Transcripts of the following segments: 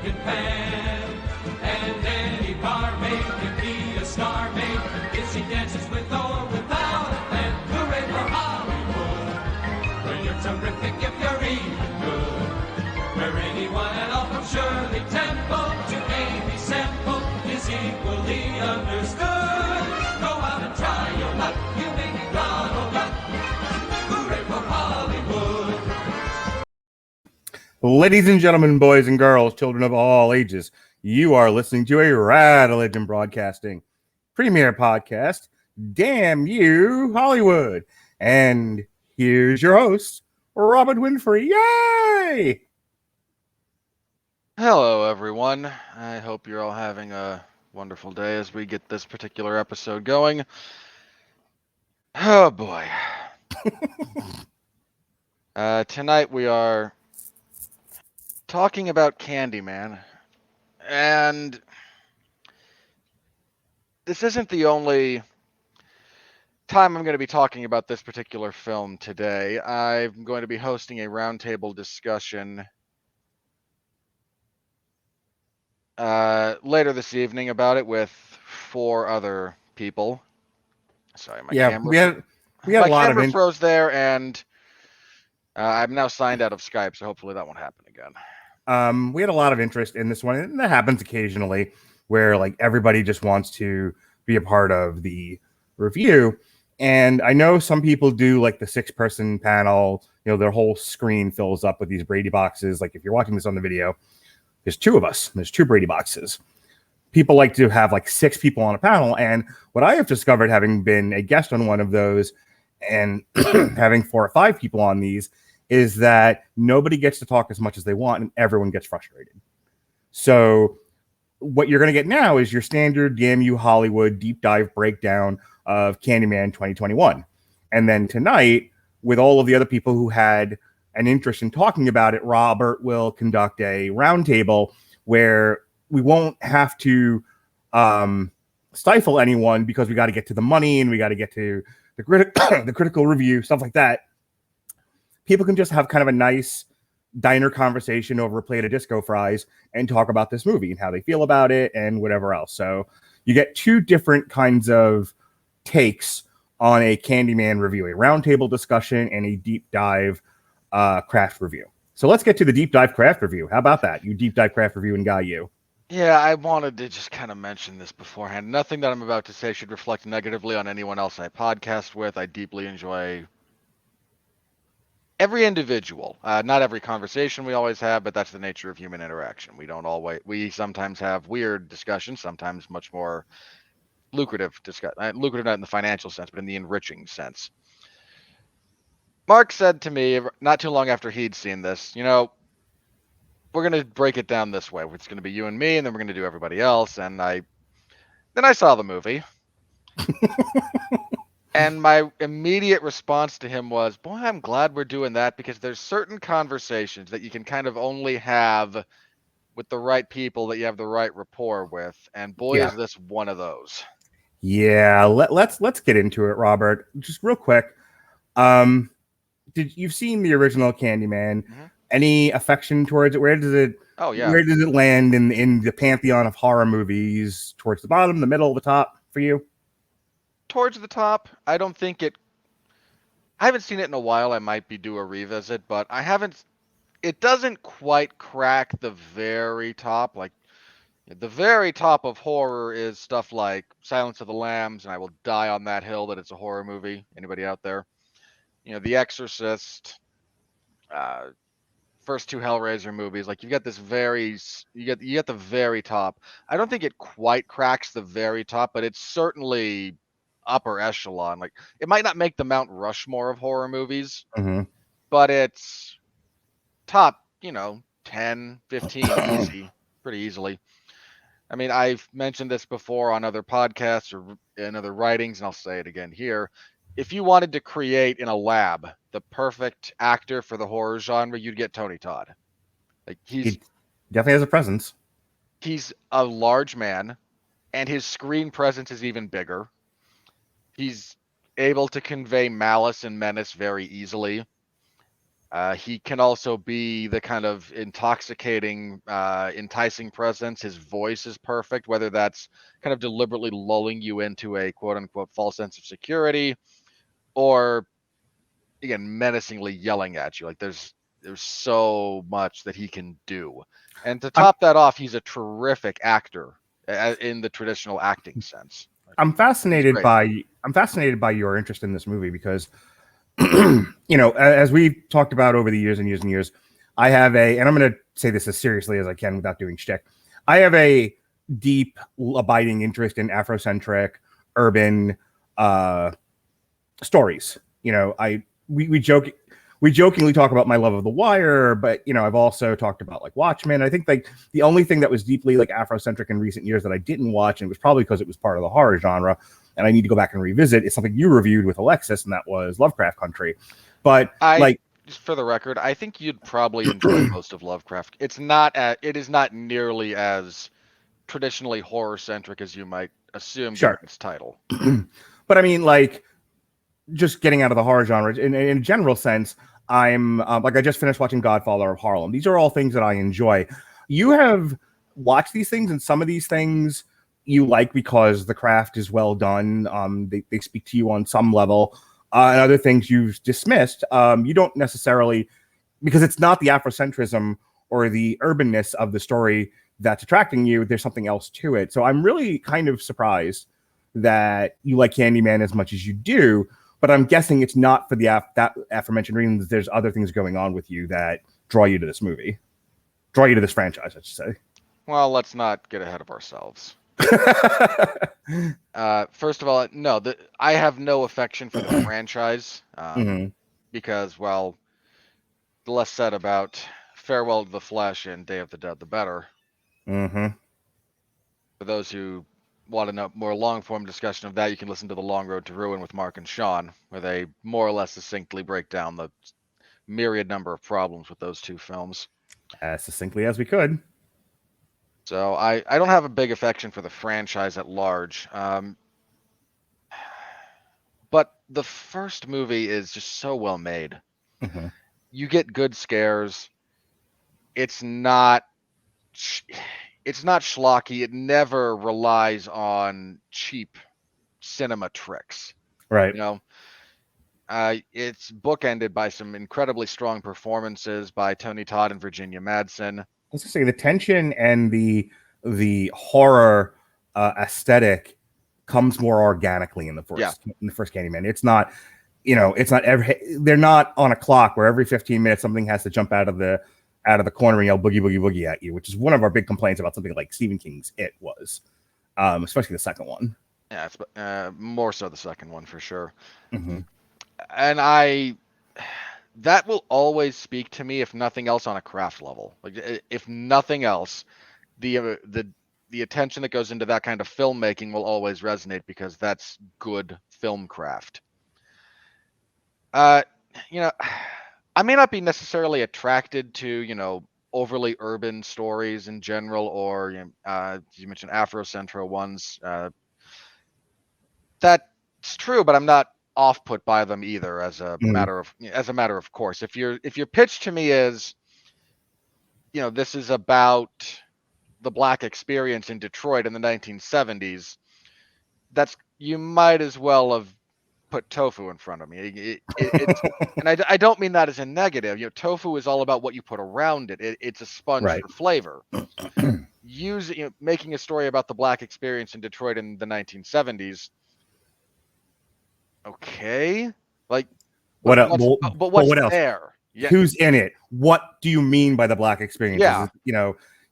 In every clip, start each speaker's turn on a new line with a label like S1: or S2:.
S1: can pan. And any barmaid can be a star maid if she dances with or without a plan. Hooray for Hollywood, where you're terrific if you're even good. Where anyone at all from Shirley Temple to Amy Semple is equally understood. Go out and try your luck, you may be Donald Duck. Hooray for Hollywood.
S2: Ladies and gentlemen, boys and girls, children of all ages, you are listening to a Radulich Broadcasting premiere podcast, Damn You Hollywood. And here's your host, Robert Winfree. Yay!
S3: Hello, everyone. I hope you're all having a wonderful day as we get this particular episode going. Oh, boy. Tonight we are talking about Candyman. And this isn't the only time I'm going to be talking about this particular film today. I'm going to be hosting a roundtable discussion later this evening about it with 4 other people. Sorry, my camera.
S2: We had a lot of
S3: froze there, and I'm now signed out of Skype, so hopefully that won't happen again.
S2: We had a lot of interest in this one, and that happens occasionally, where like everybody just wants to be a part of the review. And I know some people do like the 6-person panel. You know, their whole screen fills up with these Brady boxes. Like if you're watching this on the video, there's 2 of us. There's 2 Brady boxes. People like to have like 6 people on a panel. And what I have discovered, having been a guest on one of those and having 4 or 5 people on these, is that nobody gets to talk as much as they want and everyone gets frustrated. So what you're going to get now is your standard Damn You Hollywood deep dive breakdown of Candyman 2021. And then tonight, with all of the other people who had an interest in talking about it, Robert will conduct a roundtable where we won't have to stifle anyone because we got to get to the money and we got to get to the critical review, stuff like that. People can just have kind of a nice diner conversation over a plate of disco fries and talk about this movie and how they feel about it and whatever else. So you get 2 different kinds of takes on a Candyman review, a roundtable discussion and a deep dive craft review. So let's get to the deep dive craft review. How about that? You deep dive craft review and Guy you.
S3: Yeah, I wanted to just kind of mention this beforehand. Nothing that I'm about to say should reflect negatively on anyone else I podcast with. I deeply enjoy every individual. Not every conversation we always have, but that's the nature of human interaction. We sometimes have weird discussions, sometimes much more lucrative lucrative not in the financial sense, but in the enriching sense. Mark said to me not too long after he'd seen this, you know, we're going to break it down this way. It's going to be you and me, and then we're going to do everybody else. And I saw the movie. And my immediate response to him was, boy, I'm glad we're doing that, because there's certain conversations that you can kind of only have with the right people that you have the right rapport with. And boy, is this one of those.
S2: Yeah, let's get into it, Robert. Just real quick. You've seen the original Candyman? Mm-hmm. Any affection towards it? Where does it land in the pantheon of horror movies? Towards the bottom, the middle, the top for you?
S3: Towards the top. I haven't seen it in a while. I might be due a revisit, but I haven't. It doesn't quite crack the very top. Like the very top of horror is stuff like Silence of the Lambs, and I will die on that hill that it's a horror movie. Anybody out there? You know, The Exorcist, first 2 Hellraiser movies. Like you get the very top. I don't think it quite cracks the very top, but it's certainly upper echelon. Like it might not make the Mount Rushmore of horror movies, but it's top, 10, 15 pretty easily. I mean, I've mentioned this before on other podcasts or in other writings, and I'll say it again here. If you wanted to create in a lab the perfect actor for the horror genre, you'd get Tony Todd. Like he
S2: definitely has a presence.
S3: He's a large man, and his screen presence is even bigger. He's able to convey malice and menace very easily. He can also be the kind of intoxicating, enticing presence. His voice is perfect, whether that's kind of deliberately lulling you into a quote unquote false sense of security, or again menacingly yelling at you. Like there's so much that he can do. And to
S2: I'm
S3: top that off, he's a terrific actor in the traditional acting sense.
S2: I'm
S3: He's
S2: fascinated
S3: great.
S2: by your interest in this movie because you know, as we've talked about over the years and years and years, I have and I'm going to say this as seriously as I can without doing shtick. I have a deep, abiding interest in Afrocentric, urban stories. You know, we jokingly talk about my love of The Wire, but you know, I've also talked about like Watchmen. I think like the only thing that was deeply like Afrocentric in recent years that I didn't watch, and it was probably because it was part of the horror genre, and I need to go back and revisit, is something you reviewed with Alexis, and that was Lovecraft Country. But like,
S3: Just for the record, I think you'd probably enjoy most of Lovecraft. It is not nearly as traditionally horror centric as you might assume given
S2: sure,
S3: its title.
S2: but I mean, like, just getting out of the horror genre in a general sense, I'm like, I just finished watching Godfather of Harlem. These are all things that I enjoy. You have watched these things, and some of these things you like because the craft is well done. They speak to you on some level, and other things you've dismissed. You don't necessarily, because it's not the Afrocentrism or the urbanness of the story that's attracting you. There's something else to it. So I'm really kind of surprised that you like Candyman as much as you do. But I'm guessing it's not for that aforementioned reasons. There's other things going on with you that draw you to this franchise, I should say.
S3: Well, let's not get ahead of ourselves. First of all, no, I have no affection for the franchise because, well, the less said about Farewell to the Flesh and Day of the Dead, the better. For those who want to know more long-form discussion of that, you can listen to The Long Road to Ruin with Mark and Sean, where they more or less succinctly break down the myriad number of problems with those two films.
S2: As succinctly as we could.
S3: So I don't have a big affection for the franchise at large. But the first movie is just so well made. You get good scares. It's not schlocky. It never relies on cheap cinema tricks.
S2: Right.
S3: You know, it's bookended by some incredibly strong performances by Tony Todd and Virginia Madsen.
S2: I was gonna say the tension and the horror aesthetic comes more organically in the first Candyman. It's not, you know, they're not on a clock where every 15 minutes something has to jump out of the corner and yell boogie boogie boogie at you, which is one of our big complaints about something like Stephen King's It was, especially the second one.
S3: Yeah, it's more so the second one for sure.
S2: Mm-hmm.
S3: And that will always speak to me, if nothing else, on a craft level. Like, if nothing else, the attention that goes into that kind of filmmaking will always resonate because that's good film craft. You know, I may not be necessarily attracted to, you know, overly urban stories in general, or you mentioned Afrocentro ones. That's true, but I'm not off-put by them either as a matter of course. If your pitch to me is, you know, this is about the Black experience in Detroit in the 1970s, you might as well have put tofu in front of me. And I don't mean that as a negative. You know, tofu is all about what you put around it. It's a sponge for flavor. Making a story about the Black experience in Detroit in the 1970s. Okay, like what's there? Yeah.
S2: Who's in it? What do you mean by the Black experience?
S3: Yeah.
S2: Is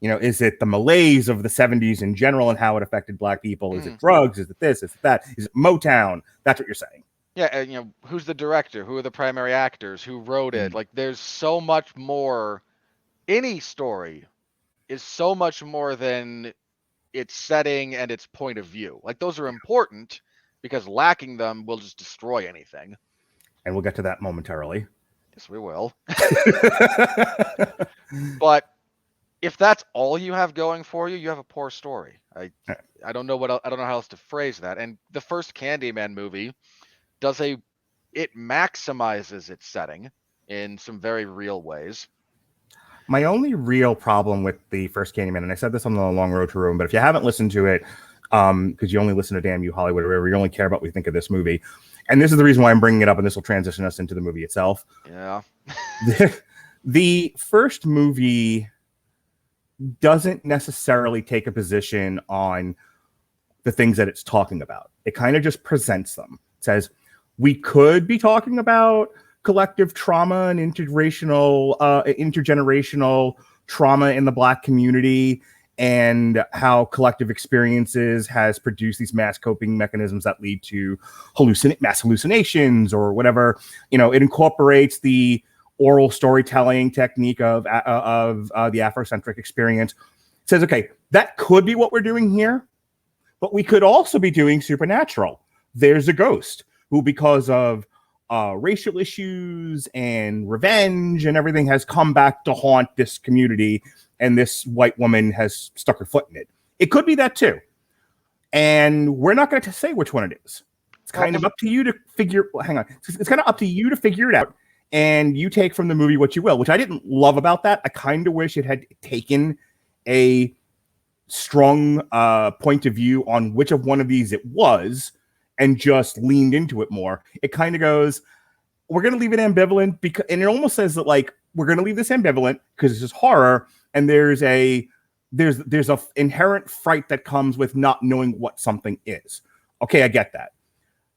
S2: it, is it the malaise of the 70s in general and how it affected Black people? Is it drugs? Is it this? Is it that? Is it Motown? That's what you're saying.
S3: Yeah, and who's the director? Who are the primary actors? Who wrote it? Like, there's so much more. Any story is so much more than its setting and its point of view. Like, those are important because lacking them will just destroy anything.
S2: And we'll get to that momentarily.
S3: Yes, we will. But if that's all you have going for you, you have a poor story. I don't know I don't know how else to phrase that. And the first Candyman movie it maximizes its setting. in some very real ways.
S2: My only real problem with the first Candyman, and I said this on the Long Road to Ruin, but if you haven't listened to it, because you only listen to Damn You Hollywood or whatever, you only care about what you think of this movie. And this is the reason why I'm bringing it up, and this will transition us into the movie itself.
S3: Yeah.
S2: The first movie doesn't necessarily take a position on the things that it's talking about. It kind of just presents them. It says, we could be talking about collective trauma and intergenerational trauma in the Black community, and how collective experiences has produced these mass coping mechanisms that lead to mass hallucinations or whatever. You know, it incorporates the oral storytelling technique of the Afrocentric experience. It says, okay, that could be what we're doing here, but we could also be doing supernatural. There's a ghost who, because of racial issues and revenge and everything, has come back to haunt this community, and this white woman has stuck her foot in it. It could be that too. And we're not going to say which one it is. It's kind of up to you to figure. Hang on. It's kind of up to you to figure it out, and you take from the movie what you will, which I didn't love about that. I kind of wish it had taken a strong point of view on which of one of these it was and just leaned into it more. It kind of goes, we're going to leave it ambivalent, because, and it almost says that, like, we're going to leave this ambivalent because it's just horror, and there's a inherent fright that comes with not knowing what something is. Okay, I get that.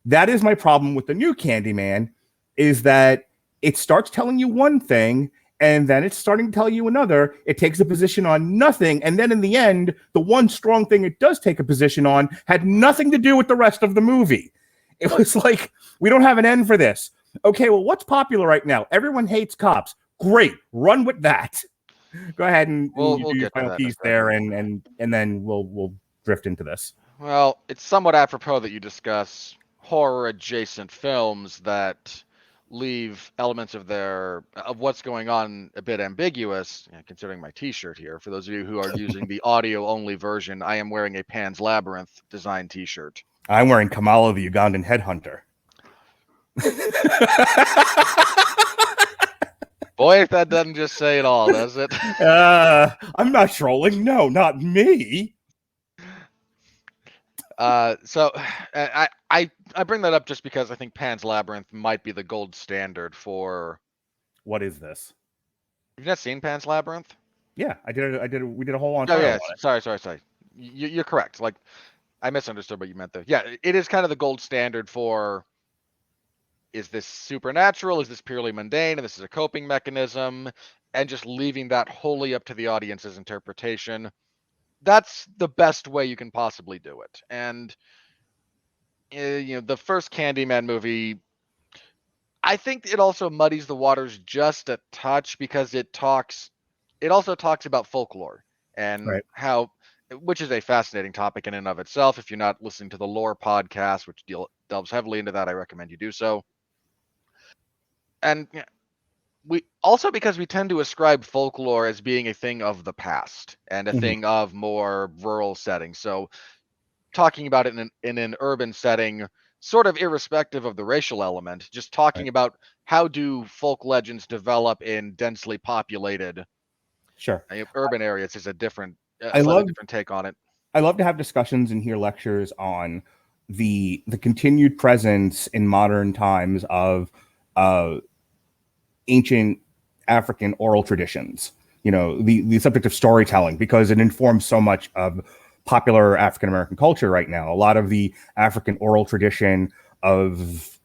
S2: That is my problem with the new Candyman, is that it starts telling you one thing, and then it's starting to tell you another. It takes a position on nothing, and then in the end, the one strong thing it does take a position on had nothing to do with the rest of the movie. It was like, we don't have an end for this. Okay, well, what's popular right now? Everyone hates cops. Great, run with that. Go ahead and
S3: We'll
S2: do your
S3: get to
S2: final
S3: that
S2: piece there, and then we'll drift into this.
S3: Well, it's somewhat apropos that you discuss horror adjacent films that leave elements of what's going on a bit ambiguous. Considering my T-shirt here, for those of you who are using the audio only version, I am wearing a Pan's Labyrinth design T-shirt.
S2: I'm wearing Kamala the Ugandan headhunter.
S3: Boy, if that doesn't just say it all, does it?
S2: I'm not trolling. No, not me.
S3: So I bring that up just because I think Pan's Labyrinth might be the gold standard for.
S2: What is this?
S3: You've not seen Pan's Labyrinth?
S2: Yeah, I did. We did a whole on.
S3: Oh yeah, sorry. You're correct. Like, I misunderstood what you meant there. Yeah, it is kind of the gold standard for. Is this supernatural? Is this purely mundane? And this is a coping mechanism, and just leaving that wholly up to the audience's interpretation. That's the best way you can possibly do it. And the first Candyman movie, I think it also muddies the waters just a touch, because it also talks about folklore and
S2: right.
S3: which is a fascinating topic in and of itself. If you're not listening to the Lore podcast, which delves heavily into that, I recommend you do so. And because we tend to ascribe folklore as being a thing of the past and a thing of more rural settings. So talking about it in an urban setting, sort of irrespective of the racial element, just talking about how do folk legends develop in densely populated urban areas is a different take on it.
S2: I love to have discussions and hear lectures on the continued presence in modern times of ancient African oral traditions, the subject of storytelling, because it informs so much of popular African-American culture right now. A lot of the African oral tradition of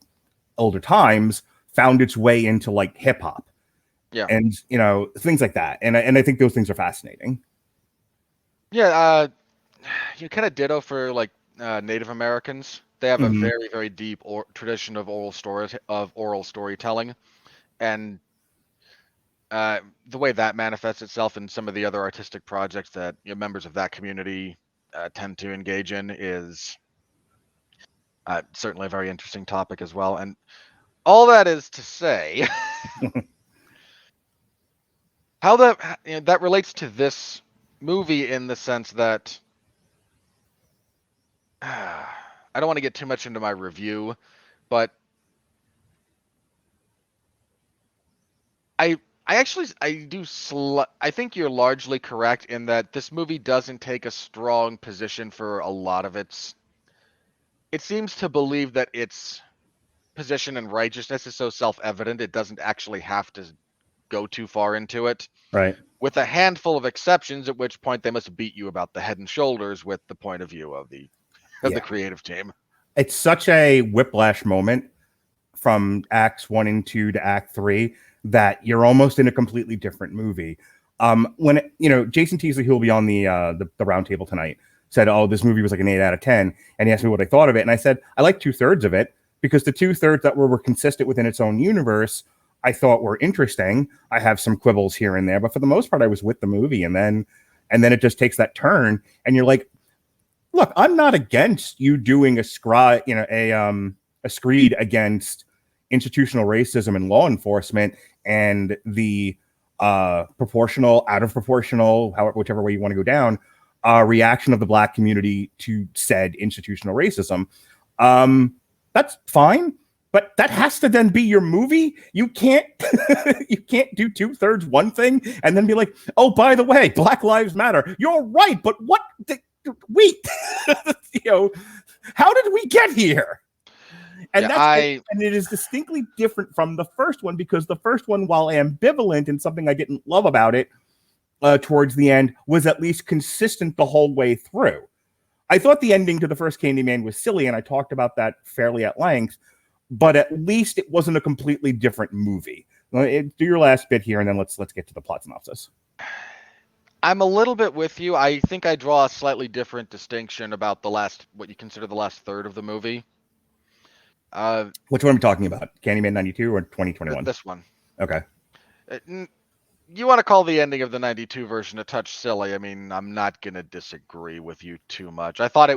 S2: older times found its way into, like, hip hop.
S3: Yeah.
S2: And, things like that. And I think those things are fascinating.
S3: Yeah. You kind of ditto for, like, Native Americans. They have a very, very deep tradition of oral storytelling. And the way that manifests itself in some of the other artistic projects that members of that community tend to engage in is certainly a very interesting topic as well. And all that is to say, how that relates to this movie in the sense that I don't want to get too much into my review, but I I think you're largely correct in that this movie doesn't take a strong position for a lot of its. It seems to believe that its position and righteousness is so self-evident it doesn't actually have to go too far into it.
S2: Right.
S3: With a handful of exceptions, at which point they must beat you about the head and shoulders with the point of view of the
S2: Yeah.
S3: creative team.
S2: It's such a whiplash moment from acts 1 and 2 to act 3 that you're almost in a completely different movie. When Jason Teasley, who will be on the round table tonight, said, "Oh, this movie was like an 8 out of 10," and he asked me what I thought of it, and I said I like 2/3 of it because the 2/3 that were consistent within its own universe, I thought were interesting. I have some quibbles here and there, but for the most part, I was with the movie, and then it just takes that turn, and you're like, "Look, I'm not against you doing a screed against institutional racism in law enforcement and the proportional, out of proportional, whichever way you want to go down, reaction of the Black community to said institutional racism. That's fine, but that has to then be your movie. You can't you can't do 2/3 one thing and then be like, oh, by the way, Black Lives Matter. You're right, but what? Wait, how did we get here? And and it is distinctly different from the first one because the first one, while ambivalent and something I didn't love about it towards the end, was at least consistent the whole way through. I thought the ending to the first Candyman was silly, and I talked about that fairly at length, but at least it wasn't a completely different movie. Do your last bit here, and then let's get to the plot synopsis.
S3: I'm a little bit with you. I think I draw a slightly different distinction about what you consider the last third of the movie.
S2: Which one are we talking about? Candyman 92 or 2021?
S3: This one.
S2: Okay.
S3: You want to call the ending of the 92 version a touch silly. I mean, I'm not going to disagree with you too much. I thought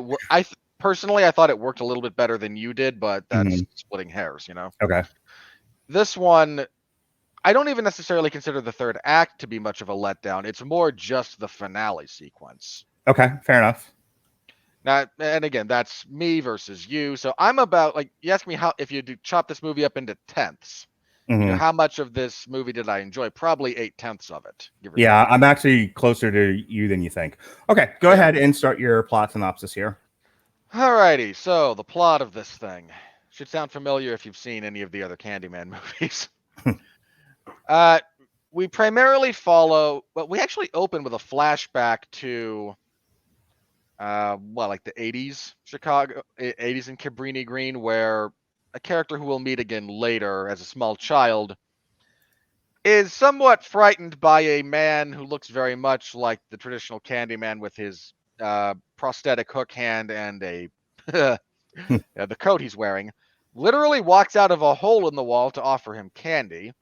S3: personally, I thought it worked a little bit better than you did, but that's splitting hairs,
S2: Okay.
S3: This one, I don't even necessarily consider the third act to be much of a letdown. It's more just the finale sequence.
S2: Okay, fair enough.
S3: Now, and again, that's me versus you. So I'm about, like, you ask me if you chop this movie up into tenths, how much of this movie did I enjoy? Probably 8/10 of it.
S2: Yeah, I'm actually closer to you than you think. Okay, go ahead and start your plot synopsis here.
S3: Alrighty, so the plot of this thing should sound familiar if you've seen any of the other Candyman movies. We primarily we actually open with a flashback to like the 80s Chicago, 80s in Cabrini Green, where a character who we'll meet again later as a small child is somewhat frightened by a man who looks very much like the traditional Candyman with his prosthetic hook hand and the coat he's wearing. Literally walks out of a hole in the wall to offer him candy.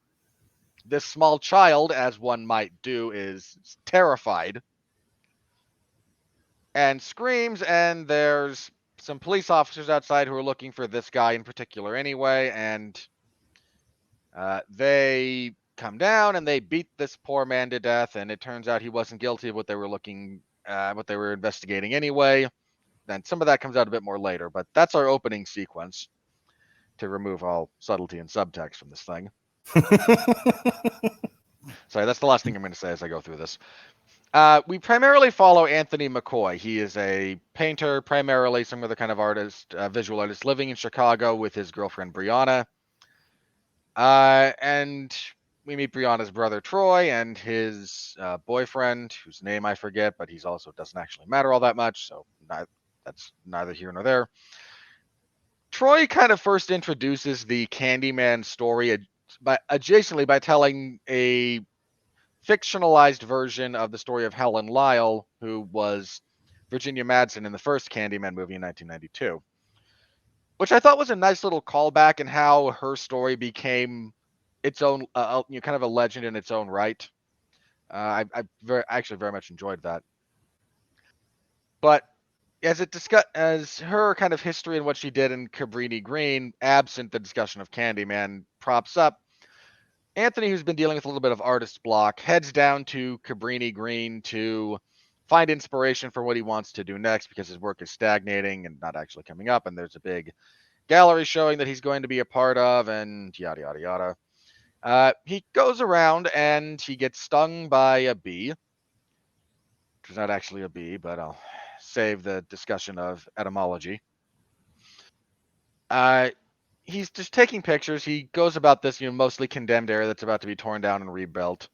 S3: This small child, as one might do, is terrified and screams, and there's some police officers outside who are looking for this guy in particular anyway, and they come down and they beat this poor man to death, and it turns out he wasn't guilty of what they were investigating anyway. Then some of that comes out a bit more later, but that's our opening sequence to remove all subtlety and subtext from this thing. Sorry, that's the last thing I'm going to say as I go through this. We primarily follow Anthony McCoy. He is a painter, primarily some other kind of artist, visual artist, living in Chicago with his girlfriend Brianna. And we meet Brianna's brother Troy and his boyfriend, whose name I forget, but he's also doesn't actually matter all that much, so that's neither here nor there. Troy kind of first introduces the Candyman story adjacently by telling a fictionalized version of the story of Helen Lyle, who was Virginia Madsen in the first Candyman movie in 1992, which I thought was a nice little callback in how her story became its own, kind of a legend in its own right. I actually very much enjoyed that. But as her kind of history and what she did in Cabrini Green, absent the discussion of Candyman, props up, Anthony, who's been dealing with a little bit of artist block, heads down to Cabrini Green to find inspiration for what he wants to do next because his work is stagnating and not actually coming up. And there's a big gallery showing that he's going to be a part of, and yada, yada, yada. He goes around and he gets stung by a bee, which is not actually a bee, but I'll save the discussion of etymology. He's just taking pictures. He goes about this, mostly condemned area that's about to be torn down and rebuilt,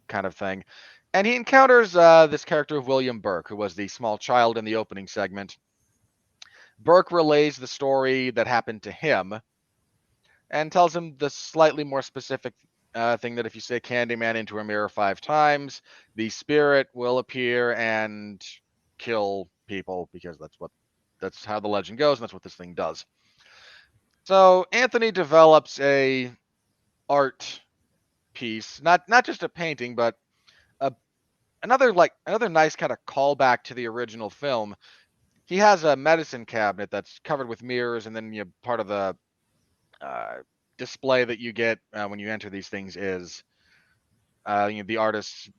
S3: kind of thing. And he encounters this character of William Burke, who was the small child in the opening segment. Burke relays the story that happened to him and tells him the slightly more specific thing that if you say Candyman into a mirror 5 times, the spirit will appear and kill people, because that's how the legend goes, and that's what this thing does. So Anthony develops a art piece, not just a painting, but another nice kind of callback to the original film. He has a medicine cabinet that's covered with mirrors, and then part of the display that you get when you enter these things is the artist's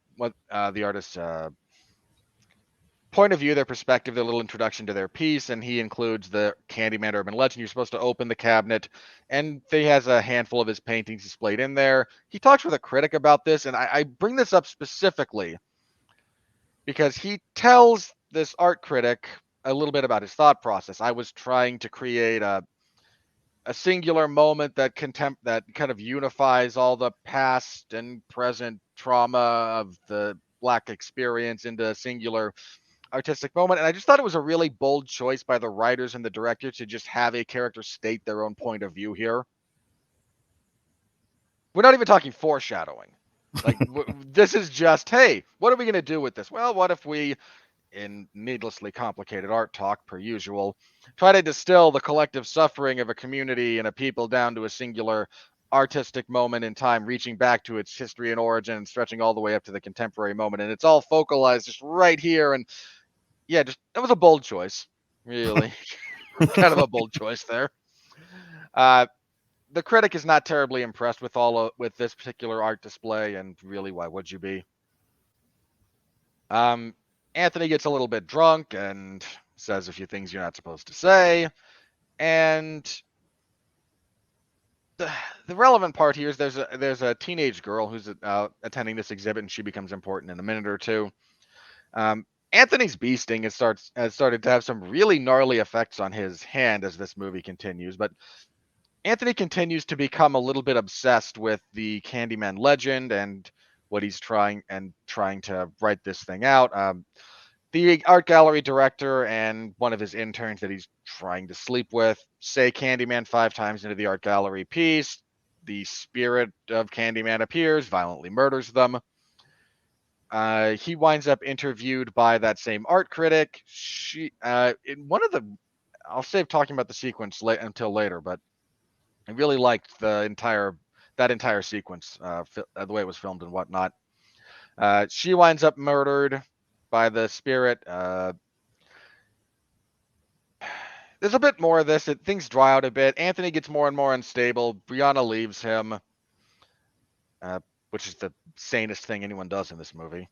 S3: point of view, their perspective, their little introduction to their piece, and he includes the Candyman urban legend. You're supposed to open the cabinet, and he has a handful of his paintings displayed in there. He talks with a critic about this, and I bring this up specifically because he tells this art critic a little bit about his thought process. I was trying to create a singular moment that kind of unifies all the past and present trauma of the Black experience into a singular artistic moment. And I just thought it was a really bold choice by the writers and the director to just have a character state their own point of view here. We're not even talking foreshadowing. Like, this is just, hey, what are we going to do with this? Well, what if we, in needlessly complicated art talk per usual, try to distill the collective suffering of a community and a people down to a singular artistic moment in time, reaching back to its history and origin and stretching all the way up to the contemporary moment. And it's all focalized just right here. And yeah, just that was a bold choice, really. Kind of a bold choice there. The critic is not terribly impressed with this particular art display, and really, why would you be? Anthony gets a little bit drunk and says a few things you're not supposed to say, and the relevant part here is there's a teenage girl who's attending this exhibit, and she becomes important in a minute or two. Anthony's bee sting has started to have some really gnarly effects on his hand as this movie continues, but Anthony continues to become a little bit obsessed with the Candyman legend and what he's trying to write this thing out. The art gallery director and one of his interns that he's trying to sleep with say Candyman 5 times into the art gallery piece. The spirit of Candyman appears, violently murders them. He winds up interviewed by that same art critic. I'll save talking about the sequence until later, but I really liked that entire sequence, the way it was filmed and whatnot. She winds up murdered by the spirit. There's a bit more of this. Things dry out a bit. Anthony gets more and more unstable. Brianna leaves him, which is the sanest thing anyone does in this movie.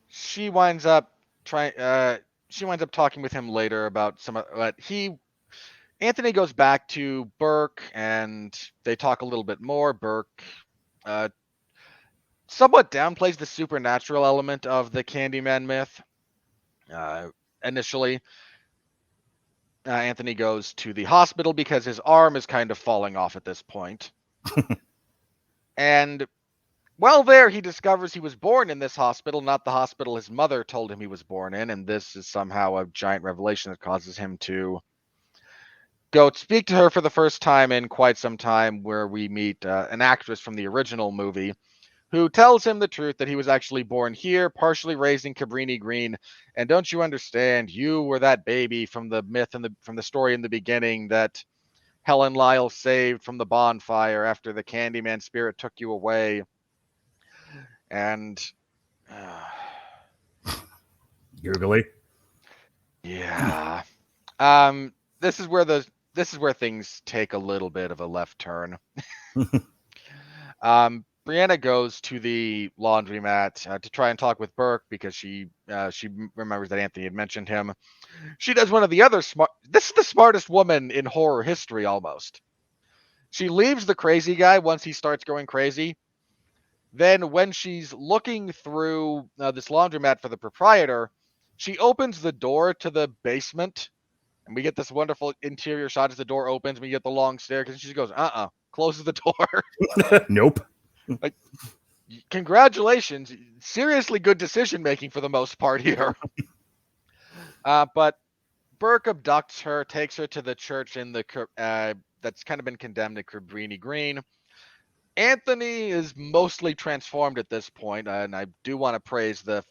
S3: She winds up talking with him later about Anthony goes back to Burke, and they talk a little bit more. Burke somewhat downplays the supernatural element of the Candyman myth. Initially, Anthony goes to the hospital because his arm is kind of falling off at this point. And while there, he discovers he was born in this hospital, not the hospital his mother told him he was born in. And this is somehow a giant revelation that causes him to go speak to her for the first time in quite some time, where we meet an actress from the original movie who tells him the truth that he was actually born here, partially raised in Cabrini Green. And don't you understand? You were that baby from the myth and from the story in the beginning that Helen Lyle saved from the bonfire after the Candyman spirit took you away. And
S2: googly.
S3: Yeah. This is where things take a little bit of a left turn. Brianna goes to the laundromat to try and talk with Burke because she remembers that Anthony had mentioned him. She does one of the other this is the smartest woman in horror history almost. She leaves the crazy guy once he starts going crazy. Then when she's looking through this laundromat for the proprietor, she opens the door to the basement, and we get this wonderful interior shot as the door opens. We get the long staircase, and she goes, closes the door.
S2: Nope.
S3: Like, congratulations. Seriously good decision making for the most part here. But Burke abducts her, takes her to the church in the that's kind of been condemned at Cabrini Green. Anthony is mostly transformed at this point, and I do want to praise the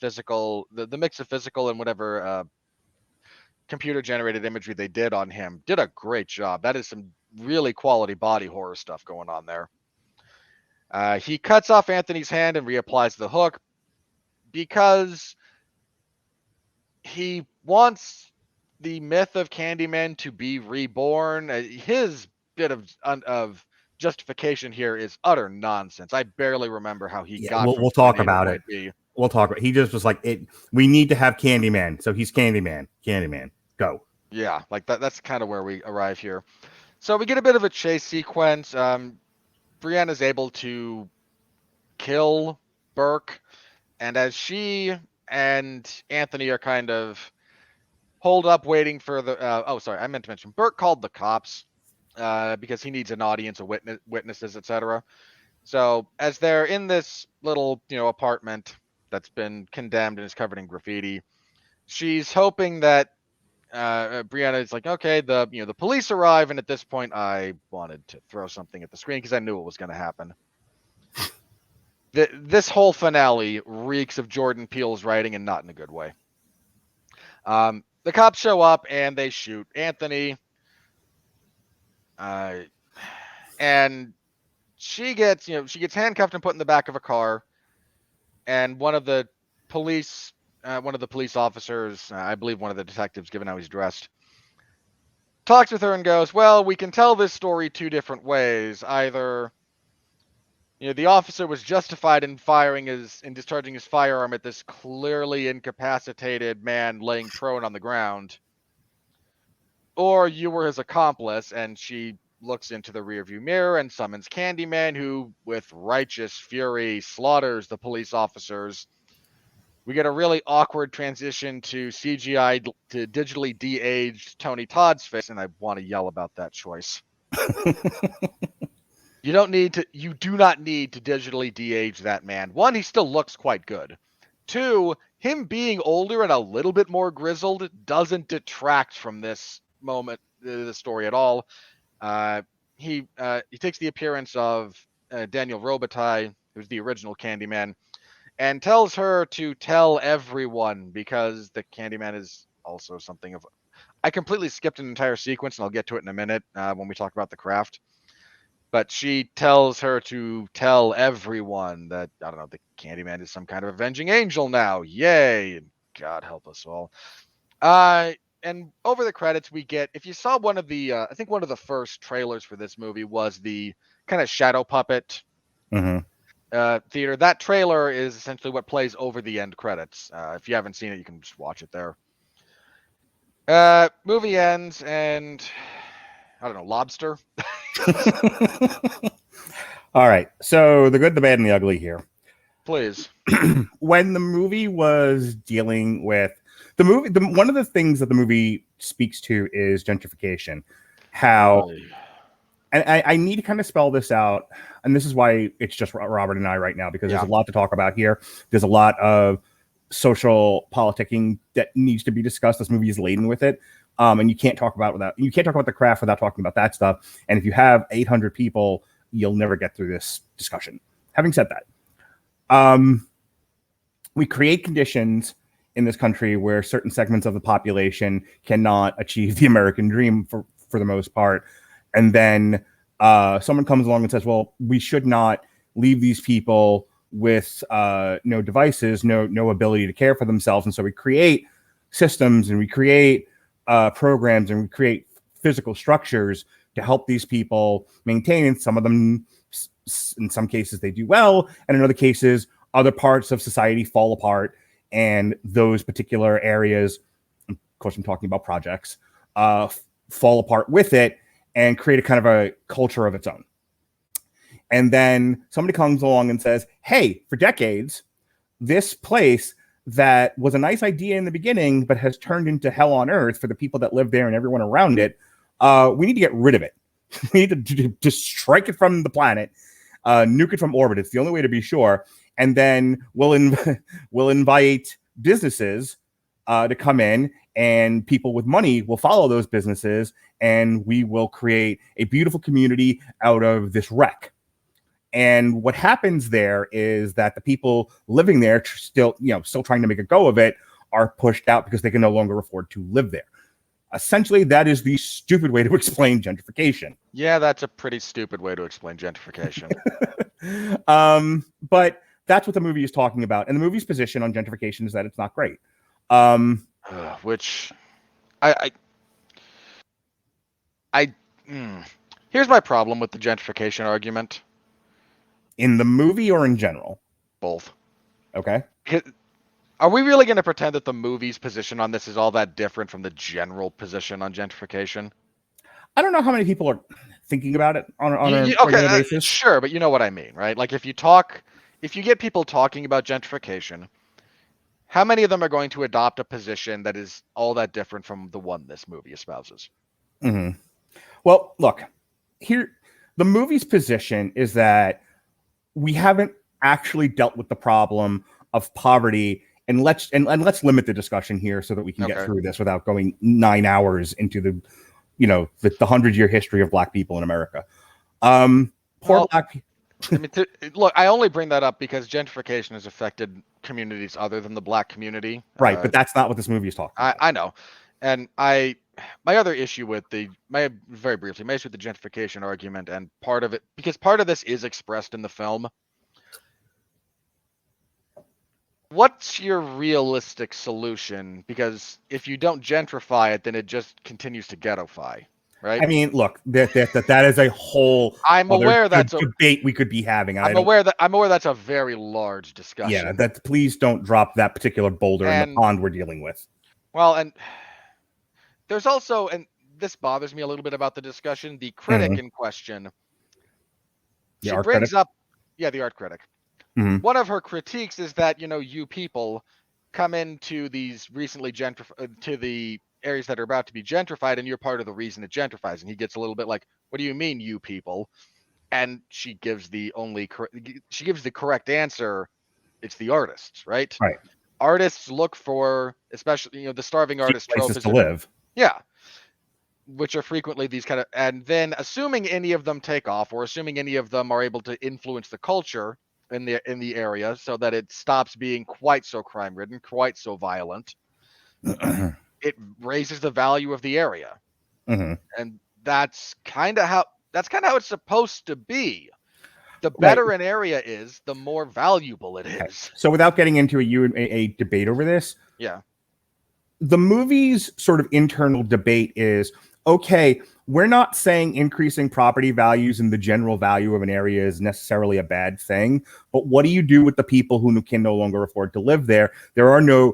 S3: mix of physical and whatever computer-generated imagery they did on him. Did a great job. That is some really quality body horror stuff going on there. He cuts off Anthony's hand and reapplies the hook because he wants the myth of Candyman to be reborn. His bit of justification here is utter nonsense. I barely remember how he got.
S2: We'll talk about it. We'll talk about it. He just was like, we need to have Candyman, so he's Candyman. Candyman, go.
S3: Yeah, like that. That's kind of where we arrive here. So we get a bit of a chase sequence. Brianna's able to kill Burke, and as she and Anthony are kind of holed up waiting for the I meant to mention Burke called the cops because he needs an audience of witnesses, etc. So as they're in this little apartment that's been condemned and is covered in graffiti, she's hoping that Brianna is like, okay, the police arrive, and at this point I wanted to throw something at the screen because I knew it was going to happen. This whole finale reeks of Jordan Peele's writing, and not in a good way. The cops show up and they shoot Anthony. And she gets handcuffed and put in the back of a car. And one of the police officers, I believe one of the detectives, given how he's dressed, talks with her and goes, well, we can tell this story two different ways. Either the officer was justified in discharging his firearm at this clearly incapacitated man laying prone on the ground, or you were his accomplice. And she looks into the rearview mirror and summons Candyman, who, with righteous fury, slaughters the police officers. We get a really awkward transition to CGI to digitally de-aged Tony Todd's face, and I want to yell about that choice. You do not need to digitally de-age that man. One, he still looks quite good. Two, him being older and a little bit more grizzled doesn't detract from this moment, the story at all. He takes the appearance of Daniel Robitaille, who's the original Candyman, and tells her to tell everyone, because the Candyman is also something of... I completely skipped an entire sequence, and I'll get to it in a minute when we talk about the craft. But she tells her to tell everyone that, I don't know, the Candyman is some kind of avenging angel now. Yay! And God help us all. And over the credits, we get, if you saw one of the, I think one of the first trailers for this movie was the kind of shadow puppet theater. That trailer is essentially what plays over the end credits. If you haven't seen it, you can just watch it there. Movie ends, and I don't know, lobster.
S2: All right. So the good, the bad, and the ugly here.
S3: Please.
S2: When the movie was dealing with one of the things that the movie speaks to is gentrification. How, and I need to kind of spell this out, and this is why it's just Robert and I right now, because there's a lot to talk about here. There's a lot of social politicking that needs to be discussed. This movie is laden with it. And you can't talk about the craft without talking about that stuff. And if you have 800 people, you'll never get through this discussion. Having said that, we create conditions in this country where certain segments of the population cannot achieve the American dream for the most part. And then someone comes along and says, well, we should not leave these people with no devices, no ability to care for themselves. And so we create systems, and we create programs, and we create physical structures to help these people maintain. And some of them, in some cases, they do well, and in other cases, other parts of society fall apart, and those particular areas, of course, I'm talking about projects, fall apart with it and create a kind of a culture of its own. And then somebody comes along and says, hey, for decades, this place that was a nice idea in the beginning, but has turned into hell on earth for the people that live there and everyone around it. We need to get rid of it. We need to strike it from the planet, nuke it from orbit. It's the only way to be sure. And then we'll invite businesses to come in, and people with money will follow those businesses, and we will create a beautiful community out of this wreck. And what happens there is that the people living there still trying to make a go of it are pushed out because they can no longer afford to live there. Essentially, that is the stupid way to explain gentrification.
S3: Yeah, that's a pretty stupid way to explain gentrification.
S2: But that's what the movie is talking about. And the movie's position on gentrification is that it's not great.
S3: Which here's my problem with the gentrification argument.
S2: In the movie or in general?
S3: Both.
S2: Okay.
S3: Are we really going to pretend that the movie's position on this is all that different from the general position on gentrification?
S2: I don't know how many people are thinking about it on a regular basis.
S3: Sure, but you know what I mean, right? Like if you get people talking about gentrification, how many of them are going to adopt a position that is all that different from the one this movie espouses?
S2: Mm-hmm. Well, look, here, the movie's position is that we haven't actually dealt with the problem of poverty, and let's limit the discussion here so that we can get through this without going 9 hours into the 100-year history of Black people in America. Black people.
S3: I mean, look, I only bring that up because gentrification has affected communities other than the Black community.
S2: Right, but that's not what this movie is talking about.
S3: I know. And my other issue with my issue with the gentrification argument, and part of it, because part of this is expressed in the film. What's your realistic solution? Because if you don't gentrify it, then it just continues to ghettofy, right?
S2: I mean, look, that is a whole debate we could be having.
S3: I'm aware that's a very large discussion.
S2: Yeah, please don't drop that particular boulder in the pond we're dealing with.
S3: Well, and there's also, and this bothers me a little bit about the discussion, the critic in question. The art critic.
S2: Mm-hmm.
S3: One of her critiques is that, you people come into these recently to the areas that are about to be gentrified, and you're part of the reason it gentrifies. And he gets a little bit like, what do you mean, you people? And she gives the correct answer. It's the artists, right?
S2: Right.
S3: Artists look for, especially, the starving artist trope
S2: places to live.
S3: Yeah. Which are frequently these kind of, and then assuming any of them take off, or assuming any of them are able to influence the culture in the area so that it stops being quite so crime ridden, quite so violent, it raises the value of the area.
S2: Mm-hmm.
S3: And that's kind of how it's supposed to be. The better an area is, the more valuable it is.
S2: So without getting into a debate over this, the movie's sort of internal debate is, okay, we're not saying increasing property values and the general value of an area is necessarily a bad thing, but what do you do with the people who can no longer afford to live there? There are no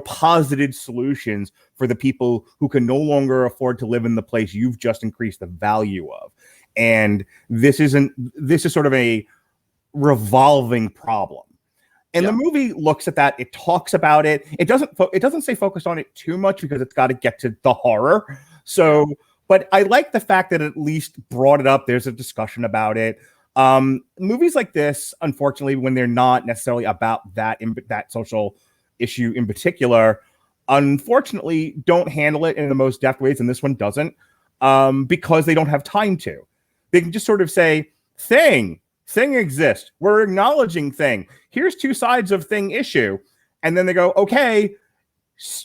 S2: positive solutions for the people who can no longer afford to live in the place you've just increased the value of. And this is sort of a revolving problem. And the movie looks at that. It talks about it. It doesn't say focus on it too much because it's got to get to the horror. So, but I like the fact that it at least brought it up. There's a discussion about it. Movies like this, unfortunately, when they're not necessarily about that social issue in particular, unfortunately, don't handle it in the most deft ways. And this one doesn't, because they don't have time to. They can just sort of say, thing exists. We're acknowledging thing. Here's two sides of thing issue. And then they go, okay,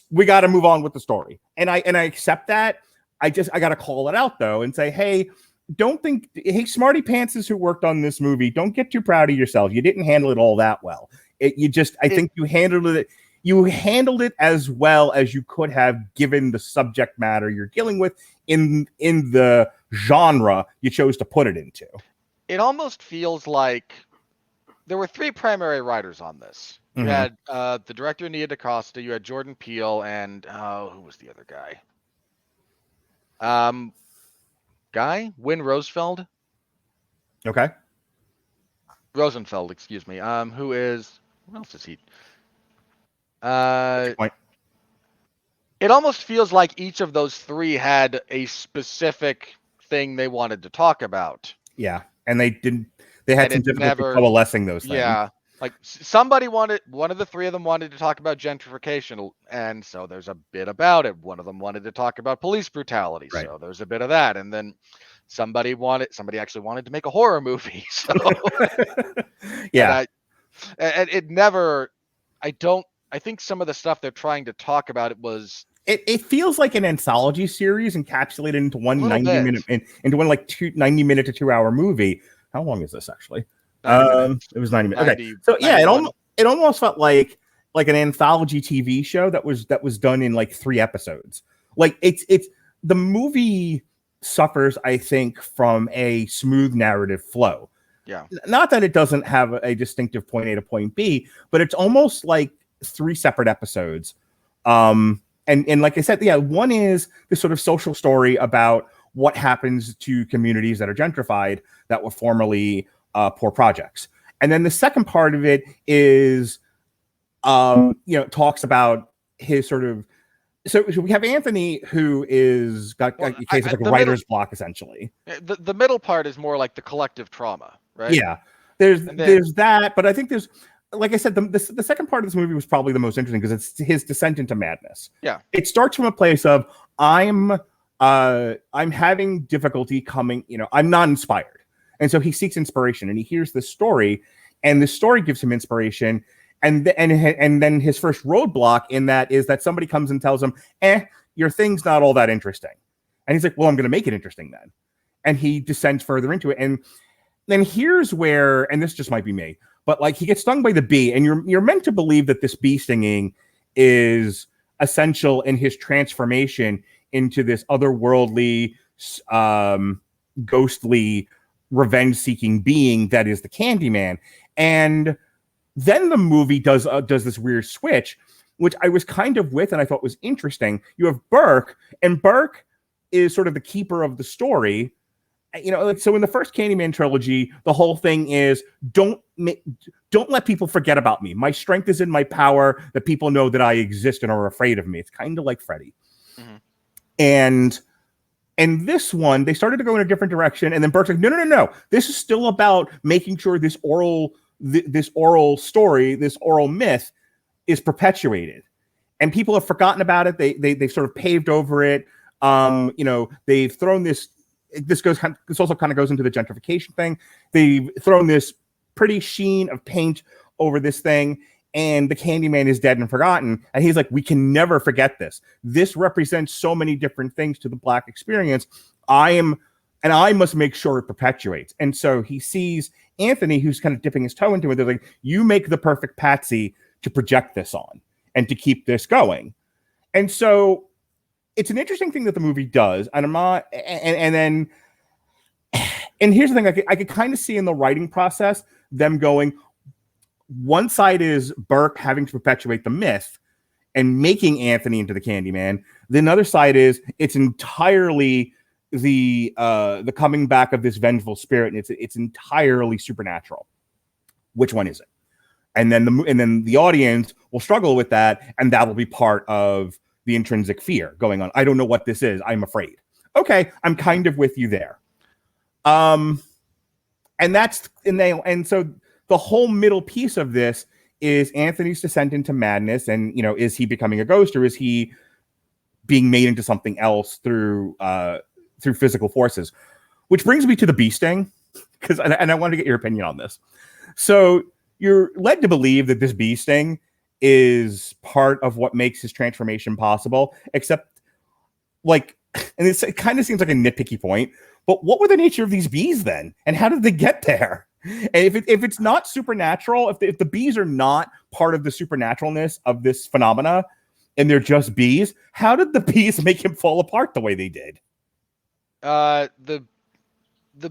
S2: we got to move on with the story. And I accept that. I got to call it out though and say, hey, smarty pantses who worked on this movie, don't get too proud of yourself. You didn't handle it all that well. I think you handled it. You handled it as well as you could have, given the subject matter you're dealing with in the genre you chose to put it into. It
S3: almost feels like there were three primary writers on this. You had the director, Nia DaCosta, you had Jordan Peele, and who was the other guy? Win Rosenfeld?
S2: Okay.
S3: Rosenfeld, excuse me. Who else is he?
S2: Point.
S3: It almost feels like each of those three had a specific thing they wanted to talk about.
S2: Yeah, and they didn't. They had
S3: And
S2: some
S3: it
S2: difficulty
S3: never-
S2: coalescing those things.
S3: Yeah, like somebody wanted, one of the three of them wanted to talk about gentrification, and so there's a bit about it. One of them wanted to talk about police brutality,
S2: Right.
S3: so there's a bit of that. And then somebody actually wanted to make a horror movie. So
S2: Yeah.
S3: and it never. I think some of the stuff they're trying to talk about
S2: It feels like an anthology series encapsulated into one
S3: Little
S2: 90-minute into one like 90-minute to 2-hour movie. How long is this actually?
S3: 90 minutes.
S2: It was 90 minutes.
S3: 90,
S2: Okay. So yeah,
S3: 91.
S2: it almost felt like an anthology TV show that was done in like 3 episodes. Like it's the movie suffers, I think, from a smooth narrative flow.
S3: Yeah.
S2: Not that it doesn't have a distinctive point A to point B, but it's almost like 3 separate episodes. And like I said, yeah, one is this sort of social story about what happens to communities that are gentrified that were formerly poor projects. And then the second part of it is, talks about his sort of, so we have Anthony, who is got a case of like a writer's block, essentially.
S3: The middle part is more like the collective trauma, right?
S2: Yeah, there's that, but I think there's, like I said, the second part of this movie was probably the most interesting because it's his descent into madness.
S3: Yeah,
S2: it starts from a place of I'm having difficulty coming, I'm not inspired, and so he seeks inspiration, and he hears this story, and the story gives him inspiration. And then his first roadblock in that is that somebody comes and tells him, your thing's not all that interesting. And he's like, well, I'm going to make it interesting then. And he descends further into it. And then here's where, and this just might be me, but like he gets stung by the bee, and you're meant to believe that this bee stinging is essential in his transformation into this otherworldly, ghostly, revenge-seeking being that is the Candyman. And then the movie does this weird switch, which I was kind of with and I thought was interesting. You have Burke, and Burke is sort of the keeper of the story. So in the first Candyman trilogy, the whole thing is don't let people forget about me. My strength is in my power, that people know that I exist and are afraid of me. It's kind of like Freddy. Mm-hmm. And this one, they started to go in a different direction, and then Burke's like, no. This is still about making sure this oral story, this oral myth is perpetuated, and people have forgotten about it. They've sort of paved over it. They've thrown this also kind of goes into the gentrification thing. They've thrown this pretty sheen of paint over this thing, and the Candyman is dead and forgotten. And he's like, we can never forget this. This represents so many different things to the Black experience. I must make sure it perpetuates. And so he sees Anthony, who's kind of dipping his toe into it. They're like, you make the perfect patsy to project this on and to keep this going. And so it's an interesting thing that the movie does. And and here's the thing, I could kind of see in the writing process them going, one side is Burke having to perpetuate the myth and making Anthony into the Candyman. The other side is it's entirely the coming back of this vengeful spirit, and it's entirely supernatural. Which one is it? And then the audience will struggle with that, and that will be part of the intrinsic fear going on. I don't know what this is. I'm afraid. Okay, I'm kind of with you there. And so the whole middle piece of this is Anthony's descent into madness, and is he becoming a ghost, or is he being made into something else through physical forces? Which brings me to the bee sting, and I wanted to get your opinion on this. So you're led to believe that this bee sting is part of what makes his transformation possible, except and it kind of seems like a nitpicky point, but what were the nature of these bees then? And how did they get there? And if it's not supernatural, if the bees are not part of the supernaturalness of this phenomena, and they're just bees, how did the bees make him fall apart the way they did?
S3: The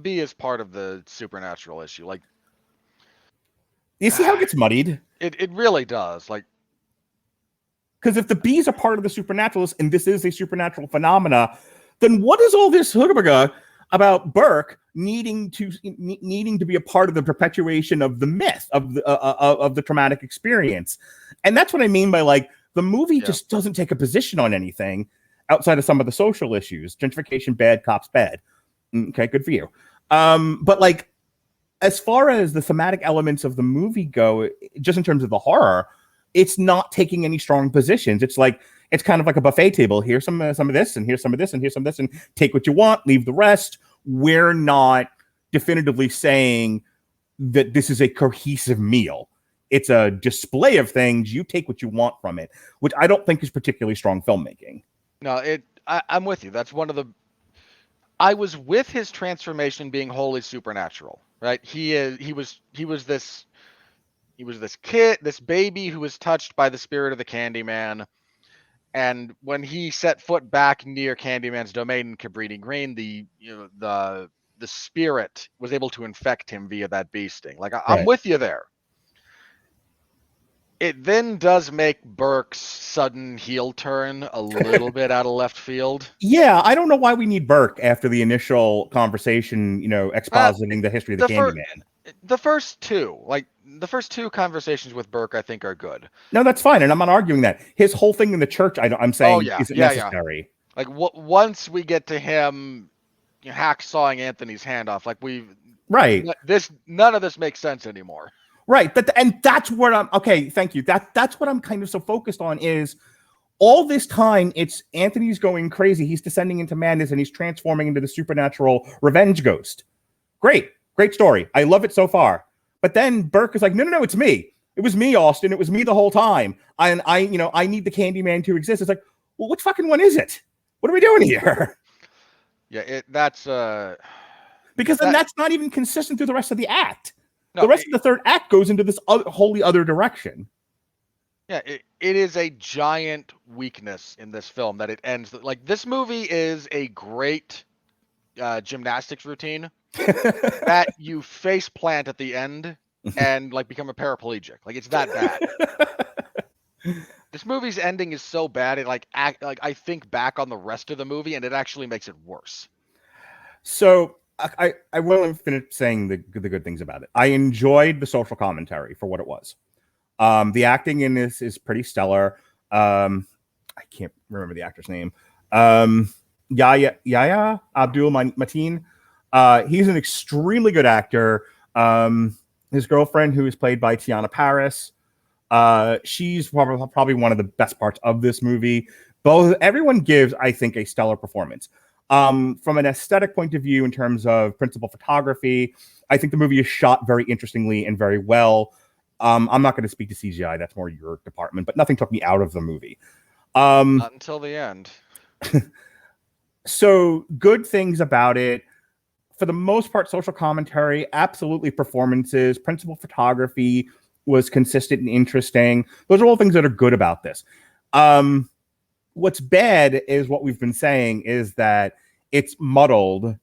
S3: bee is part of the supernatural issue. Like,
S2: you see how it gets muddied?
S3: It really does. Like,
S2: because if the bees are part of the supernaturalist and this is a supernatural phenomena, then what is all this hoogabagga about Burke needing to be a part of the perpetuation of the myth of the traumatic experience. And that's what I mean by like the movie just doesn't take a position on anything outside of some of the social issues. Gentrification bad, cops bad. Okay, good for you. But like as far as the thematic elements of the movie go, just in terms of the horror, it's not taking any strong positions. It's like it's kind of like a buffet table. Here's some of this, and here's some of this, and here's some of this, and take what you want, leave the rest. We're not definitively saying that this is a cohesive meal. It's a display of things. You take what you want from it, which I don't think is particularly strong filmmaking.
S3: No, I'm with you. That's one of the. I was with his transformation being wholly supernatural, right? He was this kid, this baby who was touched by the spirit of the Candyman. And when he set foot back near Candyman's domain in Cabrini Green, the spirit was able to infect him via that bee sting. Like I'm with you there. It then does make Burke's sudden heel turn a little bit out of left field.
S2: Yeah, I don't know why we need Burke after the initial conversation, expositing the history of the Candyman.
S3: The first two conversations with Burke, I think, are good.
S2: No, that's fine, and I'm not arguing that. His whole thing in the church, I'm saying, isn't necessary.
S3: Yeah. Like once we get to him hacksawing Anthony's hand off, like none of this makes sense anymore.
S2: Right, and that's what I'm okay. Thank you. That's what I'm kind of so focused on is all this time. It's Anthony's going crazy. He's descending into madness, and he's transforming into the supernatural revenge ghost. Great story. I love it so far. But then Burke is like, no, it's me. It was me, Austin. It was me the whole time. And I need the Candyman to exist. It's like, well, which fucking one is it? What are we doing here?
S3: Yeah, that's
S2: because then that's not even consistent through the rest of the act. No, the rest of the third act goes into this wholly other direction.
S3: Yeah, it is a giant weakness in this film that it ends. Like, this movie is a great gymnastics routine that you face plant at the end and like become a paraplegic. Like, it's that bad. This movie's ending is so bad. It I think back on the rest of the movie and it actually makes it worse.
S2: So I will finish saying the good things about it. I enjoyed the social commentary for what it was. The acting in this is pretty stellar. I can't remember the actor's name. Yahya Abdul-Mateen. He's an extremely good actor. His girlfriend, who is played by Teyonah Parris, she's probably one of the best parts of this movie. Everyone gives, I think, a stellar performance. From an aesthetic point of view, in terms of principal photography, I think the movie is shot very interestingly and very well. I'm not going to speak to CGI. That's more your department, but nothing took me out of the movie.
S3: Not until the end.
S2: So good things about it. For the most part, social commentary, absolutely performances, principal photography was consistent and interesting. Those are all things that are good about this. What's bad is what we've been saying is that it's muddled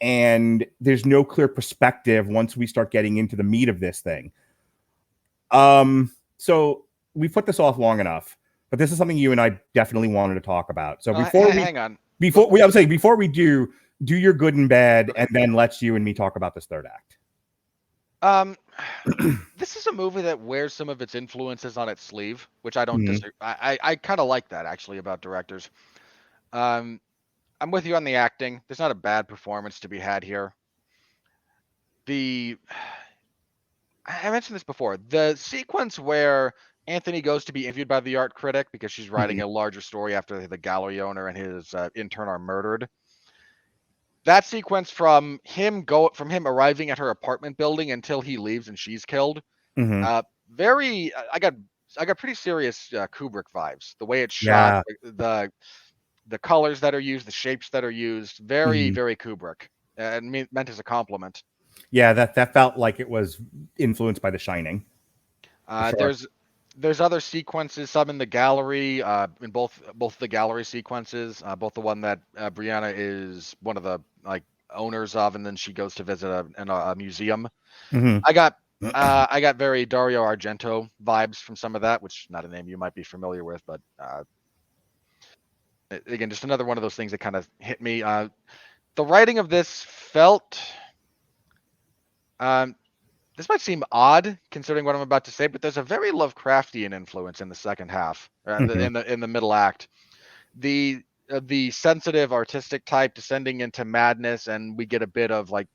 S2: and there's no clear perspective once we start getting into the meat of this thing. So we put this off long enough, but this is something you and I definitely wanted to talk about. So before we do your good and bad, and then let's you and me talk about this third act.
S3: This is a movie that wears some of its influences on its sleeve, which I don't disagree. I kind of like that actually about directors. I'm with you on the acting. There's not a bad performance to be had here. I mentioned this before. The sequence where Anthony goes to be interviewed by the art critic because she's writing a larger story after the gallery owner and his intern are murdered. That sequence from him arriving at her apartment building until he leaves and she's killed. I got pretty serious Kubrick vibes. The way it's shot, the colors that are used, the shapes that are used, very very Kubrick, and meant as a compliment.
S2: Yeah, that felt like it was influenced by The Shining.
S3: Sure. There's other sequences, some in the gallery, in both the gallery sequences, both the one that Brianna is one of the owners of, and then she goes to visit a museum. I got very Dario Argento vibes from some of that, which not a name you might be familiar with, but again, just another one of those things that kind of hit me. The writing of this felt. This might seem odd considering what I'm about to say, but there's a very Lovecraftian influence in the second half, in the middle act. The sensitive artistic type descending into madness, and we get a bit of like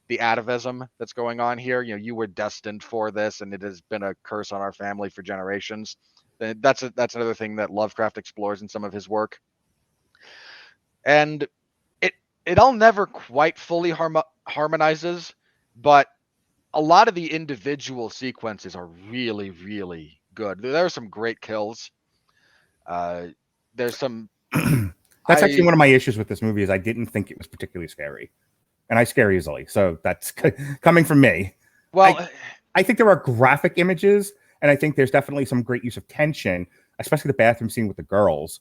S3: the atavism that's going on here. You were destined for this, and it has been a curse on our family for generations. That's another thing that Lovecraft explores in some of his work, and it all never quite fully harmonizes, but a lot of the individual sequences are really, really good. There are some great kills. There's some.
S2: That's actually one of my issues with this movie is I didn't think it was particularly scary, and I scare easily. So that's coming from me.
S3: Well,
S2: I think there are graphic images, and I think there's definitely some great use of tension, especially the bathroom scene with the girls.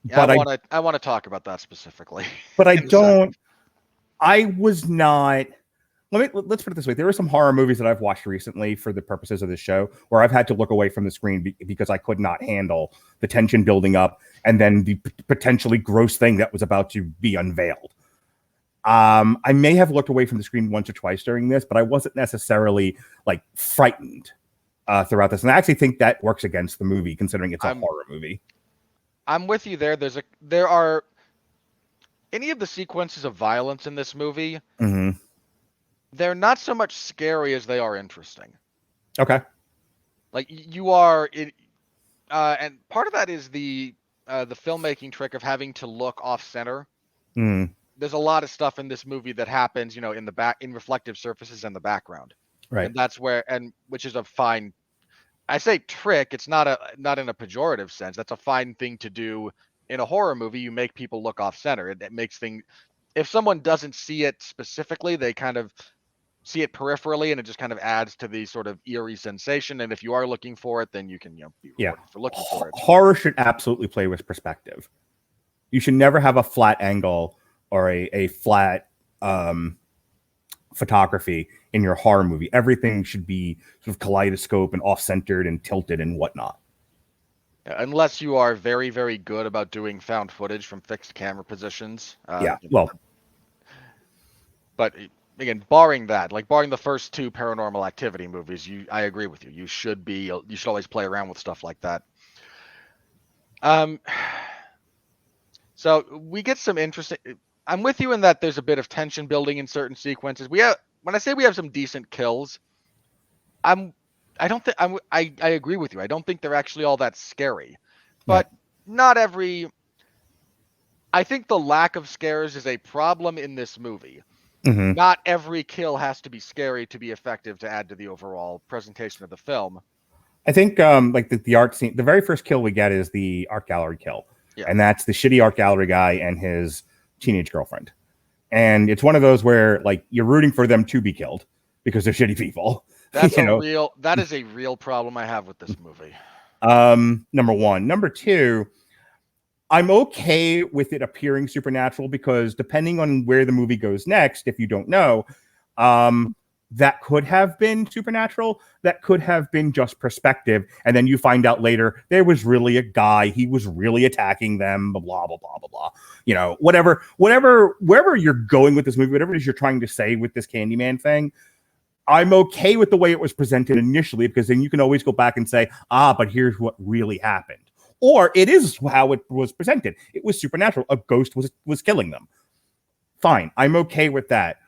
S3: Yeah, but I want to talk about that specifically.
S2: But I don't. I was not. Let's put it this way. There are some horror movies that I've watched recently for the purposes of this show where I've had to look away from the screen because I could not handle the tension building up and then the potentially gross thing that was about to be unveiled. I may have looked away from the screen once or twice during this, but I wasn't necessarily like frightened throughout this. And I actually think that works against the movie, considering it's a horror movie.
S3: I'm with you there. There are any of the sequences of violence in this movie.
S2: Mm-hmm.
S3: They're not so much scary as they are interesting.
S2: Okay.
S3: Like you are, and part of that is the filmmaking trick of having to look off center.
S2: Mm.
S3: There's a lot of stuff in this movie that happens, in the back, in reflective surfaces in the background.
S2: Right.
S3: And that's where, which is a fine. I say trick. It's not in a pejorative sense. That's a fine thing to do in a horror movie. You make people look off center. It makes things. If someone doesn't see it specifically, they kind of see it peripherally, and it just kind of adds to the sort of eerie sensation. And if you are looking for it, then you can be rewarded for looking for it.
S2: Horror should absolutely play with perspective. You should never have a flat angle or a flat photography in your horror movie. Everything should be sort of kaleidoscope and off-centered and tilted and whatnot.
S3: Unless you are very, very good about doing found footage from fixed camera positions. But again, barring that, like barring the first two Paranormal Activity movies, I agree with you. You should always play around with stuff like that. So we get some interesting. I'm with you in that there's a bit of tension building in certain sequences. When I say we have some decent kills, I agree with you. I don't think they're actually all that scary, but not every. I think the lack of scares is a problem in this movie.
S2: Mm-hmm.
S3: Not every kill has to be scary to be effective to add to the overall presentation of the film.
S2: I think like the art scene, the very first kill we get is the art gallery kill. Yeah. And that's the shitty art gallery guy and his teenage girlfriend. And it's one of those where like you're rooting for them to be killed because they're shitty people.
S3: That is a real problem I have with this movie.
S2: Number one. Number two, I'm okay with it appearing supernatural because depending on where the movie goes next, if you don't know, that could have been supernatural. That could have been just perspective. And then you find out later there was really a guy. He was really attacking them, blah, blah, blah, blah, blah. Wherever you're going with this movie, whatever it is you're trying to say with this Candyman thing, I'm okay with the way it was presented initially because then you can always go back and say, but here's what really happened. Or it is how it was presented. It was supernatural. A ghost was killing them. Fine. I'm okay with that.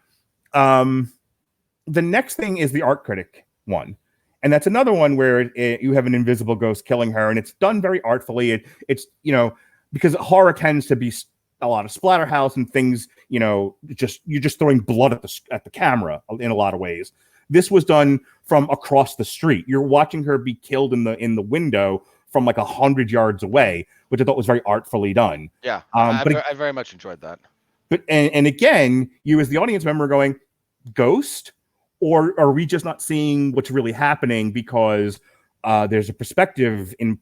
S2: The next thing is the art critic one. And that's another one where you have an invisible ghost killing her. And it's done very artfully. It's because horror tends to be a lot of splatterhouse and things, you're just throwing blood at the camera in a lot of ways. This was done from across the street. You're watching her be killed in the window from like 100 yards away, which I thought was very artfully done.
S3: Yeah, I very much enjoyed that.
S2: But and again, you as the audience member going, ghost, or are we just not seeing what's really happening because there's a perspective in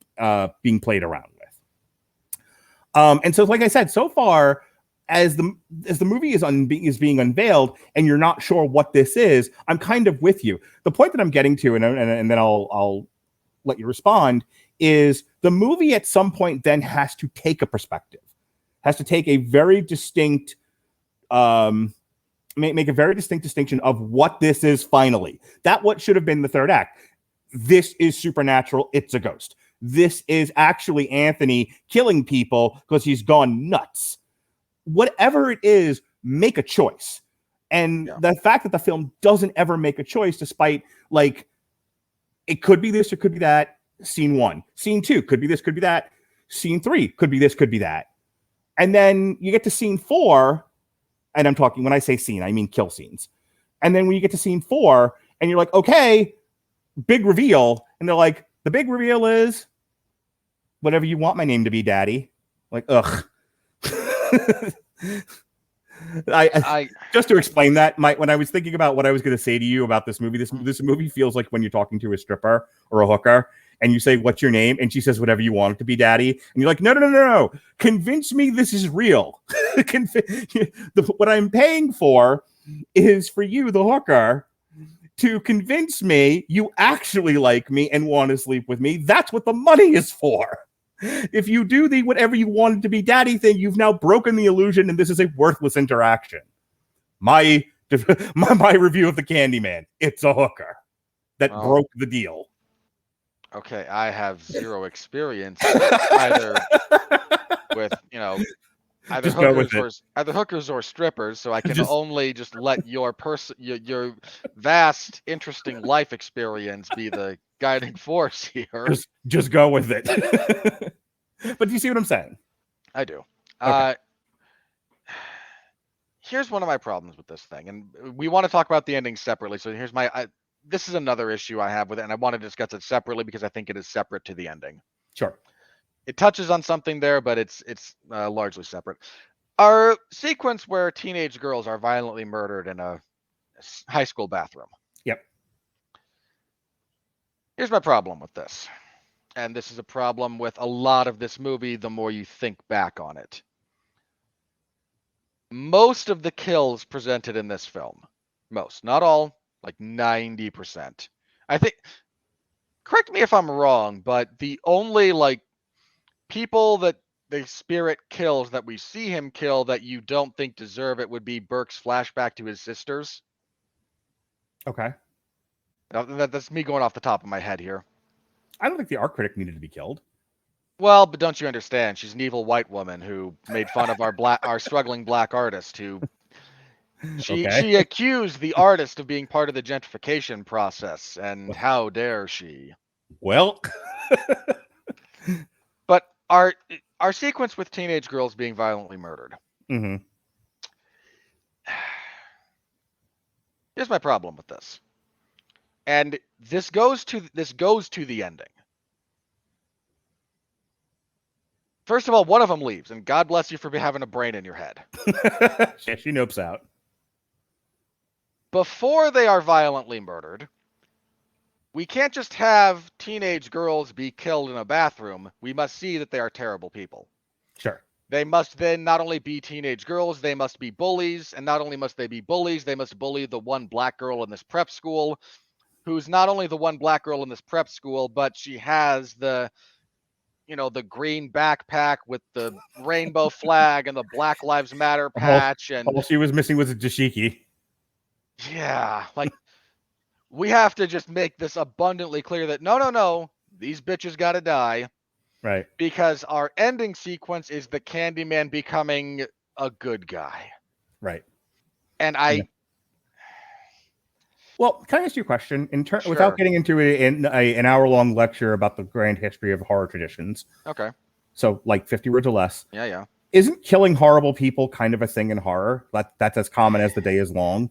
S2: being played around with? And so, like I said, so far as the movie is being unveiled, and you're not sure what this is, I'm kind of with you. The point that I'm getting to, and then I'll let you respond, is the movie at some point then has to take a perspective, has to take a very distinct make a very distinct distinction of what this is finally. That what should have been the third act. This is supernatural. It's a ghost. This is actually Anthony killing people because he's gone nuts. Whatever it is, make a choice. And the fact that the film doesn't ever make a choice, despite like, it could be this, it could be that. Scene 1, scene 2, could be this, could be that. Scene 3, could be this, could be that. And then you get to scene 4, and I'm talking, when I say scene, I mean kill scenes. And then when you get to scene 4, and you're like, okay, big reveal. And they're like, the big reveal is whatever you want my name to be, daddy. Like, ugh. I just to explain that, when I was thinking about what I was going to say to you about this movie, this movie feels like when you're talking to a stripper or a hooker and you say, what's your name? And she says, whatever you want it to be, daddy. And you're like, no. Convince me this is real. What I'm paying for is for you, the hooker, to convince me you actually like me and want to sleep with me. That's what the money is for. If you do the whatever you wanted to be daddy thing, you've now broken the illusion, and this is a worthless interaction. My review of the Candyman, it's a hooker that broke the deal.
S3: Okay, I have zero experience either with, either hookers or strippers, so I can only just let your vast, interesting life experience be the guiding force here.
S2: Just go with it. But do you see what I'm saying?
S3: I do.
S2: Okay.
S3: Here's one of my problems with this thing, and we want to talk about the ending separately. So here's this is another issue I have with it, and I want to discuss it separately because I think it is separate to the ending.
S2: Sure.
S3: It touches on something there, but it's largely separate. Our sequence where teenage girls are violently murdered in a high school bathroom.
S2: Yep.
S3: Here's my problem with this. And this is a problem with a lot of this movie the more you think back on it. Most of the kills presented in this film, not all, like 90%. I think, correct me if I'm wrong, but the only people that the spirit kills that we see him kill that you don't think deserve it would be Burke's flashback to his sisters.
S2: Okay.
S3: Now, that's me going off the top of my head here.
S2: I don't think the art critic needed to be killed.
S3: Well, but don't you understand? She's an evil white woman who made fun of our struggling black artist who she accused the artist of being part of the gentrification process, and how dare she?
S2: Well,
S3: but our sequence with teenage girls being violently murdered.
S2: Mm-hmm.
S3: Here's my problem with this. And this goes to the ending. First of all, one of them leaves, and God bless you for having a brain in your head.
S2: Yeah, she nopes out.
S3: Before they are violently murdered, we can't just have teenage girls be killed in a bathroom. We must see that they are terrible people.
S2: Sure.
S3: They must then not only be teenage girls, they must be bullies. And not only must they be bullies, they must bully the one black girl in this prep school, who's not only the one black girl in this prep school, but she has the green backpack with the rainbow flag and the Black Lives Matter patch. And
S2: all she was missing was a dashiki.
S3: Yeah, we have to just make this abundantly clear that no, these bitches got to die.
S2: Right. Because
S3: our ending sequence is the Candyman becoming a good guy.
S2: Right.
S3: And
S2: Well, can I ask you a question?
S3: Sure.
S2: Without getting into an hour-long lecture about the grand history of horror traditions.
S3: Okay.
S2: So, 50 words or less.
S3: Yeah.
S2: Isn't killing horrible people kind of a thing in horror? That's as common as the day is long.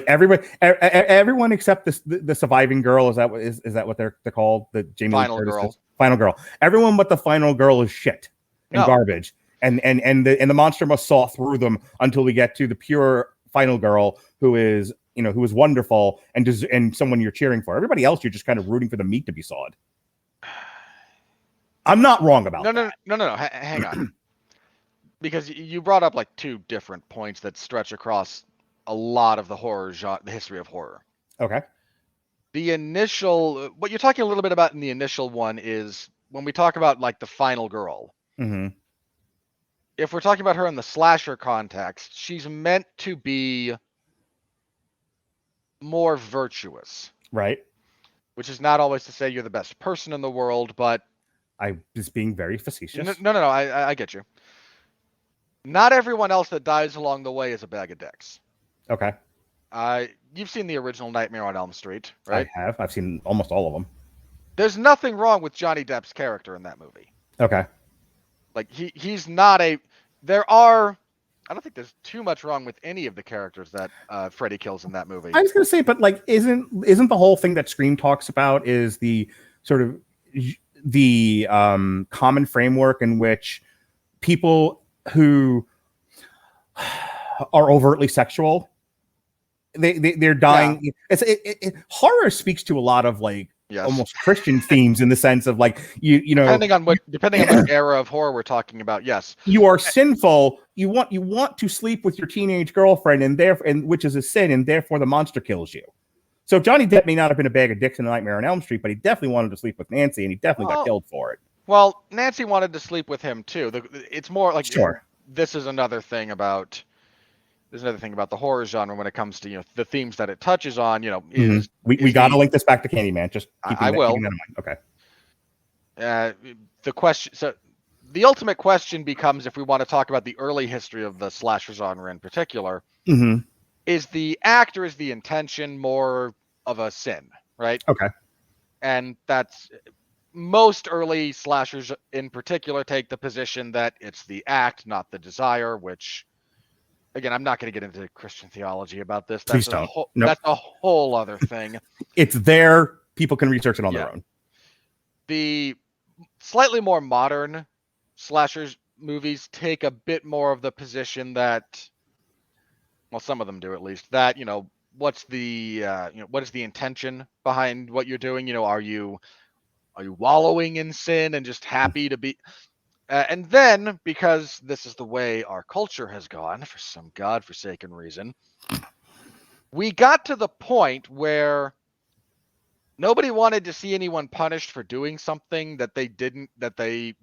S2: Everyone except the surviving girl, is that what they're called? The Jamie
S3: Final girl.
S2: Final girl. Everyone but the final girl is shit and garbage. And the monster must saw through them until we get to the pure final girl who is wonderful and someone you're cheering for. Everybody else, you're just kind of rooting for the meat to be sawed. I'm not wrong about that.
S3: No. Hang on. Because you brought up two different points that stretch across a lot of the horror genre, the history of horror.
S2: Okay.
S3: What you're talking a little bit about in the initial one is when we talk about the final girl.
S2: Mm-hmm.
S3: if we're talking about her in the slasher context, she's meant to be more virtuous.
S2: Right.
S3: Which is not always to say you're the best person in the world, but
S2: I was being very facetious.
S3: No. I get you. Not everyone else that dies along the way is a bag of dicks.
S2: Okay.
S3: You've seen the original Nightmare on Elm Street, right?
S2: I have. I've seen almost all of them.
S3: There's nothing wrong with Johnny Depp's character in that movie.
S2: Okay.
S3: Like he's not a. There are. I don't think there's too much wrong with any of the characters that Freddy kills in that movie.
S2: I was gonna say, but like, isn't the whole thing that Scream talks about is the sort of the common framework in which people who are overtly sexual, they're dying. Yeah. Horror speaks to a lot of like almost Christian themes in the sense of like you know
S3: depending on what era of horror we're talking about. Yes,
S2: you are sinful. You want to sleep with your teenage girlfriend, and which is a sin, and therefore the monster kills you. So Johnny Depp may not have been a bag of dicks in Nightmare on Elm Street, but he definitely wanted to sleep with Nancy, and he definitely got killed for it.
S3: Well, Nancy wanted to sleep with him too. It's more like
S2: sure.
S3: This is another thing about. There's another thing about the horror genre when it comes to the themes that it touches on. We
S2: got to link this back to Candyman. Just
S3: I will.
S2: Keeping that in mind. Okay.
S3: The question. So the ultimate question becomes, if we want to talk about the early history of the slasher genre in particular, is the act or is the intention more of a sin, right?
S2: Okay.
S3: And that's most early slashers in particular take the position that it's the act, not the desire, which, again, I'm not going to get into Christian theology about this.
S2: Please don't.
S3: That's a whole other thing.
S2: It's there. People can research it on their own.
S3: The slightly more modern slashers movies take a bit more of the position that, well, some of them do at least, that, what's the, what is the intention behind what you're doing? Are you wallowing in sin and just happy to be... and then, because this is the way our culture has gone for some godforsaken reason, we got to the point where nobody wanted to see anyone punished for doing something that they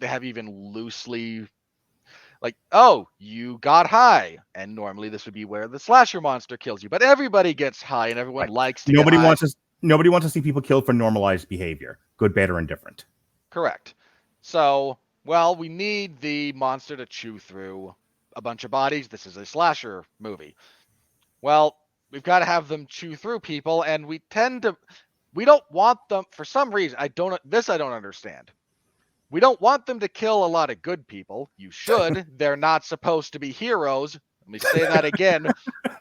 S3: have even loosely, like, oh, you got high, and normally this would be where the slasher monster kills you, but everybody gets high and everyone likes to. Nobody
S2: wants to see people killed for normalized behavior, good, bad, or indifferent.
S3: Correct. So, well, we need the monster to chew through a bunch of bodies. This is a slasher movie. Well, we've got to have them chew through people, and we don't want them, for some reason, I don't understand. We don't want them to kill a lot of good people. You should. They're not supposed to be heroes. Let me say that again.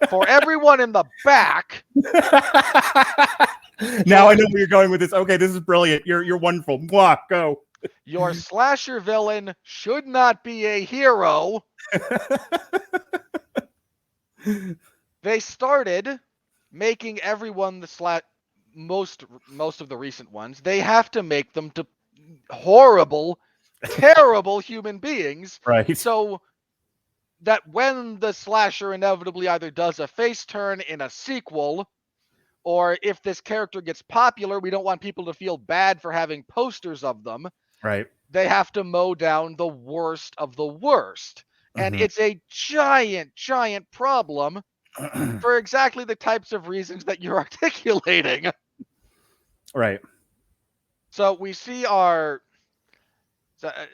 S3: For everyone in the back.
S2: Now I know where you're going with this. Okay, this is brilliant. You're wonderful. Mwah, go.
S3: Your slasher villain should not be a hero. They started making everyone most of the recent ones. They have to make them to horrible, terrible human beings.
S2: Right.
S3: So that when the slasher inevitably either does a face turn in a sequel, or if this character gets popular, we don't want people to feel bad for having posters of them.
S2: Right.
S3: They have to mow down the worst of the worst. And it's a giant, giant problem for exactly the types of reasons that you're articulating.
S2: Right.
S3: So we see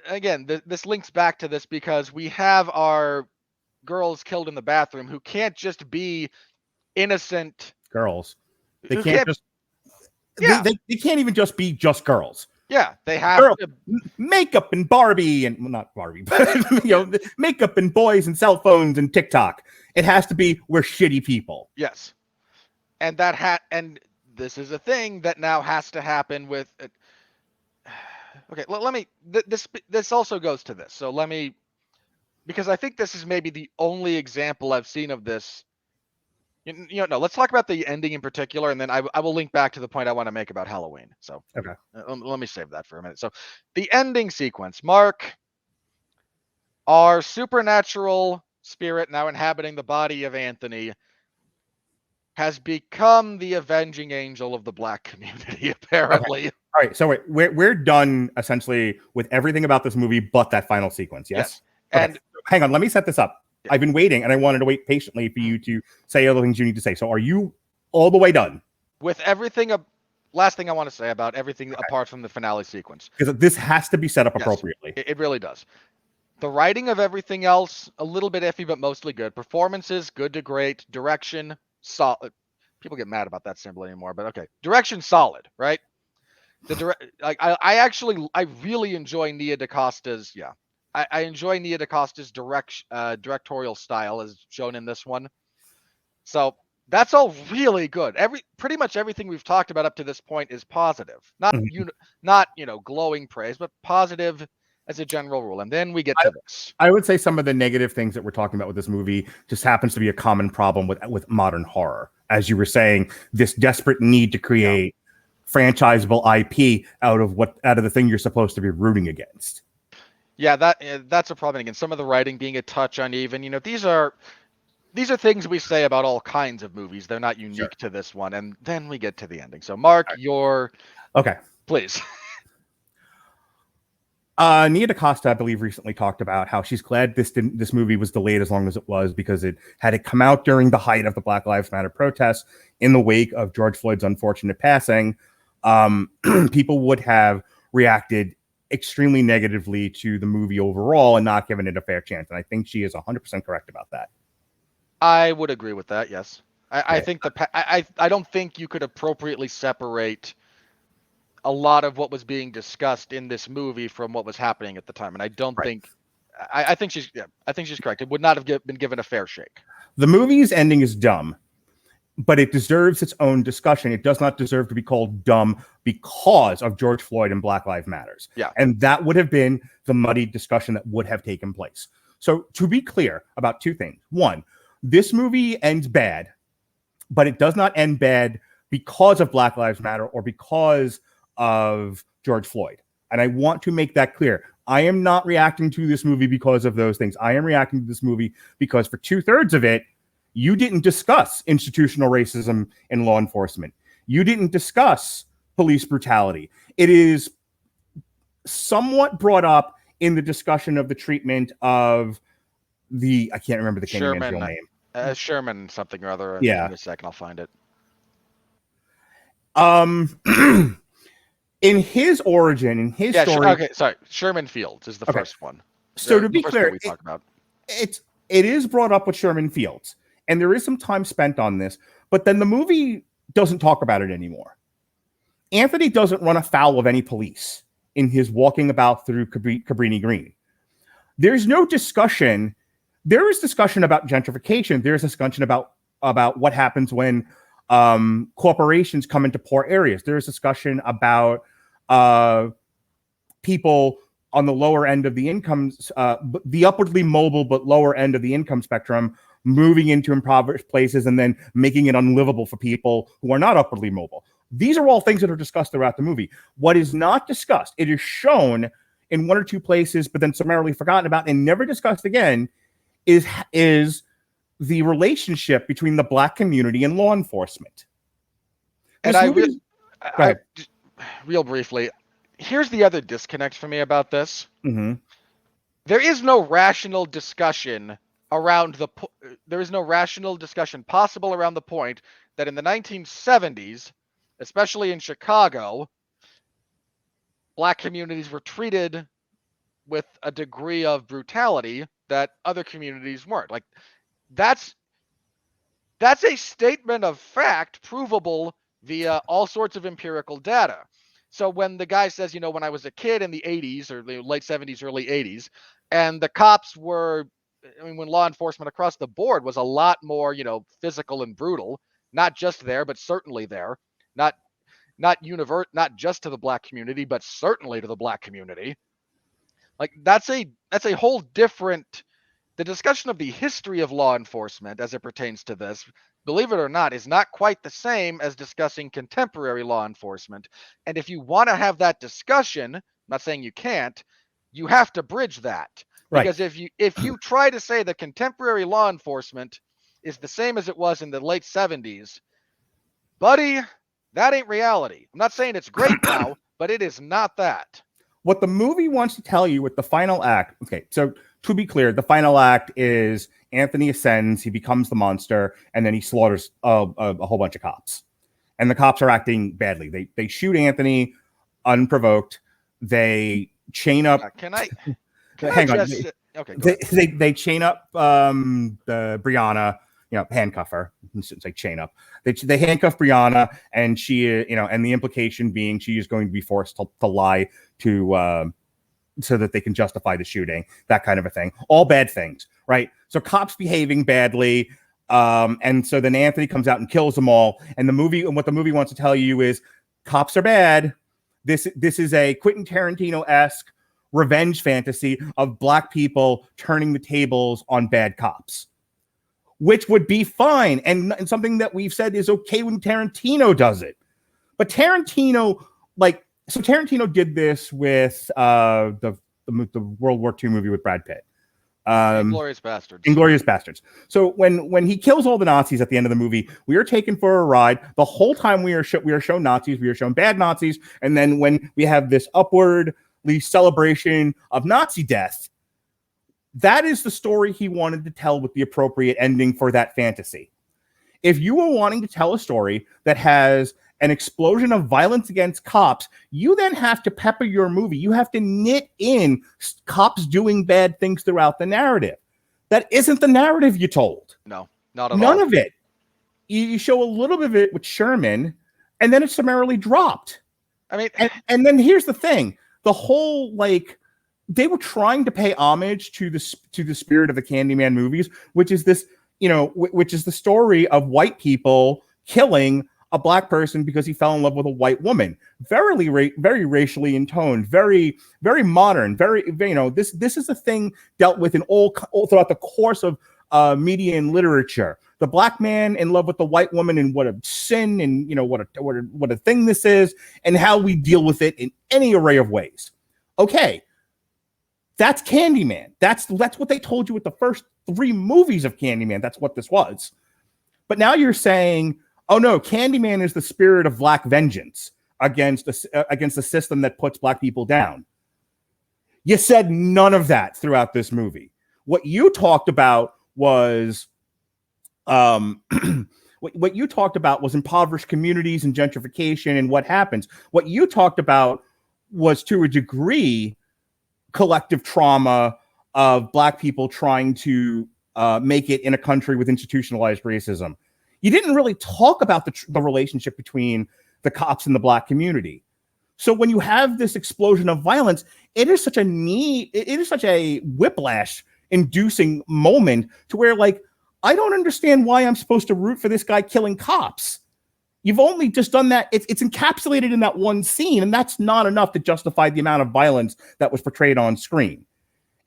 S3: again, this links back to this because we have our girls killed in the bathroom who can't just be innocent
S2: girls. They can't just. Yeah. They can't even just be just girls.
S3: Yeah, they have
S2: makeup and Barbie and not Barbie, but makeup and boys and cell phones and TikTok. It has to be we're shitty people.
S3: Yes, and and this is a thing that now has to happen with. Okay, let me. This also goes to this. So let me, because I think this is maybe the only example I've seen of this. No, let's talk about the ending in particular, and then I will link back to the point I want to make about Halloween. So,
S2: okay,
S3: let me save that for a minute. So, the ending sequence, Mark, our supernatural spirit now inhabiting the body of Anthony, has become the avenging angel of the Black community, apparently.
S2: Okay. All right, so we're done essentially with everything about this movie but that final sequence, yes?
S3: And
S2: hang on, let me set this up. I've been waiting, and I wanted to wait patiently for you to say all the things you need to say. So are you all the way done?
S3: With everything, last thing I want to say about everything apart from the finale sequence.
S2: Because this has to be set up
S3: Yes,
S2: appropriately.
S3: It really does. The writing of everything else, a little bit iffy, but mostly good. Performances, good to great. Direction, solid. People get mad about that symbol anymore, but okay. Direction, solid, right? I really enjoy Nia DaCosta's, I enjoy Nia DaCosta's directorial style as shown in this one. So that's all really good. Pretty much everything we've talked about up to this point is positive. Not glowing praise, but positive as a general rule. And then we get to this.
S2: I would say some of the negative things that we're talking about with this movie just happens to be a common problem with modern horror. As you were saying, this desperate need to create franchisable IP out of the thing you're supposed to be rooting against.
S3: Yeah, that's a problem. Again, some of the writing being a touch uneven. These are things we say about all kinds of movies. They're not unique to this one. And then we get to the ending. So, Mark,
S2: okay,
S3: please.
S2: Nia DaCosta, I believe, recently talked about how she's glad this movie was delayed as long as it was, because it come out during the height of the Black Lives Matter protests in the wake of George Floyd's unfortunate passing. People would have reacted extremely negatively to the movie overall and not given it a fair chance. And I think she is 100% correct about that.
S3: I would agree with that. Yes. I think I don't think you could appropriately separate a lot of what was being discussed in this movie from what was happening at the time. And I don't think, I think she's correct. It would not have been given a fair shake.
S2: The movie's ending is dumb, but it deserves its own discussion. It does not deserve to be called dumb because of George Floyd and Black Lives Matters.
S3: Yeah.
S2: And that would have been the muddy discussion that would have taken place. So to be clear about two things. One, this movie ends bad, but it does not end bad because of Black Lives Matter or because of George Floyd. And I want to make that clear. I am not reacting to this movie because of those things. I am reacting to this movie because for 2/3 of it, you didn't discuss institutional racism in law enforcement. You didn't discuss police brutality. It is somewhat brought up in the discussion of the treatment of I can't remember the Candyman's real name.
S3: Sherman something or other.
S2: Yeah.
S3: In a second, I'll find it.
S2: In his origin, in his story.
S3: Okay, sorry. Sherman Fields is the first one.
S2: So to be clear, it is brought up with Sherman Fields, and there is some time spent on this, but then the movie doesn't talk about it anymore. Anthony doesn't run afoul of any police in his walking about through Cabrini Green. There's no discussion. There is discussion about gentrification. There's discussion about what happens when corporations come into poor areas. There's discussion about people on the lower end of the incomes, the upwardly mobile but lower end of the income spectrum, moving into impoverished places and then making it unlivable for people who are not upwardly mobile. These are all things that are discussed throughout the movie. What is not discussed, it is shown in one or two places, but then summarily forgotten about and never discussed again, is the relationship between the Black community and law enforcement.
S3: Real briefly, here's the other disconnect for me about this.
S2: Mm-hmm.
S3: There is no rational discussion possible around the point that in the 1970s, especially in Chicago, Black communities were treated with a degree of brutality that other communities weren't. Like, that's a statement of fact provable via all sorts of empirical data. So when the guy says, when I was a kid in the 80s or the late 70s, early 80s, and the cops were, when law enforcement across the board was a lot more, physical and brutal, not just there, but certainly there, not just to the Black community, but certainly to the Black community. Like, that's a whole different. The discussion of the history of law enforcement as it pertains to this, believe it or not, is not quite the same as discussing contemporary law enforcement. And if you want to have that discussion, I'm not saying you can't, you have to bridge that.
S2: Right.
S3: Because if you try to say that contemporary law enforcement is the same as it was in the late 70s, buddy, that ain't reality. I'm not saying it's great now, but it is not that.
S2: what the movie wants to tell you with the final act. Okay, so to be clear, the final act is Anthony ascends, he becomes the monster, and then he slaughters a whole bunch of cops. And the cops are acting badly. They shoot Anthony unprovoked. They chain up. Hang on. Okay. They chain up the Brianna. Handcuff her. It's like chain up. They handcuff Brianna, and she, and the implication being she is going to be forced to lie to, so that they can justify the shooting, that kind of a thing. All bad things, right? So cops behaving badly, and so then Anthony comes out and kills them all. And what the movie wants to tell you is cops are bad. This is a Quentin Tarantino-esque revenge fantasy of black people turning the tables on bad cops, which would be fine and something that we've said is okay when Tarantino does it. But Tarantino did this with the World War II movie with Brad Pitt.
S3: Inglourious Bastards.
S2: Inglourious Bastards. So when he kills all the Nazis at the end of the movie, we are taken for a ride. The whole time we are shown Nazis, we are shown bad Nazis, and then when we have this upwardly celebration of Nazi death, that is the story he wanted to tell with the appropriate ending for that fantasy. If you were wanting to tell a story that has an explosion of violence against cops, you then have to pepper your movie. You have to knit in cops doing bad things throughout the narrative. That isn't the narrative you told.
S3: No, not at all.
S2: None of it. You show a little bit of it with Sherman, and then it's summarily dropped.
S3: I mean,
S2: and then here's the thing: the whole they were trying to pay homage to the spirit of the Candyman movies, which is this, which is the story of white people killing a black person because he fell in love with a white woman. Very racially intoned, very, very modern, this is a thing dealt with in all throughout the course of media and literature. The black man in love with the white woman, and what a sin, and what a thing this is, and how we deal with it in any array of ways. Okay. That's Candyman. That's what they told you with the first 3 movies of Candyman. That's what this was. But now you're saying, oh no, Candyman is the spirit of black vengeance against a system that puts black people down. You said none of that throughout this movie. What you talked about was what you talked about was impoverished communities and gentrification and what happens. What you talked about was, to a degree, collective trauma of black people trying to make it in a country with institutionalized racism. You didn't really talk about the relationship between the cops and the black community. So when you have this explosion of violence, it is such a whiplash inducing moment to where, I don't understand why I'm supposed to root for this guy killing cops. You've only just done that. It's encapsulated in that one scene, and that's not enough to justify the amount of violence that was portrayed on screen.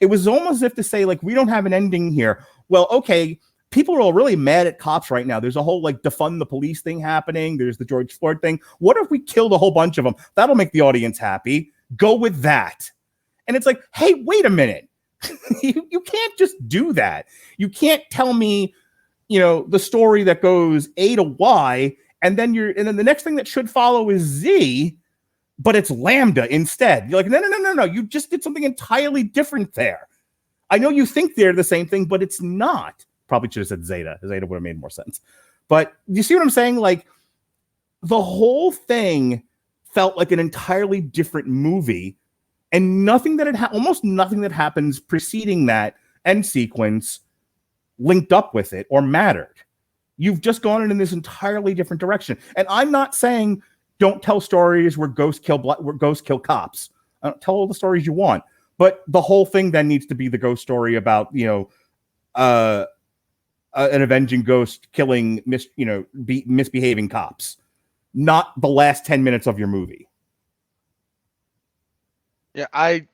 S2: It was almost as if to say, we don't have an ending here. Well, okay, people are all really mad at cops right now. There's a whole defund the police thing happening. There's the George Floyd thing. What if we killed a whole bunch of them? That'll make the audience happy. Go with that. And it's hey, wait a minute. You can't just do that. You can't tell me, the story that goes A to Y, and then the next thing that should follow is Z, but it's Lambda instead. You're no. You just did something entirely different there. I know you think they're the same thing, but it's not. Probably should have said Zeta. Zeta would have made more sense. But you see what I'm saying? The whole thing felt like an entirely different movie, and almost nothing that happens preceding that end sequence linked up with it or mattered. You've just gone in this entirely different direction. And I'm not saying don't tell stories where ghosts kill cops. Tell all the stories you want. But the whole thing then needs to be the ghost story about, an avenging ghost killing, misbehaving cops, not the last 10 minutes of your movie.
S3: Yeah, I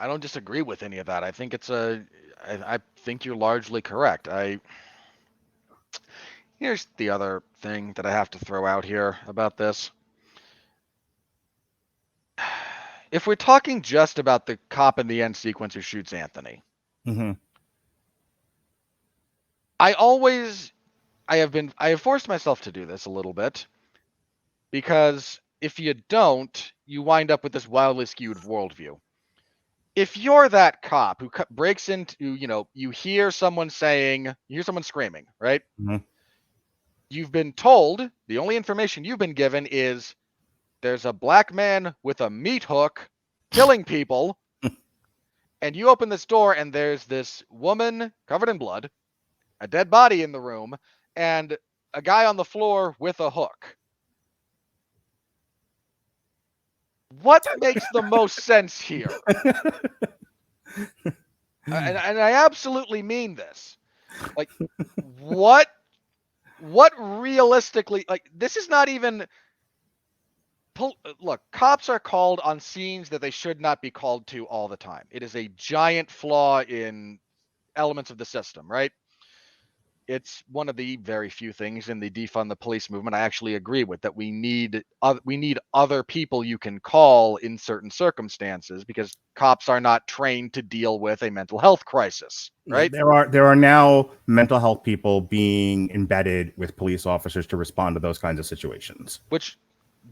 S3: don't disagree with any of that. I think I think you're largely correct. Here's the other thing that I have to throw out here about this. If we're talking just about the cop in the end sequence who shoots Anthony,
S2: mm-hmm.
S3: I have forced myself to do this a little bit, because if you don't, you wind up with this wildly skewed worldview. If you're that cop who breaks into, you hear someone screaming, right?
S2: Mhm.
S3: You've been told, the only information you've been given is there's a black man with a meat hook killing people. And you open this door and there's this woman covered in blood, a dead body in the room, and a guy on the floor with a hook. What makes the most sense here? And I absolutely mean this. Like, what realistically, like, this is not even. Look, cops are called on scenes that they should not be called to all the time. It is a giant flaw in elements of the system, right? It's one of the very few things in the defund the police movement I actually agree with, that we need other people you can call in certain circumstances, because cops are not trained to deal with a mental health crisis, right?
S2: There are now mental health people being embedded with police officers to respond to those kinds of situations.
S3: Which,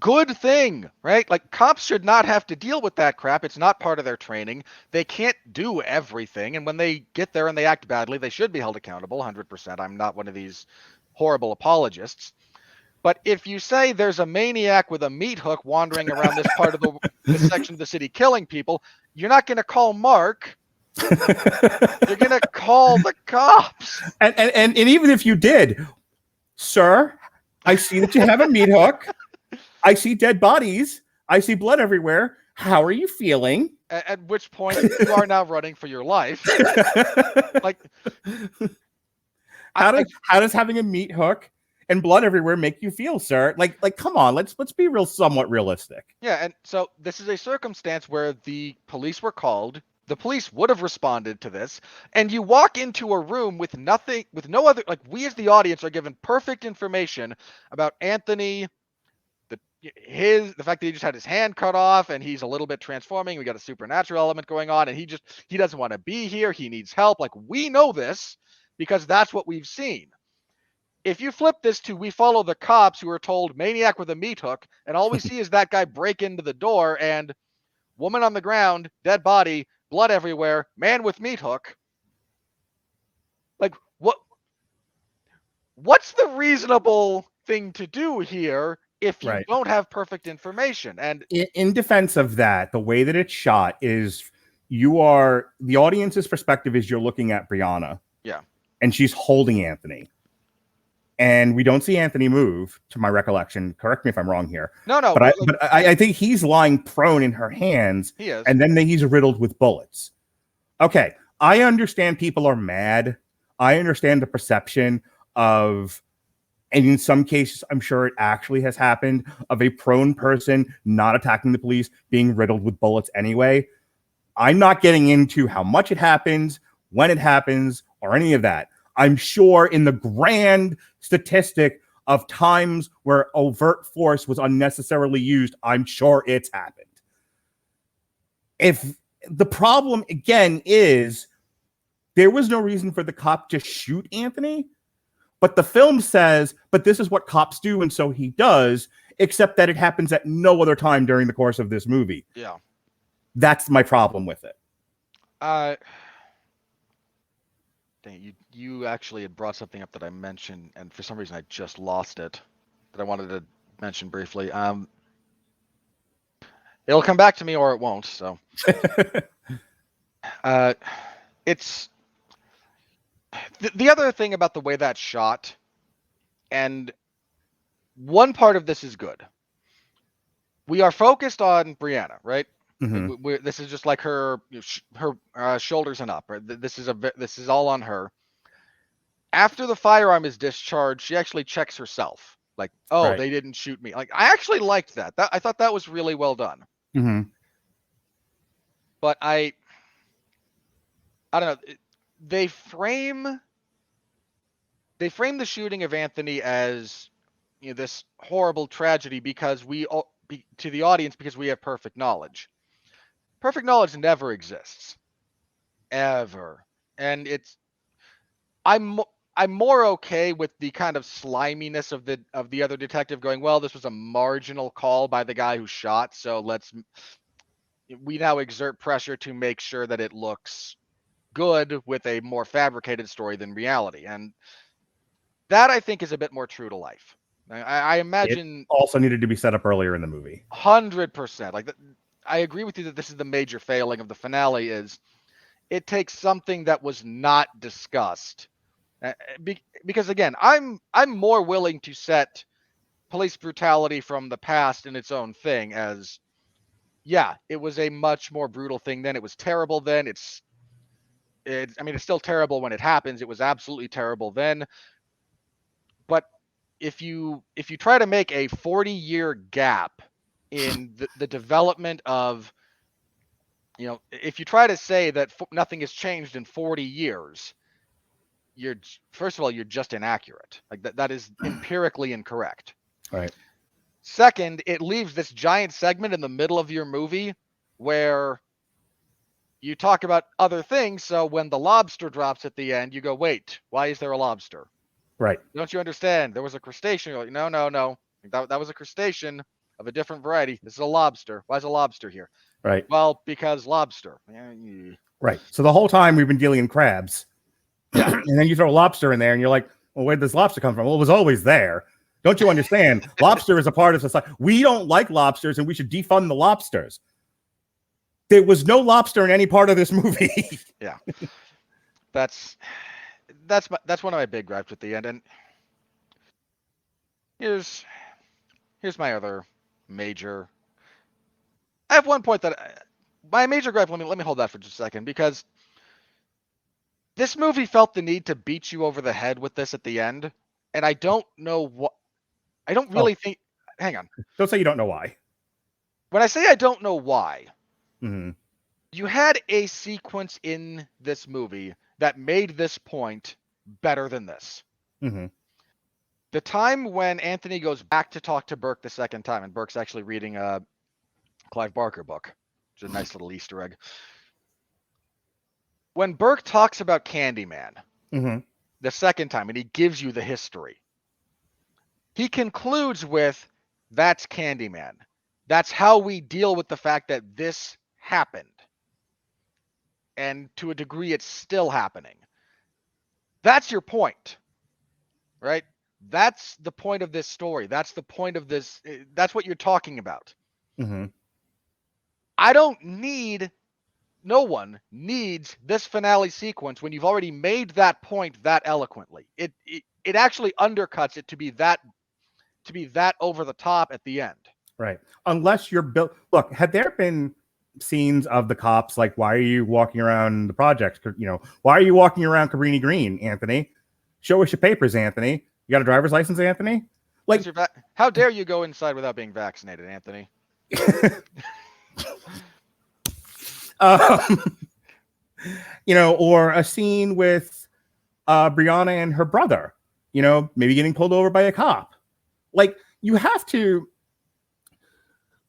S3: good thing, right? Like, cops should not have to deal with that crap. It's not part of their training. They can't do everything. And when they get there and they act badly, they should be held accountable 100%. I'm not one of these horrible apologists. But if you say there's a maniac with a meat hook wandering around this part of this section of the city killing people, you're not going to call Mark. You're going to call the cops.
S2: And even if you did, sir, I see that you have a meat hook. I see dead bodies. I see blood everywhere. How are you feeling?
S3: At which point you are now running for your life. Like,
S2: how does having a meat hook and blood everywhere make you feel, sir? Like, come on, let's be somewhat realistic.
S3: Yeah, and so this is a circumstance where the police were called. The police would have responded to this, and you walk into a room with no other. Like, we as the audience are given perfect information about Anthony. The fact that he just had his hand cut off and he's a little bit transforming. We got a supernatural element going on, and he doesn't want to be here. He needs help. Like, we know this because that's what we've seen. If you flip this to, we follow the cops who are told maniac with a meat hook, and all we see is that guy break into the door and woman on the ground, dead body, blood everywhere, man with meat hook. Like, what's the reasonable thing to do here if you don't have perfect information? And
S2: in defense of that, the way that it's shot is the audience's perspective is you're looking at Brianna.
S3: Yeah.
S2: And she's holding Anthony. And we don't see Anthony move, to my recollection. Correct me if I'm wrong here.
S3: No.
S2: But I think he's lying prone in her hands.
S3: He is.
S2: And then he's riddled with bullets. Okay. I understand people are mad. I understand the perception of, and in some cases, I'm sure it actually has happened, of a prone person not attacking the police being riddled with bullets anyway. I'm not getting into how much it happens, when it happens, or any of that. I'm sure in the grand statistic of times where overt force was unnecessarily used, I'm sure it's happened. If the problem, again, is there was no reason for the cop to shoot Anthony, but the film says, but this is what cops do, and so he does, except that it happens at no other time during the course of this movie.
S3: Yeah.
S2: That's my problem with it.
S3: Dang, you actually had brought something up that I mentioned, and for some reason I just lost it, that I wanted to mention briefly. It'll come back to me or it won't, so. It's... The other thing about the way that's shot, and one part of this is good. We are focused on Brianna, right?
S2: Mm-hmm.
S3: This is just like her shoulders and up. Right? This is all on her. After the firearm is discharged, she actually checks herself. Like, oh, right. They didn't shoot me. Like, I actually liked that. I thought that was really well done.
S2: Mm-hmm.
S3: But I don't know. They frame the shooting of Anthony as, this horrible tragedy because to the audience, because we have perfect knowledge. Perfect knowledge never exists, ever, and I'm more okay with the kind of sliminess of the other detective going, well, this was a marginal call by the guy who shot, so we now exert pressure to make sure that it looks good with a more fabricated story than reality. And that, I think, is a bit more true to life. I imagine
S2: it also needed to be set up earlier in the movie.
S3: 100%. Like, I agree with you that this is the major failing of the finale is it takes something that was not discussed. Because again, I'm more willing to set police brutality from the past in its own thing as, yeah, it was a much more brutal thing then. It was terrible then. It's still terrible when it happens. It was absolutely terrible then. But if you try to make a 40-year gap in the development of, if you try to say that nothing has changed in 40 years, first of all, you're just inaccurate. Like that is empirically incorrect.
S2: Right.
S3: Second, it leaves this giant segment in the middle of your movie where you talk about other things. So when the lobster drops at the end, you go, wait, why is there a lobster?
S2: Right.
S3: Don't you understand? There was a crustacean. You're like, no. That was a crustacean of a different variety. This is a lobster. Why is a lobster here?
S2: Right.
S3: Well, because lobster.
S2: Right. So the whole time we've been dealing in crabs. Yeah. And then you throw a lobster in there and you're like, well, where did this lobster come from? Well, it was always there. Don't you understand? Lobster is a part of society. We don't like lobsters and we should defund the lobsters. There was no lobster in any part of this movie.
S3: Yeah. That's one of my big gripes at the end. And here's my other major. I have one point that my major gripe. Let me hold that for just a second, because this movie felt the need to beat you over the head with this at the end, and I don't know what. I don't really think. Hang on.
S2: Don't say you don't know why.
S3: When I say I don't know why,
S2: mm-hmm.
S3: You had a sequence in this movie that made this point better than this.
S2: Mm-hmm.
S3: The time when Anthony goes back to talk to Burke the second time, and Burke's actually reading a Clive Barker book, which is a nice little Easter egg. When Burke talks about Candyman
S2: mm-hmm.
S3: the second time, and he gives you the history, he concludes with, that's Candyman. That's how we deal with the fact that this happened. And to a degree, it's still happening. That's your point, right? That's the point of this story. That's the point of this. That's what you're talking about.
S2: Mm-hmm.
S3: No one needs this finale sequence when you've already made that point that eloquently. It actually undercuts it to be that over the top at the end.
S2: Right. Unless you're built. Look, had there been scenes of the cops, like, why are you walking around the project? Why are you walking around Cabrini Green, Anthony? Show us your papers, Anthony. You got a driver's license, Anthony? Like,
S3: how dare you go inside without being vaccinated, Anthony?
S2: Or a scene with Brianna and her brother, maybe getting pulled over by a cop. Like, you have to.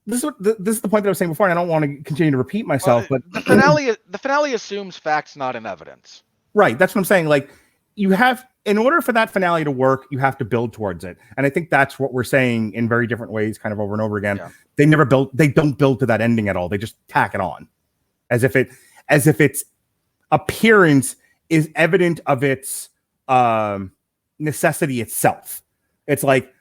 S2: This is the point that I was saying before, and I don't want to continue to repeat myself. But
S3: the finale assumes facts, not in evidence.
S2: Right. That's what I'm saying. Like, you have, in order for that finale to work, you have to build towards it. And I think that's what we're saying in very different ways, kind of over and over again. Yeah. They don't build to that ending at all. They just tack it on as if its appearance is evident of its necessity itself. It's like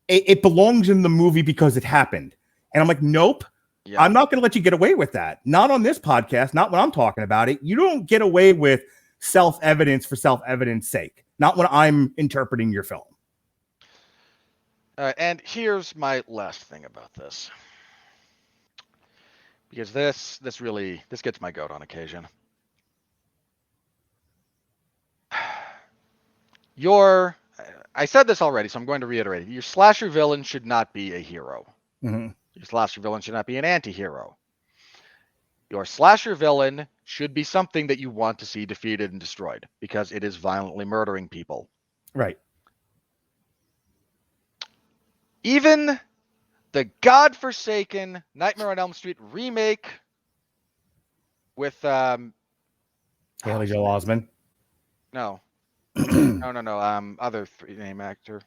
S2: it belongs in the movie because it happened. And I'm like, nope, yeah. I'm not going to let you get away with that. Not on this podcast. Not when I'm talking about it. You don't get away with self-evidence for self-evidence sake. Not when I'm interpreting your film.
S3: And here's my last thing about this. Because this gets my goat on occasion. I said this already, so I'm going to reiterate it. Your slasher villain should not be a hero.
S2: Mm-hmm.
S3: Your slasher villain should not be an anti-hero. Your slasher villain should be something that you want to see defeated and destroyed because it is violently murdering people.
S2: Right.
S3: Even the godforsaken Nightmare on Elm Street remake with
S2: Haley Joel Osment.
S3: No. No. Other three-name actor.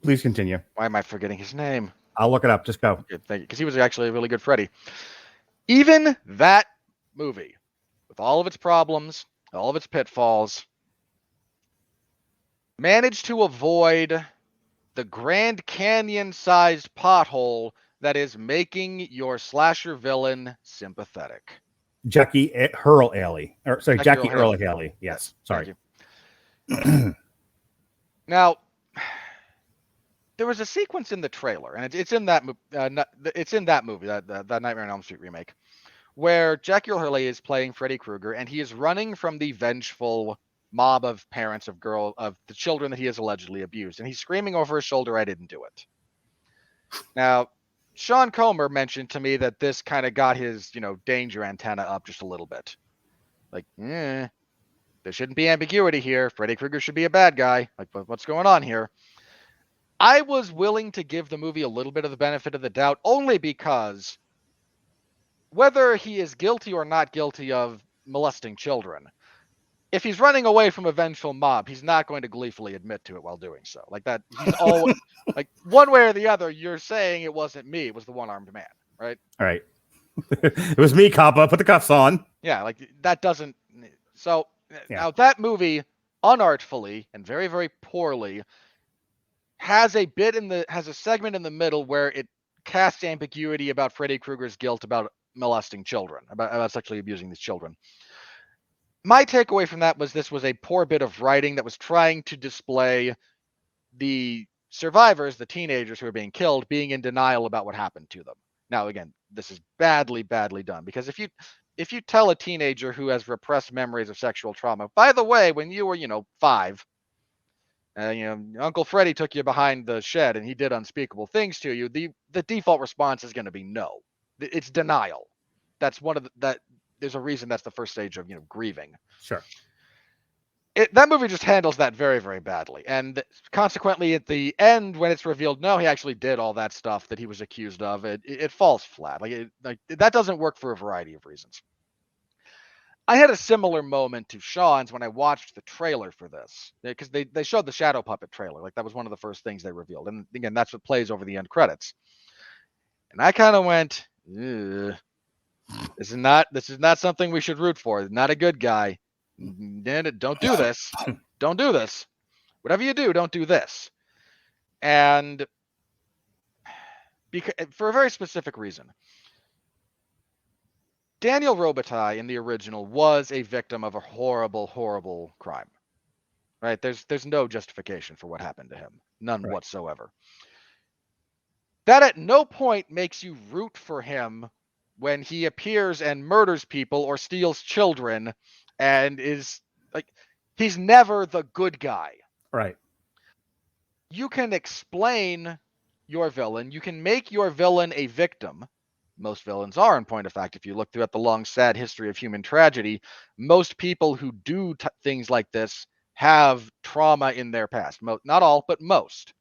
S2: Please continue.
S3: Why am I forgetting his name?
S2: I'll look it up. Just go.
S3: Okay, thank you. Because he was actually a really good Freddy. Even that movie, with all of its problems, all of its pitfalls, managed to avoid the Grand Canyon-sized pothole that is making your slasher villain sympathetic.
S2: Jackie Earle Haley. Jackie Earle Haley. Yes. Sorry.
S3: Now, there was a sequence in the trailer, and it's in that movie, that Nightmare on Elm Street remake, where Jackie Earle Haley is playing Freddy Krueger, and he is running from the vengeful mob of parents of the children that he has allegedly abused, and he's screaming over his shoulder, "I didn't do it." Now, Sean Comer mentioned to me that this kind of got his, danger antenna up just a little bit. Like, there shouldn't be ambiguity here. Freddy Krueger should be a bad guy. Like, what's going on here? I was willing to give the movie a little bit of the benefit of the doubt, only because whether he is guilty or not guilty of molesting children, if he's running away from a vengeful mob, he's not going to gleefully admit to it while doing so. Like that, he's all like one way or the other. You're saying it wasn't me; it was the one-armed man, right?
S2: All right. It was me, Kappa. Put the cuffs on.
S3: Yeah, like that doesn't. So now that movie, unartfully and very, very poorly, has a segment in the middle where it casts ambiguity about Freddy Krueger's guilt about molesting children, about sexually abusing these children. My takeaway from that was this was a poor bit of writing that was trying to display the survivors, the teenagers who are being killed, being in denial about what happened to them. Now, again, this is badly, badly done, because if you tell a teenager who has repressed memories of sexual trauma, by the way, when you were, 5, Uncle Freddy took you behind the shed and he did unspeakable things to you, the default response is going to be no. It's denial. That's there's a reason that's the first stage of, grieving.
S2: Sure.
S3: That movie just handles that very, very badly. And consequently, at the end, when it's revealed, no, he actually did all that stuff that he was accused of, it falls flat. Like that doesn't work for a variety of reasons. I had a similar moment to Sean's when I watched the trailer for this, because they showed the Shadow Puppet trailer. Like that was one of the first things they revealed. And again, that's what plays over the end credits. And I kind of went, this is not something we should root for. Not a good guy. Don't do this. Don't do this. Whatever you do, don't do this. And for a very specific reason. Daniel Robitaille in the original was a victim of a horrible, horrible crime. Right? There's no justification for what happened to him. None whatsoever. That at no point makes you root for him when he appears and murders people or steals children and is like, he's never the good guy.
S2: Right.
S3: You can explain your villain. You can make your villain a victim. Most villains are, in point of fact. If you look throughout the long, sad history of human tragedy, most people who do things like this have trauma in their past. Not all, but most.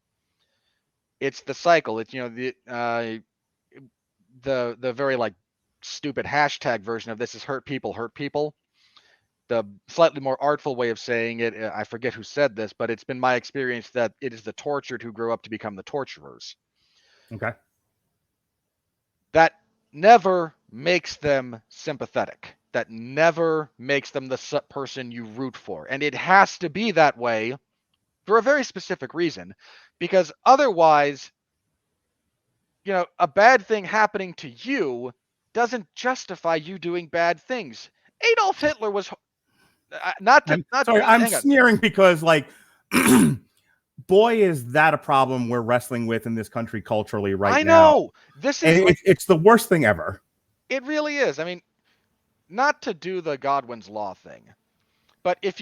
S3: It's the cycle. It's, the very stupid hashtag version of this is hurt people hurt people. The slightly more artful way of saying it, I forget who said this, but it's been my experience that it is the tortured who grow up to become the torturers.
S2: Okay.
S3: That never makes them sympathetic. That never makes them the person you root for. And it has to be that way for a very specific reason, because otherwise, a bad thing happening to you doesn't justify you doing bad things. Adolf Hitler was
S2: I'm sneering because boy, is that a problem we're wrestling with in this country culturally now.
S3: I know.
S2: It's the worst thing ever.
S3: It really is. I mean, not to do the Godwin's Law thing, but this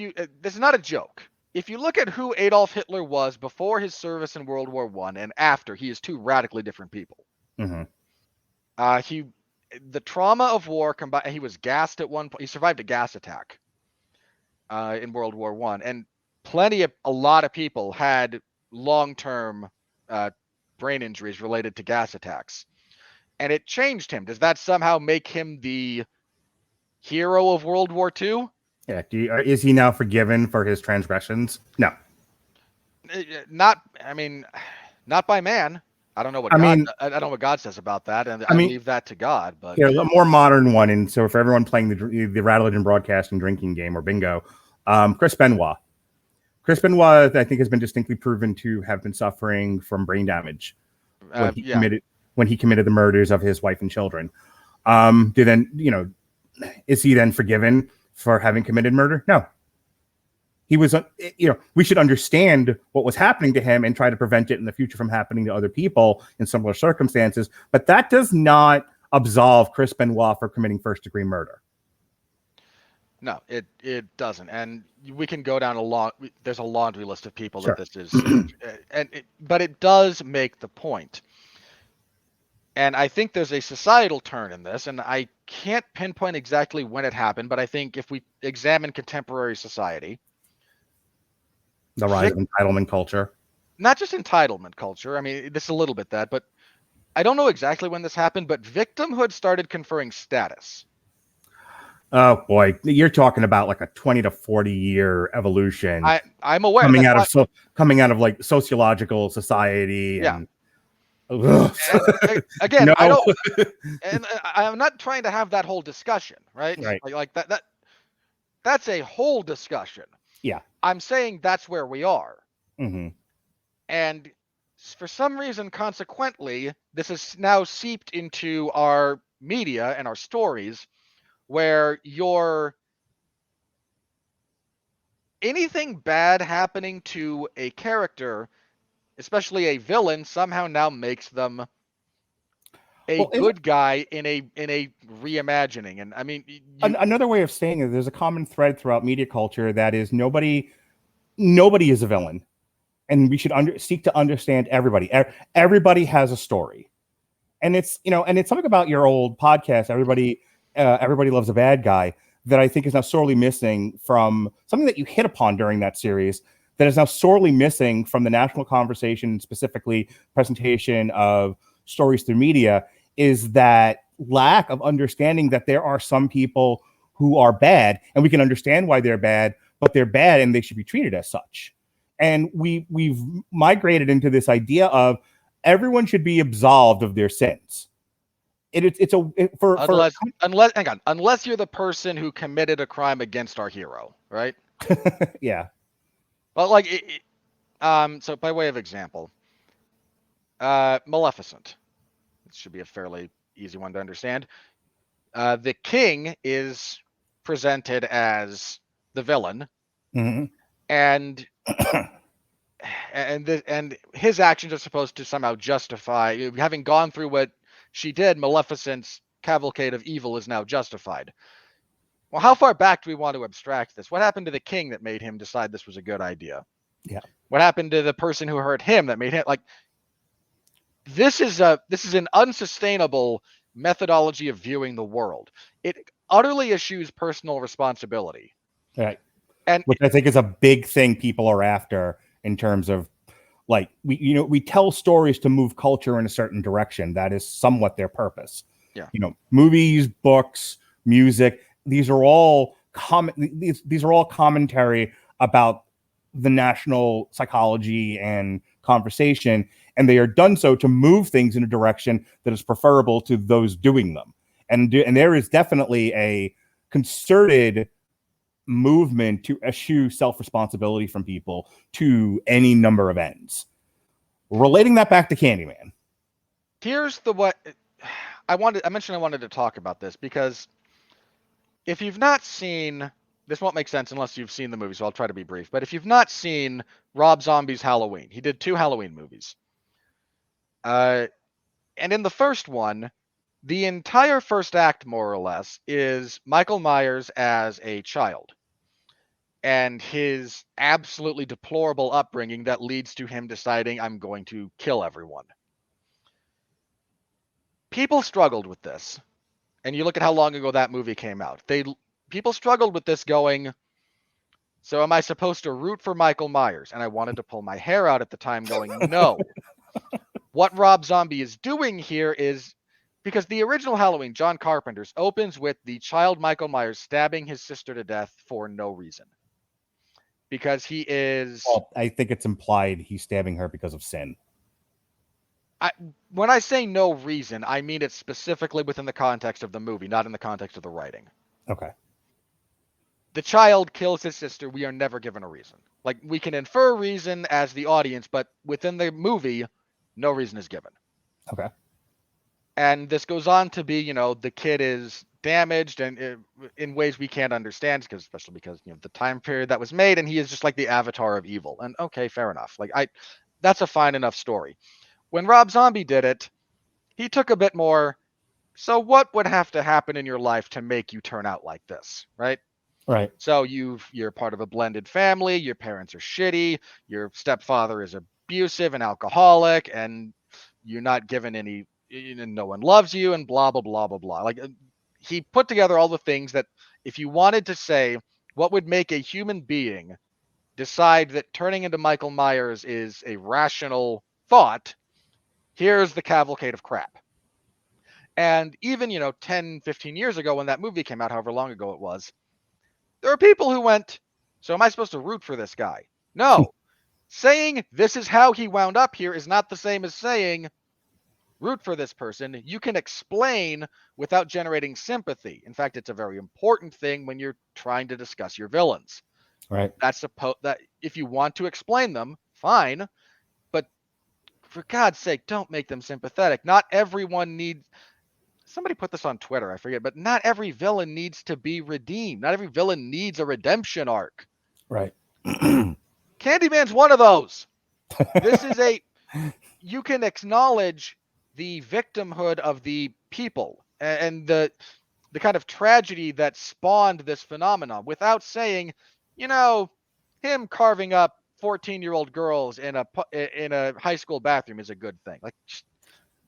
S3: is not a joke. If you look at who Adolf Hitler was before his service in World War I and after, he is two radically different people.
S2: Mm-hmm.
S3: The trauma of war combined. He was gassed at one point. He survived a gas attack in World War I, and a lot of people had long-term brain injuries related to gas attacks, and it changed him. Does that somehow make him the hero of World War II?
S2: Yeah. Is he now forgiven for his transgressions? No.
S3: Not, I mean, not by man. I don't know what
S2: I
S3: God.
S2: mean,
S3: I don't know what God says about that, and
S2: I
S3: I
S2: mean,
S3: leave that to God. But
S2: here, a more modern one, and so for everyone playing the Radulich and Broadcasting drinking game or bingo, Chris Benoit. Chris Benoit, I think, has been distinctly proven to have been suffering from brain damage when he committed the murders of his wife and children. Is he then forgiven for having committed murder? No. He was, we should understand what was happening to him and try to prevent it in the future from happening to other people in similar circumstances. But that does not absolve Chris Benoit for committing first-degree murder.
S3: No, it doesn't. And we can go down there's a laundry list of people
S2: Sure.
S3: that this is, but it does make the point. And I think there's a societal turn in this, and I can't pinpoint exactly when it happened, but I think if we examine contemporary society,
S2: The rise of entitlement culture.
S3: Not just entitlement culture. I mean, this is a little bit that, but I don't know exactly when this happened, but victimhood started conferring status.
S2: Oh boy, you're talking about like a 20 to 40 year evolution.
S3: I'm aware
S2: coming out of like sociological society.
S3: Yeah.
S2: And
S3: again,
S2: no.
S3: I don't, and I'm not trying to have that whole discussion, right?
S2: Right.
S3: Like that's a whole discussion.
S2: Yeah.
S3: I'm saying that's where we are.
S2: Mm-hmm.
S3: And for some reason, consequently, this has now seeped into our media and our stories where anything bad happening to a character, especially a villain, somehow now makes them good guy in a reimagining. And I mean,
S2: another way of saying it, there's a common thread throughout media culture that is nobody is a villain, and we should seek to understand everybody. Everybody has a story, and it's something about your old podcast. Everybody loves a bad guy that I think is now sorely missing from something that you hit upon during that series. That is now sorely missing from the national conversation, specifically presentation of stories through media, is that lack of understanding that there are some people who are bad, and we can understand why they're bad, but they're bad and they should be treated as such. And we've migrated into this idea of everyone should be absolved of their sins.
S3: Unless you're the person who committed a crime against our hero, right?
S2: Yeah.
S3: Well, so by way of example, Maleficent. This should be a fairly easy one to understand. The king is presented as the villain,
S2: mm-hmm.
S3: and his actions are supposed to somehow justify, having gone through what she did, Maleficent's cavalcade of evil is now justified. Well, how far back do we want to abstract this? What happened to the king that made him decide this was a good idea?
S2: Yeah.
S3: What happened to the person who hurt him that made him this is an unsustainable methodology of viewing the world. It utterly eschews personal responsibility.
S2: Right. And which I think is a big thing people are after in terms of we tell stories to move culture in a certain direction. That is somewhat their purpose.
S3: Yeah.
S2: Movies, books, music, these are all commentary about the national psychology and conversation, and they are done so to move things in a direction that is preferable to those doing them. And there is definitely a concerted movement to eschew self-responsibility from people to any number of ends. Relating that back to Candyman.
S3: Here's what I mentioned I wanted to talk about this because if you've not seen, this won't make sense unless you've seen the movie, so I'll try to be brief. But if you've not seen Rob Zombie's Halloween, he did 2 Halloween movies. And in the first one, the entire first act, more or less, is Michael Myers as a child and his absolutely deplorable upbringing that leads to him deciding, I'm going to kill everyone. People struggled with this. And you look at how long ago that movie came out. People struggled with this going, so am I supposed to root for Michael Myers? And I wanted to pull my hair out at the time going, no. What Rob Zombie is doing here is because the original Halloween, John Carpenter's, opens with the child Michael Myers stabbing his sister to death for no reason. Because he is...
S2: Well, I think it's implied he's stabbing her because of sin.
S3: When I say no reason, I mean it specifically within the context of the movie, not in the context of the writing.
S2: Okay.
S3: The child kills his sister. We are never given a reason. Like, we can infer reason as the audience, but within the movie, no reason is given.
S2: Okay.
S3: And this goes on to be, the kid is damaged and in ways we can't understand, especially because, the time period that was made, and he is just like the avatar of evil. And okay, fair enough. That's a fine enough story. When Rob Zombie did it, he took a bit more, so what would have to happen in your life to make you turn out like this, right?
S2: Right.
S3: So you're part of a blended family, your parents are shitty, your stepfather is abusive and alcoholic, and you're not given any, no one loves you, and blah, blah, blah, blah, blah. He put together all the things that if you wanted to say what would make a human being decide that turning into Michael Myers is a rational thought, here's the cavalcade of crap. And even, 10, 15 years ago when that movie came out, however long ago it was, there are people who went, so am I supposed to root for this guy? No. Saying this is how he wound up here is not the same as saying root for this person. You can explain without generating sympathy. In fact, it's a very important thing when you're trying to discuss your villains.
S2: Right.
S3: That if you want to explain them, fine. But for God's sake, don't make them sympathetic. Not everyone needs... Somebody put this on Twitter, I forget, but not every villain needs to be redeemed. Not every villain needs a redemption arc.
S2: Right.
S3: Candyman's one of those. This is you can acknowledge the victimhood of the people and the kind of tragedy that spawned this phenomenon without saying, him carving up 14-year-old girls in a high school bathroom is a good thing.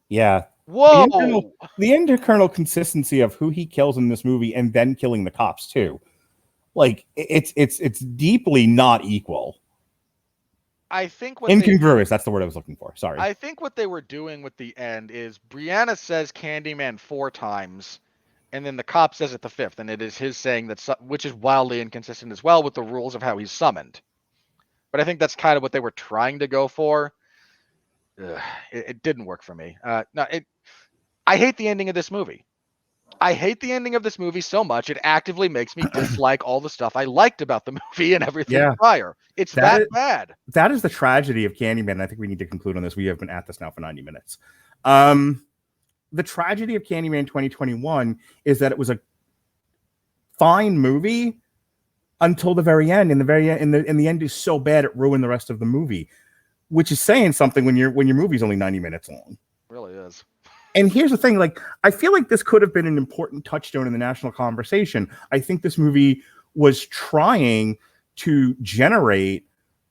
S2: Yeah.
S3: Whoa.
S2: The internal consistency of who he kills in this movie and then killing the cops too. It's deeply not equal.
S3: I think
S2: incongruous. That's the word I was looking for. Sorry.
S3: I think what they were doing with the end is Brianna says Candyman 4 times, and then the cop says it the 5th, and it is his saying which is wildly inconsistent as well with the rules of how he's summoned. But I think that's kind of what they were trying to go for. It didn't work for me. I hate the ending of this movie. I hate the ending of this movie so much it actively makes me dislike all the stuff I liked about the movie and everything prior. It's that bad.
S2: That is the tragedy of Candyman. I think we need to conclude on this. We have been at this now for 90 minutes. The tragedy of Candyman 2021 is that it was a fine movie until the very end. In the end is so bad it ruined the rest of the movie, which is saying something when your movie's only 90 minutes long.
S3: It really is.
S2: And here's the thing, I feel like this could have been an important touchstone in the national conversation. I think this movie was trying to generate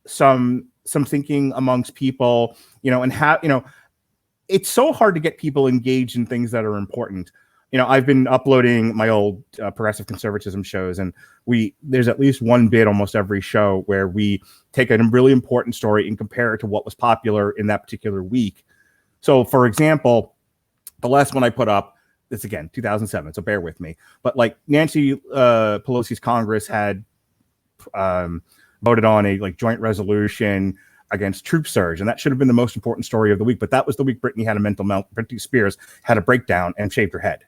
S2: some thinking amongst people, and how, it's so hard to get people engaged in things that are important. I've been uploading my old progressive conservatism shows, and there's at least one bit almost every show where we take a really important story and compare it to what was popular in that particular week. So, for example, the last one I put up, this again, 2007, so bear with me. But Nancy Pelosi's Congress had voted on a joint resolution against troop surge, and that should have been the most important story of the week. But that was the week Britney had a mental meltdown. Britney Spears had a breakdown and shaved her head.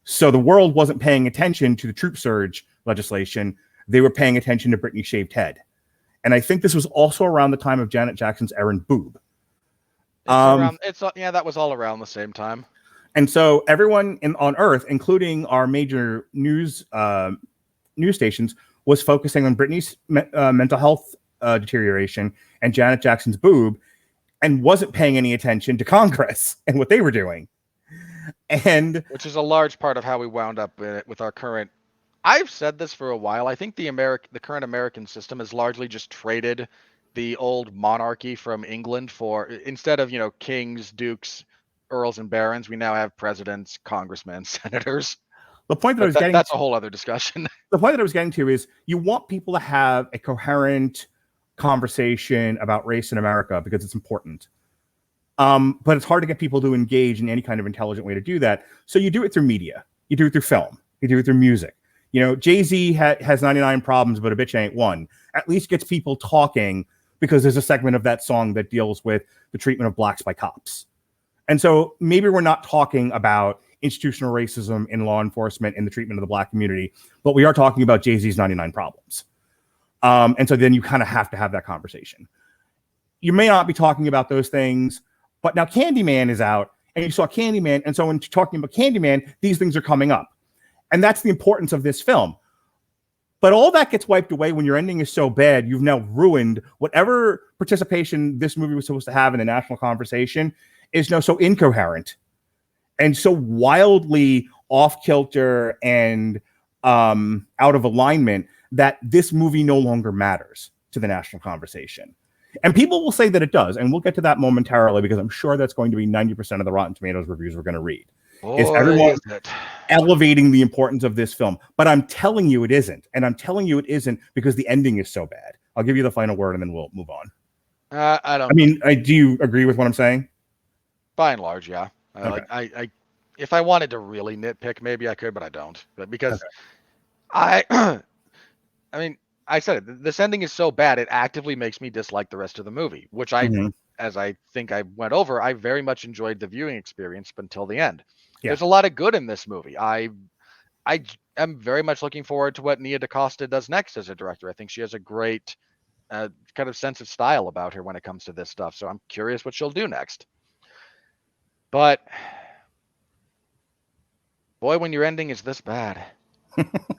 S2: So the world wasn't paying attention to the troop surge legislation. They were paying attention to Britney's shaved head. And I think this was also around the time of Janet Jackson's errand boob.
S3: That was all around the same time.
S2: And so everyone on Earth, including our major news stations, was focusing on Britney's mental health deterioration and Janet Jackson's boob, and wasn't paying any attention to Congress and what they were doing. And
S3: which is a large part of how we wound up with our current. I've said this for a while. I think the current American system has largely just traded the old monarchy from England for, instead of kings, dukes, earls, and barons, we now have presidents, congressmen, senators.
S2: The point that
S3: that's a whole other discussion.
S2: The point that I was getting to is you want people to have a coherent conversation about race in America because it's important. But it's hard to get people to engage in any kind of intelligent way to do that. So you do it through media. You do it through film. You do it through music. You know, Jay-Z has 99 problems, but a bitch ain't one. At least gets people talking because there's a segment of that song that deals with the treatment of blacks by cops. And so maybe we're not talking about institutional racism in law enforcement and the treatment of the black community, but we are talking about Jay-Z's 99 problems. And so then you kind of have to have that conversation. You may not be talking about those things, but now Candyman is out, and you saw Candyman, and so when you're talking about Candyman, these things are coming up. And that's the importance of this film. But all that gets wiped away when your ending is so bad, you've now ruined whatever participation this movie was supposed to have in the national conversation is now so incoherent and so wildly off-kilter and out of alignment that this movie no longer matters to the national conversation. And people will say that it does, and we'll get to that momentarily because I'm sure that's going to be 90% of the Rotten Tomatoes reviews we're going to read. Is everyone elevating the importance of this film? But I'm telling you it isn't. And I'm telling you it isn't because the ending is so bad. I'll give you the final word and then we'll move on.
S3: I don't.
S2: I mean, do you agree with what I'm saying?
S3: By and large, yeah.
S2: Okay.
S3: I if I wanted to really nitpick, maybe I could, but I don't. But because I mean, I said it, this ending is so bad, it actively makes me dislike the rest of the movie, which as I think I went over, I very much enjoyed the viewing experience until the end.
S2: Yeah.
S3: There's a lot of good in this movie. I am very much looking forward to what Nia DaCosta does next as a director. I think she has a great kind of sense of style about her when it comes to this stuff. So I'm curious what she'll do next. But boy, when your ending is this bad,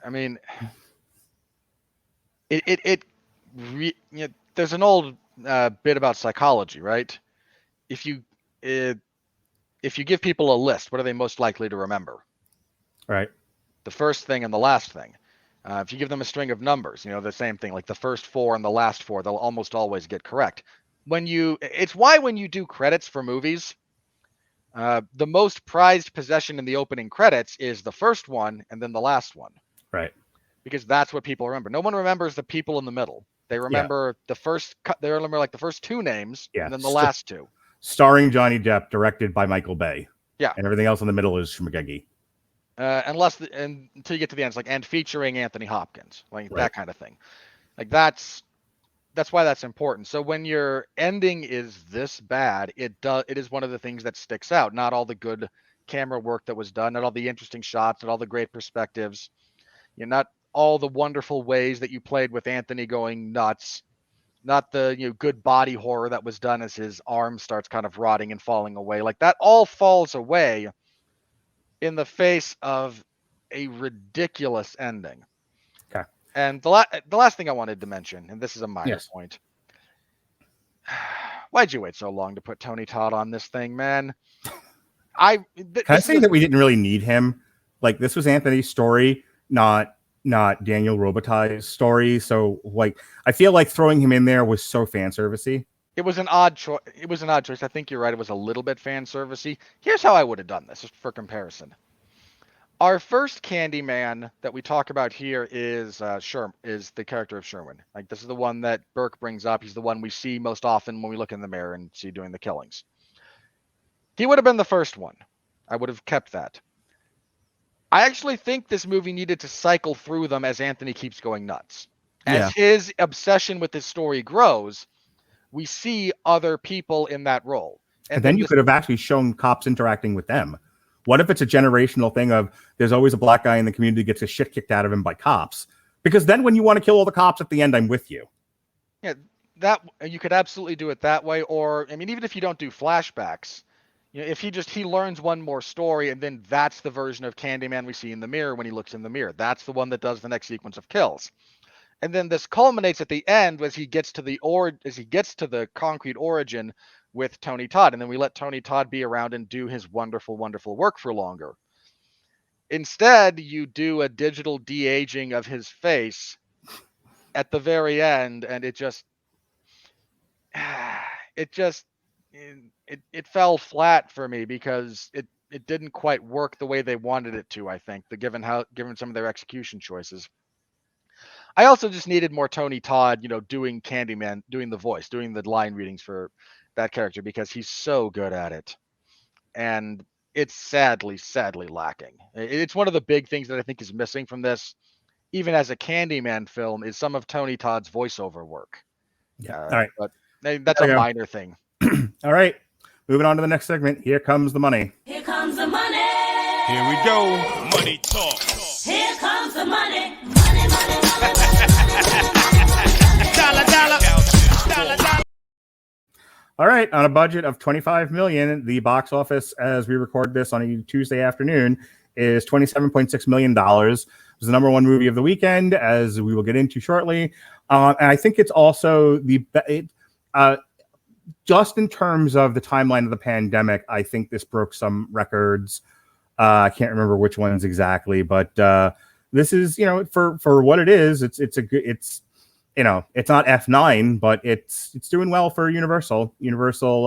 S3: I mean, there's an old bit about psychology, right? If you give people a list, what are they most likely to remember?
S2: Right.
S3: The first thing and the last thing. If you give them a string of numbers, the same thing, like the first four and the last four, they'll almost always get correct. It's why when you do credits for movies, the most prized possession in the opening credits is the first one and then the last one.
S2: Right.
S3: Because that's what people remember. No one remembers the people in the middle. They remember they remember like the first two names and then the last two.
S2: Starring Johnny Depp, directed by Michael Bay.
S3: Yeah.
S2: And everything else in the middle is Schmagegi.
S3: Until you get to the end, it's like, and featuring Anthony Hopkins, like that kind of thing. Like that's why that's important. So when your ending is this bad, it is one of the things that sticks out. Not all the good camera work that was done, not all the interesting shots, not all the great perspectives, not all the wonderful ways that you played with Anthony going nuts, not the good body horror that was done as his arm starts kind of rotting and falling away. Like that all falls away in the face of a ridiculous ending.
S2: Okay.
S3: And the last thing I wanted to mention, and this is a minor point. Why'd you wait so long to put Tony Todd on this thing, man? Can
S2: I say that we didn't really need him? Like, this was Anthony's story, not Daniel Robitaille's story. So, like, I feel like throwing him in there was so fan servicey.
S3: It was an odd choice. I think you're right. It was a little bit fan servicey. Here's how I would have done this, just for comparison. Our first Candyman that we talk about here is the character of Sherwin. Like, this is the one that Burke brings up. He's the one we see most often when we look in the mirror and see doing the killings. He would have been the first one. I would have kept that. I actually think this movie needed to cycle through them as Anthony keeps going nuts. As his obsession with this story grows, we see other people in that role.
S2: And then you could have actually shown cops interacting with them. What if it's a generational thing of there's always a black guy in the community that gets his shit kicked out of him by cops? Because then when you want to kill all the cops at the end, I'm with you.
S3: Yeah, that you could absolutely do it that way. Or, I mean, even if you don't do flashbacks, if he learns one more story and then that's the version of Candyman we see in the mirror when he looks in the mirror. That's the one that does the next sequence of kills. And then this culminates at the end as he gets to the concrete origin with Tony Todd. And then we let Tony Todd be around and do his wonderful, wonderful work for longer. Instead, you do a digital de-aging of his face at the very end, and it fell flat for me because it didn't quite work the way they wanted it to, I think, given some of their execution choices. I also just needed more Tony Todd, doing Candyman, doing the voice, doing the line readings for that character because he's so good at it. And it's sadly lacking. It's one of the big things that I think is missing from this, even as a Candyman film, is some of Tony Todd's voiceover work.
S2: Yeah. All right.
S3: But that's a minor thing.
S2: All right. Moving on to the next segment. Here comes the money.
S4: Here comes the money.
S5: Here we go. Money talk.
S4: Here comes the money. Money, money,
S5: Dollar.
S2: All right. On a budget of $25 million, the box office, as we record this on a Tuesday afternoon, is $27.6 million. It was the number one movie of the weekend, as we will get into shortly. And I think it's also just in terms of the timeline of the pandemic, I think this broke some records. I can't remember which ones exactly, but this is, for what it is, it's not F9, but it's doing well for Universal.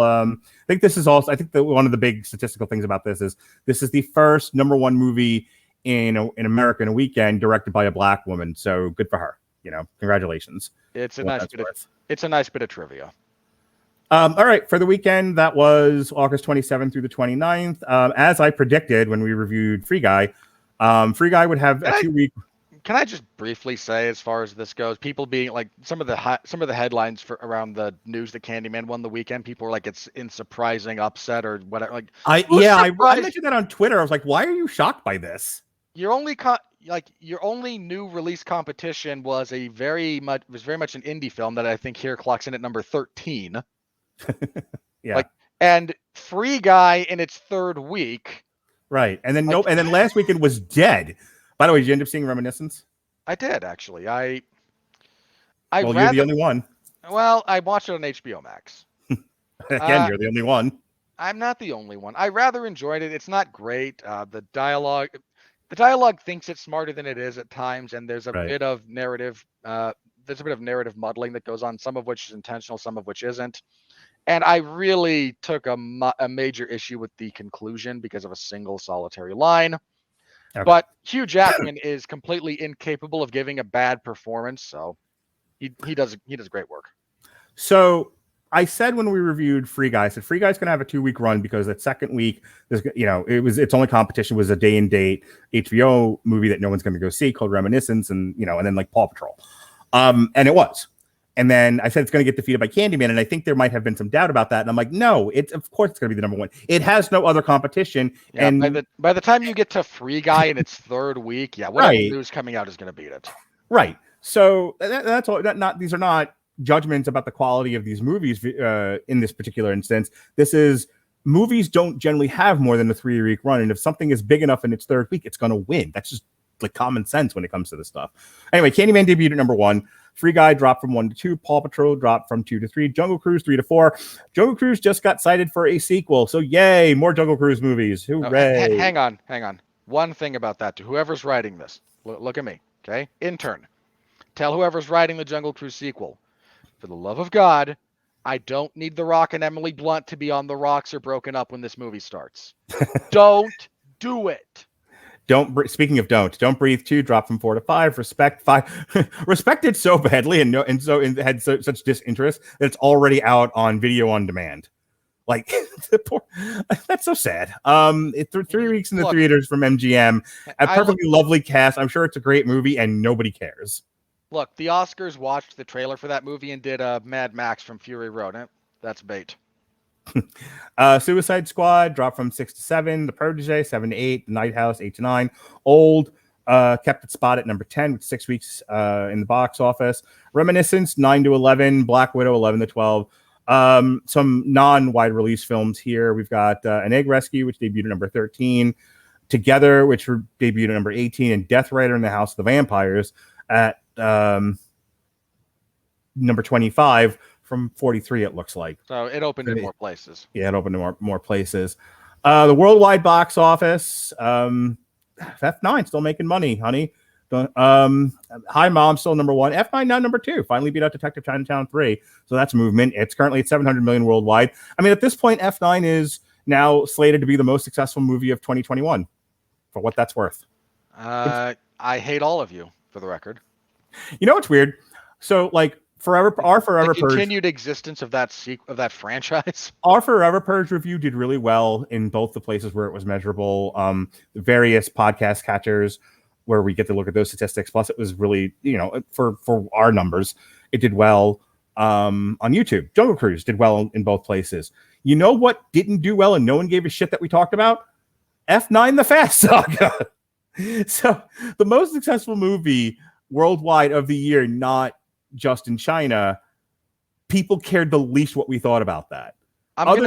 S2: I think this is also, I think that one of the big statistical things about this is the first number one movie in America in a weekend directed by a Black woman. So good for her. Congratulations.
S3: It's a nice bit of trivia.
S2: All right, for the weekend, that was August 27th through the 29th. As I predicted when we reviewed Free Guy, Free Guy would have a 2-week.
S3: Can I just briefly say, as far as this goes, people being like some of the headlines around the news that Candyman won the weekend, people were like, it's in surprising upset or whatever. Like,
S2: I mentioned that on Twitter. I was like, why are you shocked by this?
S3: Your only new release competition was very much an indie film that I think here clocks in at number 13.
S2: Yeah.
S3: And Free Guy in its third week.
S2: Right. And then last weekend was Dead. By the way, did you end up seeing Reminiscence?
S3: I did, actually.
S2: You're the only one.
S3: Well, I watched it on HBO Max.
S2: Again, you're the only one.
S3: I'm not the only one. I rather enjoyed it. It's not great. The dialogue thinks it's smarter than it is at times, and there's a bit of narrative. There's a bit of narrative muddling that goes on, some of which is intentional, some of which isn't. And I really took a major issue with the conclusion because of a single solitary line. Okay. But Hugh Jackman is completely incapable of giving a bad performance, so he does great work. So
S2: I said when we reviewed Free Guy, I said Free Guy's going to have a 2-week run because that second week, its only competition was a day and date HBO movie that no one's going to go see called Reminiscence, and then like Paw Patrol, and it was. And then I said it's going to get defeated by Candyman, and I think there might have been some doubt about that. And I'm like, no, of course it's going to be the number one. It has no other competition.
S3: Yeah, and by the time you get to Free Guy in its third week, whatever news coming out is going to beat it.
S2: Right. So that's all. These are not judgments about the quality of these movies in this particular instance. This is movies don't generally have more than a 3-week run, and if something is big enough in its third week, it's going to win. That's just like common sense when it comes to this stuff. Anyway, Candyman debuted at number 1. Free Guy dropped from 1 to 2. Paw Patrol dropped from 2 to 3. Jungle Cruise 3 to 4. Jungle Cruise just got cited for a sequel, so yay, more Jungle Cruise movies. Hooray!
S3: Hang on. One thing about that, to whoever's writing this, look at me, okay? Intern, tell whoever's writing the Jungle Cruise sequel, for the love of God, I don't need The Rock and Emily Blunt to be on the rocks or broken up when this movie starts. Don't do it.
S2: Speaking of Don't Breathe 2 dropped from 4 to 5. Respect 5 respected so badly and had such disinterest that it's already out on video on demand. Like that's so sad. It's 3 weeks in the theaters from MGM. A perfectly lovely cast. I'm sure it's a great movie and nobody cares.
S3: Look, the Oscars watched the trailer for that movie and did Mad Max from Fury Road. That's bait.
S2: Suicide Squad dropped from 6 to 7. The Protege 7 to 8. The Night House 8 to 9. Old kept its spot at number 10 with 6 weeks in the box office. Reminiscence 9 to 11. Black Widow 11 to 12. Some non-wide release films here. We've got An Egg Rescue, which debuted at number 13. Together, which debuted at number 18. And Death Rider in the House of the Vampires at number 25. From 43, it looks like.
S3: So it opened in more places.
S2: Yeah, it opened in more places. The worldwide box office, F9 still making money, honey. Hi, Mom, still number 1. F9 now number 2. Finally beat out Detective Chinatown 3. So that's movement. It's currently at $700 million worldwide. I mean, at this point, F9 is now slated to be the most successful movie of 2021, for what that's worth.
S3: I hate all of you, for the record.
S2: You know what's weird? So, like, Our Forever
S3: The
S2: Purge.
S3: continued existence of that franchise.
S2: Our Forever Purge review did really well in both the places where it was measurable. The various podcast catchers where we get to look at those statistics. Plus, it was really, for our numbers, it did well on YouTube. Jungle Cruise did well in both places. You know what didn't do well and no one gave a shit that we talked about? F9 The Fast Saga. So the most successful movie worldwide of the year, not just in China, people cared the least what we thought about that.
S3: Hold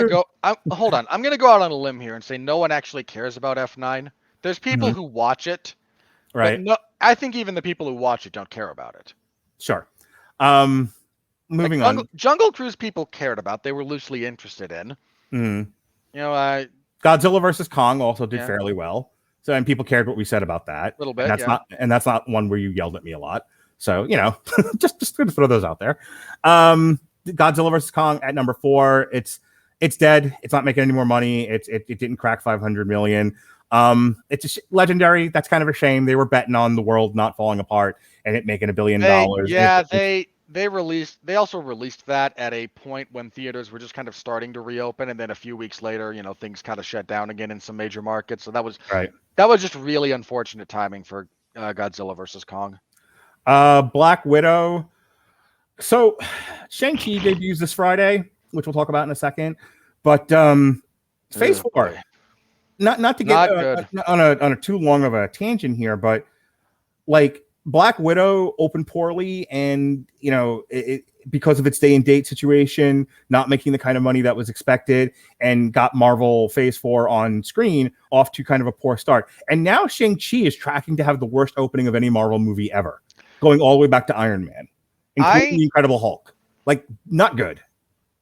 S3: on. I'm going to go out on a limb here and say no one actually cares about F9. There's people who watch it.
S2: Right.
S3: But no, I think even the people who watch it don't care about it.
S2: Sure. Moving on.
S3: Jungle Cruise people cared about. They were loosely interested in.
S2: Mm-hmm. Godzilla versus Kong also did fairly well. So, and people cared what we said about that.
S3: A little bit,
S2: and that's not one where you yelled at me a lot. So, just going to throw those out there. Godzilla vs. Kong at number 4. It's dead. It's not making any more money. It didn't crack 500 million. It's legendary. That's kind of a shame. They were betting on the world not falling apart and it making $1 billion.
S3: They also released that at a point when theaters were just kind of starting to reopen, and then a few weeks later, things kind of shut down again in some major markets. So that was just really unfortunate timing for Godzilla vs. Kong.
S2: Black Widow. So Shang-Chi debuts this Friday, which we'll talk about in a second. But Phase 4. Not to get on a too long of a tangent here, but like Black Widow opened poorly, and because of its day and date situation, not making the kind of money that was expected, and got Marvel Phase 4 on screen off to kind of a poor start. And now Shang-Chi is tracking to have the worst opening of any Marvel movie ever, going all the way back to Iron Man, including the Incredible Hulk. Like, not good.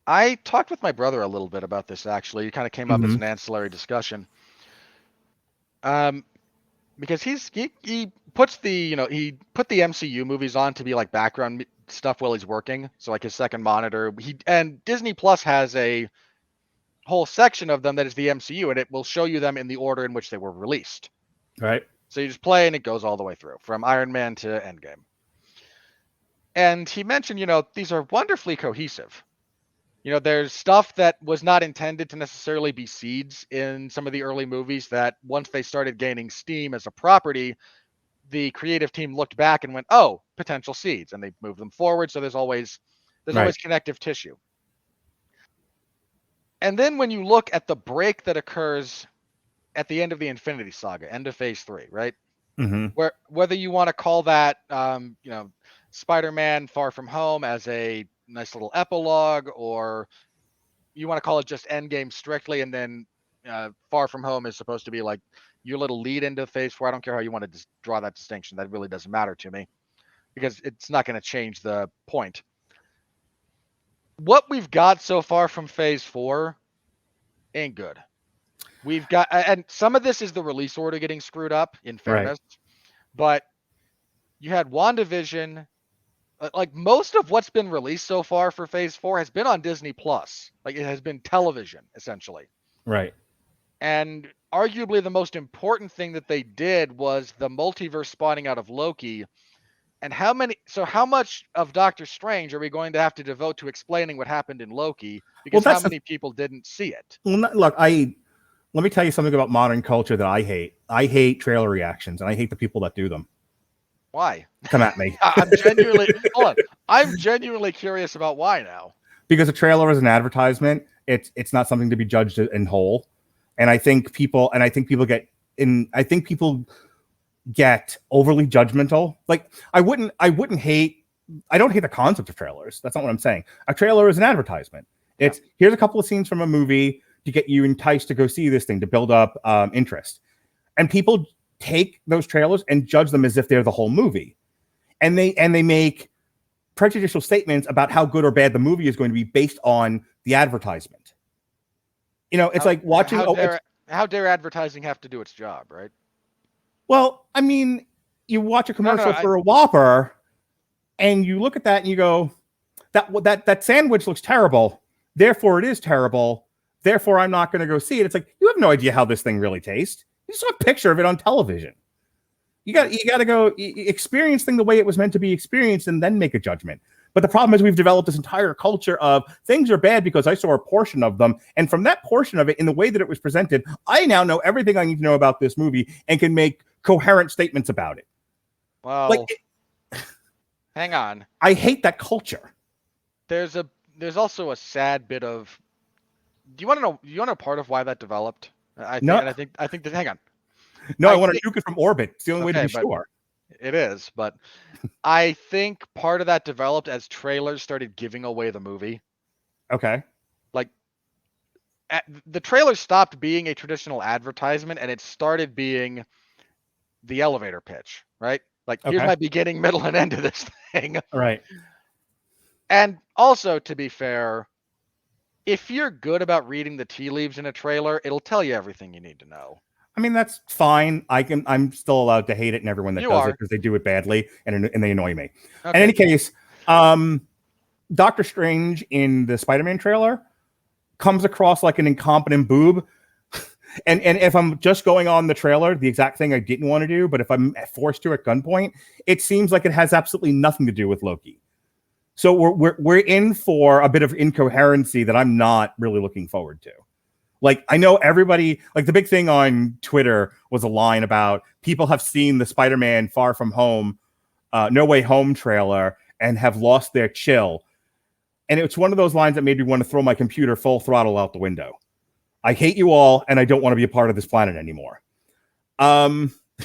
S3: I talked with my brother a little bit about this, actually. It kind of came up as an ancillary discussion. Because he puts he put the MCU movies on to be like background stuff while he's working. So like his second monitor, and Disney Plus has a whole section of them that is the MCU, and it will show you them in the order in which they were released.
S2: Right.
S3: So you just play and it goes all the way through from Iron Man to Endgame. And he mentioned, these are wonderfully cohesive. There's stuff that was not intended to necessarily be seeds in some of the early movies that once they started gaining steam as a property, the creative team looked back and went, oh, potential seeds, and they moved them forward. So there's always connective tissue. And then when you look at the break that occurs at the end of the Infinity Saga, end of Phase 3, right?
S2: Mm-hmm.
S3: Whether you want to call that, Spider-Man Far From Home as a nice little epilogue, or you want to call it just Endgame strictly, and then Far From Home is supposed to be like your little lead into Phase 4. I don't care how you want to draw that distinction. That really doesn't matter to me because it's not going to change the point. What we've got so far from Phase 4 ain't good. We've got, and some of this is the release order getting screwed up, in fairness, but you had WandaVision. Like most of what's been released so far for Phase 4 has been on Disney Plus. Like it has been television, essentially.
S2: Right.
S3: And arguably the most important thing that they did was the multiverse spawning out of Loki. And how much of Doctor Strange are we going to have to devote to explaining what happened in Loki? Because how many people didn't see it?
S2: Well, look, let me tell you something about modern culture that I hate. I hate trailer reactions, and I hate the people that do them.
S3: Why?
S2: Come at me.
S3: I'm genuinely curious about why now.
S2: Because a trailer is an advertisement. It's not something to be judged in whole. And I think people get overly judgmental. Like I don't hate the concept of trailers. That's not what I'm saying. A trailer is an advertisement. It's here's a couple of scenes from a movie to get you enticed to go see this thing, to build up interest. And people take those trailers and judge them as if they're the whole movie. And they make prejudicial statements about how good or bad the movie is going to be based on the advertisement. It's like watching.
S3: How dare advertising have to do its job, right?
S2: Well, I mean, you watch a commercial for a Whopper, and you look at that and you go, that sandwich looks terrible. Therefore, it is terrible. Therefore, I'm not going to go see it. It's like you have no idea how this thing really tastes. You saw a picture of it on television. You got to go experience thing the way it was meant to be experienced, and then make a judgment. But the problem is we've developed this entire culture of things are bad because I saw a portion of them. And from that portion of it, in the way that it was presented, I now know everything I need to know about this movie and can make coherent statements about it.
S3: Well, hang on.
S2: I hate that culture.
S3: There's also a sad bit of. Do you want to know? You want to know part of why that developed? I think that. Hang on.
S2: No, I want to nuke it from orbit. It's the only way to be
S3: but
S2: sure.
S3: It is, but I think part of that developed as trailers started giving away the movie.
S2: Okay.
S3: Like, the trailer stopped being a traditional advertisement and it started being the elevator pitch, right? Like, here's my beginning, middle, and end of this thing.
S2: Right.
S3: And also, to be fair, if you're good about reading the tea leaves in a trailer, it'll tell you everything you need to know.
S2: I mean, that's fine. I'm still allowed to hate it and everyone that does it because they do it badly and they annoy me. Okay. In any case, Doctor Strange in the Spider-Man trailer comes across like an incompetent boob. And if I'm just going on the trailer, the exact thing I didn't want to do, but if I'm forced to at gunpoint, it seems like it has absolutely nothing to do with Loki. So we're in for a bit of incoherency that I'm not really looking forward to. Like, I know everybody, like the big thing on Twitter was a line about people have seen the Spider-Man Far From Home, No Way Home trailer and have lost their chill. And it's one of those lines that made me want to throw my computer full throttle out the window. I hate you all, and I don't want to be a part of this planet anymore.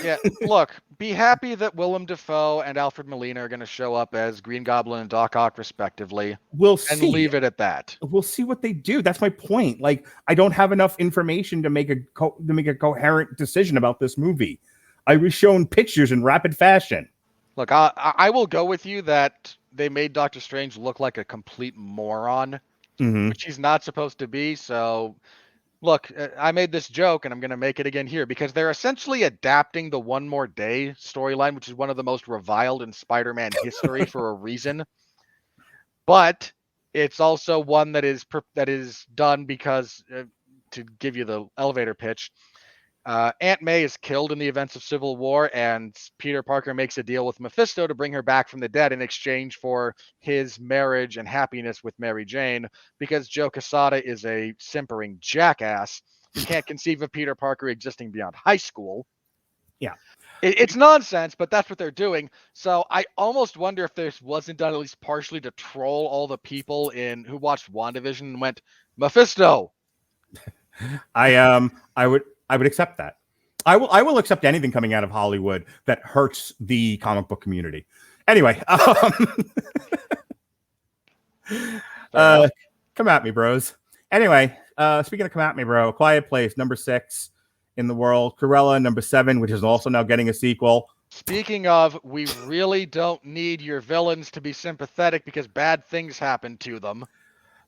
S3: Yeah, look, be happy that Willem Dafoe and Alfred Molina are going to show up as Green Goblin and Doc Ock, respectively.
S2: We'll see.
S3: And leave it at that.
S2: We'll see what they do. That's my point. Like, I don't have enough information to make a coherent decision about this movie. I was shown pictures in rapid fashion.
S3: Look, I will go with you that they made Doctor Strange look like a complete moron, which he's not supposed to be, so... Look, I made this joke, and I'm going to make it again here, because they're essentially adapting the One More Day storyline, which is one of the most reviled in Spider-Man history for a reason. But it's also one that is done because, to give you the elevator pitch, Aunt May is killed in the events of Civil War, and Peter Parker makes a deal with Mephisto to bring her back from the dead in exchange for his marriage and happiness with Mary Jane, because Joe Quesada is a simpering jackass who can't conceive of Peter Parker existing beyond high school.
S2: Yeah.
S3: It's nonsense, but that's what they're doing. So I almost wonder if this wasn't done at least partially to troll all the people who watched WandaVision and went, Mephisto!
S2: I would accept that. I will accept anything coming out of Hollywood that hurts the comic book community. Anyway, come at me, bros. Anyway, speaking of come at me, bro, Quiet Place, number 6 in the world. Cruella, number 7, which is also now getting a sequel.
S3: Speaking of, we really don't need your villains to be sympathetic because bad things happen to them.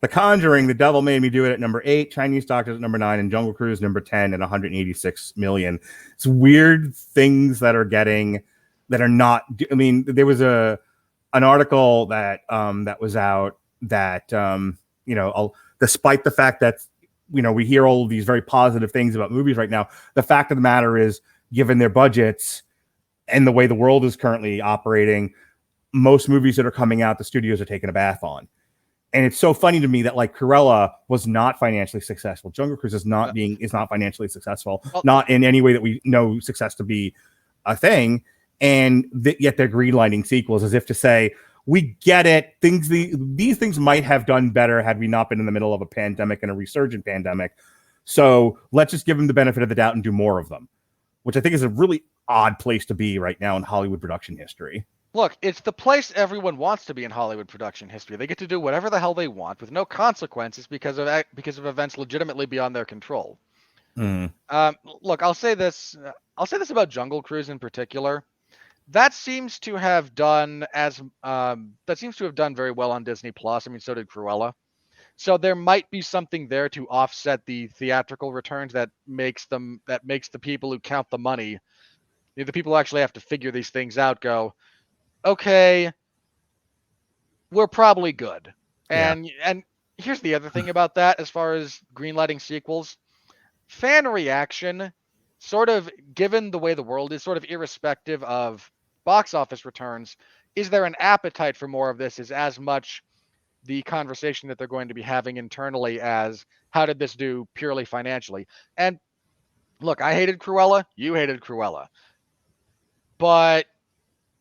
S2: The Conjuring, The Devil Made Me Do It at number 8, Chinese Doctors at number 9, and Jungle Cruise number 10 at 186 million. It's weird things that are not. I mean, there was an article that was out that despite the fact that we hear all of these very positive things about movies right now, the fact of the matter is, given their budgets and the way the world is currently operating, most movies that are coming out, the studios are taking a bath on. And it's so funny to me that like Cruella was not financially successful. Jungle Cruise is not financially successul, not in any way that we know success to be a thing. And yet they're greenlighting sequels as if to say, we get it. These things might have done better had we not been in the middle of a pandemic and a resurgent pandemic. So let's just give them the benefit of the doubt and do more of them, which I think is a really odd place to be right now in Hollywood production history.
S3: Look, it's the place everyone wants to be in Hollywood production history. They get to do whatever the hell they want with no consequences because of events legitimately beyond their control. Look, I'll say this about Jungle Cruise in particular. That seems to have done very well on Disney Plus. I mean, so did Cruella. So there might be something there to offset the theatrical returns that makes the people who count the money, the people who actually have to figure these things out, go, okay, we're probably good. And here's the other thing about that, as far as greenlighting sequels, fan reaction, sort of given the way the world is, sort of irrespective of box office returns, is there an appetite for more of this is as much the conversation that they're going to be having internally as how did this do purely financially. And look, I hated Cruella, you hated Cruella, but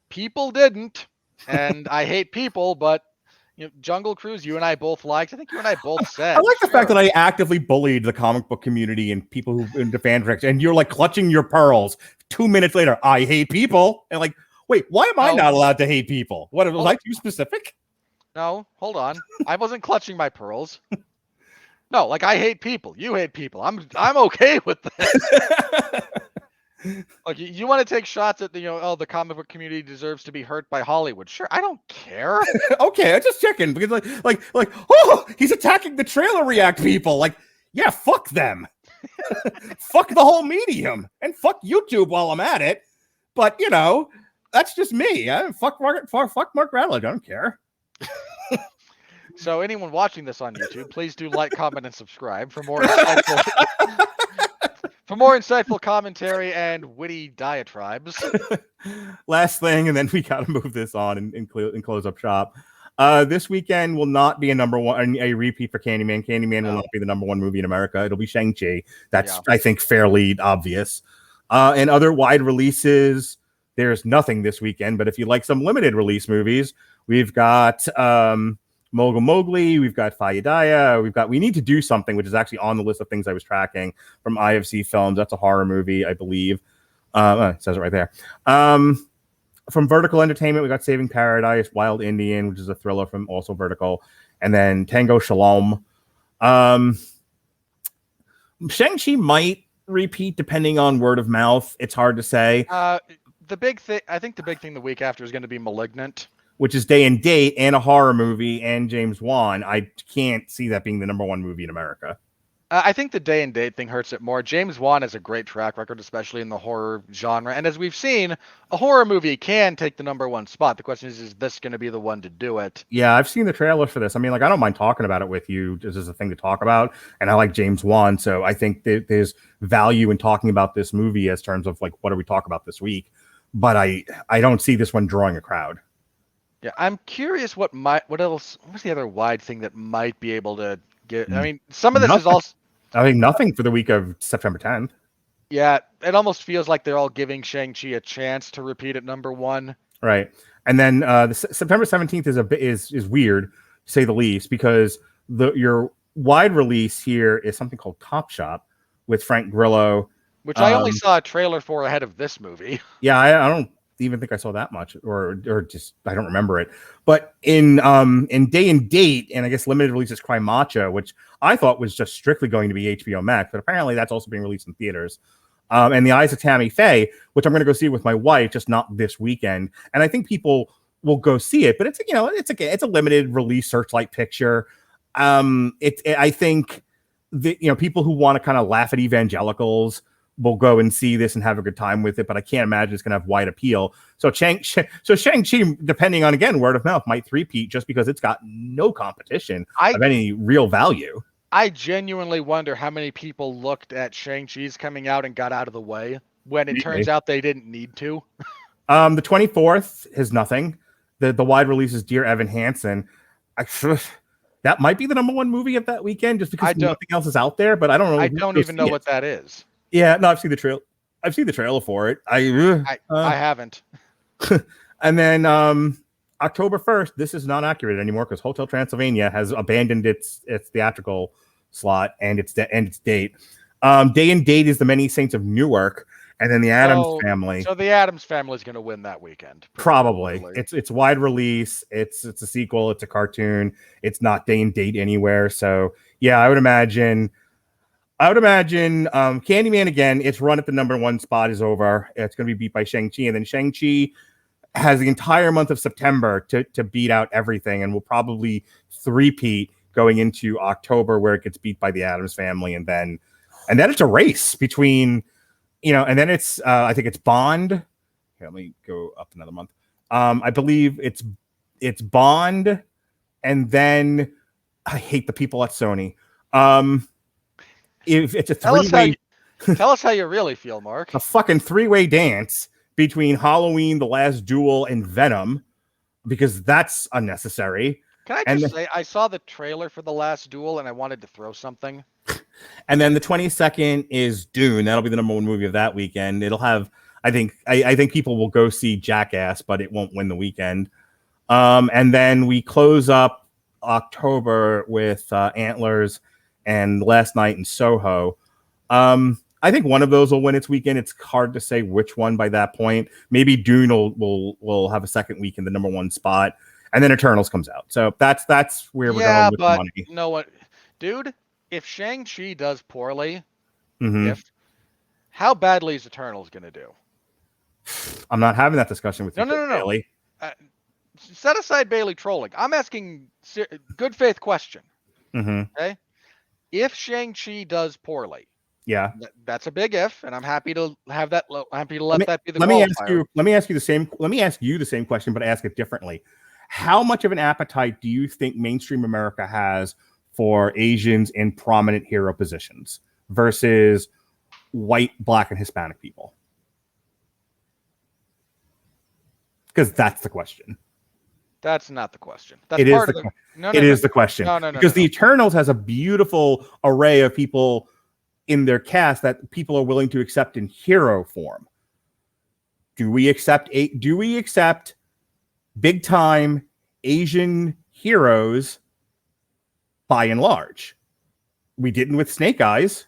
S3: people didn't, and I hate people, but Jungle Cruise, you and I both liked. I think you and I both said.
S2: I like the fact that I actively bullied the comic book community and people who into fan fics, and you're like clutching your pearls. 2 minutes later, I hate people, and like, wait, why am I not allowed to hate people? What was I too specific?
S3: No, hold on. I wasn't clutching my pearls. No, like I hate people. You hate people. I'm okay with this. Like you want to take shots at the comic book community deserves to be hurt by Hollywood. Sure, I don't care.
S2: Okay, I'm just checking because like oh, he's attacking the trailer react people. Like, yeah, fuck them. Fuck the whole medium and fuck YouTube while I'm at it. But that's just me. Fuck Mark Radulich. I don't care.
S3: So anyone watching this on YouTube, please do like, comment, and subscribe for more insightful commentary and witty diatribes.
S2: Last thing, and then we gotta move this on and close up shop. This weekend will not be a repeat for Candyman. Candyman will not be the number one movie in America. It'll be Shang-Chi. That's I think fairly obvious. And other wide releases, there's nothing this weekend. But if you like some limited release movies, we've got Mogul Mowgli, we've got Fayadaya, We Need to Do Something, which is actually on the list of things I was tracking from IFC Films. That's a horror movie, I believe. It says it right there. From Vertical Entertainment, we got Saving Paradise, Wild Indian, which is a thriller from also Vertical, and then Tango Shalom. Shang-Chi might repeat depending on word of mouth. It's hard to say.
S3: I think the big thing the week after is going to be Malignant,
S2: which is day and date and a horror movie and James Wan. I can't see that being the number one movie in America.
S3: I think the day and date thing hurts it more. James Wan has a great track record, especially in the horror genre. And as we've seen, a horror movie can take the number one spot. The question is this going to be the one to do it? Yeah,
S2: I've seen the trailer for this. I mean, I don't mind talking about it with you. This is a thing to talk about. And I like James Wan. So I think there's value in talking about this movie as terms of what do we talk about this week? But I don't see this one drawing a crowd.
S3: Yeah, I'm curious what's the other wide thing that might be able to get. I mean, some of this is also.
S2: I think nothing for the week of September 10th.
S3: Yeah, it almost feels like they're all giving Shang-Chi a chance to repeat at number one.
S2: Right, and then the September 17th is weird to say the least because your wide release here is something called Cop Shop with Frank Grillo,
S3: which I only saw a trailer for ahead of this movie.
S2: Yeah, I don't even think I saw that much, or just I don't remember it. But in day and date, and I guess limited release is Cry Macho, which I thought was just strictly going to be HBO Max, but apparently that's also being released in theaters. And The Eyes of Tammy Faye, which I'm going to go see with my wife, just not this weekend. And I think people will go see it, but it's a limited release Searchlight picture. I think people who want to kind of laugh at evangelicals will go and see this and have a good time with it, but I can't imagine it's going to have wide appeal. So Shang-Chi, depending on, again, word of mouth, might three-peat just because it's got no competition of any real value.
S3: I genuinely wonder how many people looked at Shang-Chi's coming out and got out of the way when it turns out they didn't need to.
S2: The 24th is nothing. The wide release is Dear Evan Hansen. That might be the number one movie of that weekend just because nothing else is out there, but I don't know.
S3: I don't even know what that is.
S2: Yeah, no, I've seen the trailer. I've seen the trailer for it.
S3: I haven't.
S2: And then October 1st, this is not accurate anymore because Hotel Transylvania has abandoned its theatrical slot and its date. Day and date is The Many Saints of Newark, and then The Addams Family.
S3: So The Addams Family is going to win that weekend.
S2: Probably. It's wide release. It's a sequel. It's a cartoon. It's not day and date anywhere. So yeah, I would imagine Candyman, again, its run at the number one spot is over. It's going to be beat by Shang-Chi. And then Shang-Chi has the entire month of September to beat out everything and will probably three-peat going into October where it gets beat by The Addams Family. And then it's a race between, and then it's, I think it's Bond. Here, let me go up another month. I believe it's Bond. And then I hate the people at Sony. If it's a three-way,
S3: tell us how you really feel, Mark.
S2: A fucking three-way dance between Halloween, The Last Duel, and Venom. because that's unnecessary.
S3: Can I just say, I saw the trailer for The Last Duel and I wanted to throw something.
S2: And then the 22nd is Dune. That'll be the #1 movie of that weekend. It'll have, I think people will go see Jackass, but it won't win the weekend. And then we close up October with Antlers and Last Night in Soho. I think one of those will win its weekend. It's hard to say which one by that point. Maybe Dune will have a second week in the #1 spot, and then Eternals comes out. So that's where we're going with the money.
S3: No one, dude. If Shang-Chi does poorly, how badly is Eternals going to do?
S2: I'm not having that discussion with you.
S3: No.
S2: Bailey.
S3: Set aside Bailey trolling. I'm asking good faith question. Okay, if Shang-Chi does poorly,
S2: yeah,
S3: that's a big if, and I'm happy to have that. Happy to let that be the.
S2: Let me ask you the same question, but ask it differently. How much of an appetite do you think mainstream America has for Asians in prominent hero positions versus white, Black, and Hispanic people? Because that's the question.
S3: That's not the question. That's
S2: it is the question.
S3: No.
S2: Because the Eternals has a beautiful array of people in their cast that people are willing to accept in hero form. Do we accept big time Asian heroes? By and large, we didn't with Snake Eyes.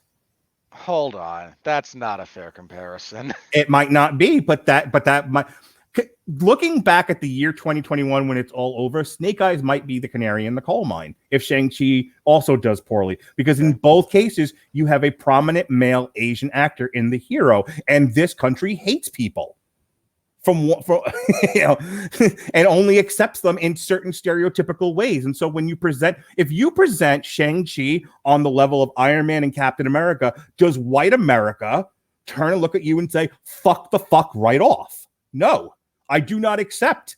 S3: Hold on, that's not a fair comparison.
S2: It might not be, but that might. Looking back at the year 2021, when it's all over, Snake Eyes might be the canary in the coal mine if Shang-Chi also does poorly, because in both cases you have a prominent male Asian actor in the hero, and this country hates people from and only accepts them in certain stereotypical ways. And so when if you present Shang-Chi on the level of Iron Man and Captain America, does white America turn and look at you and say, fuck right off? No, I do not accept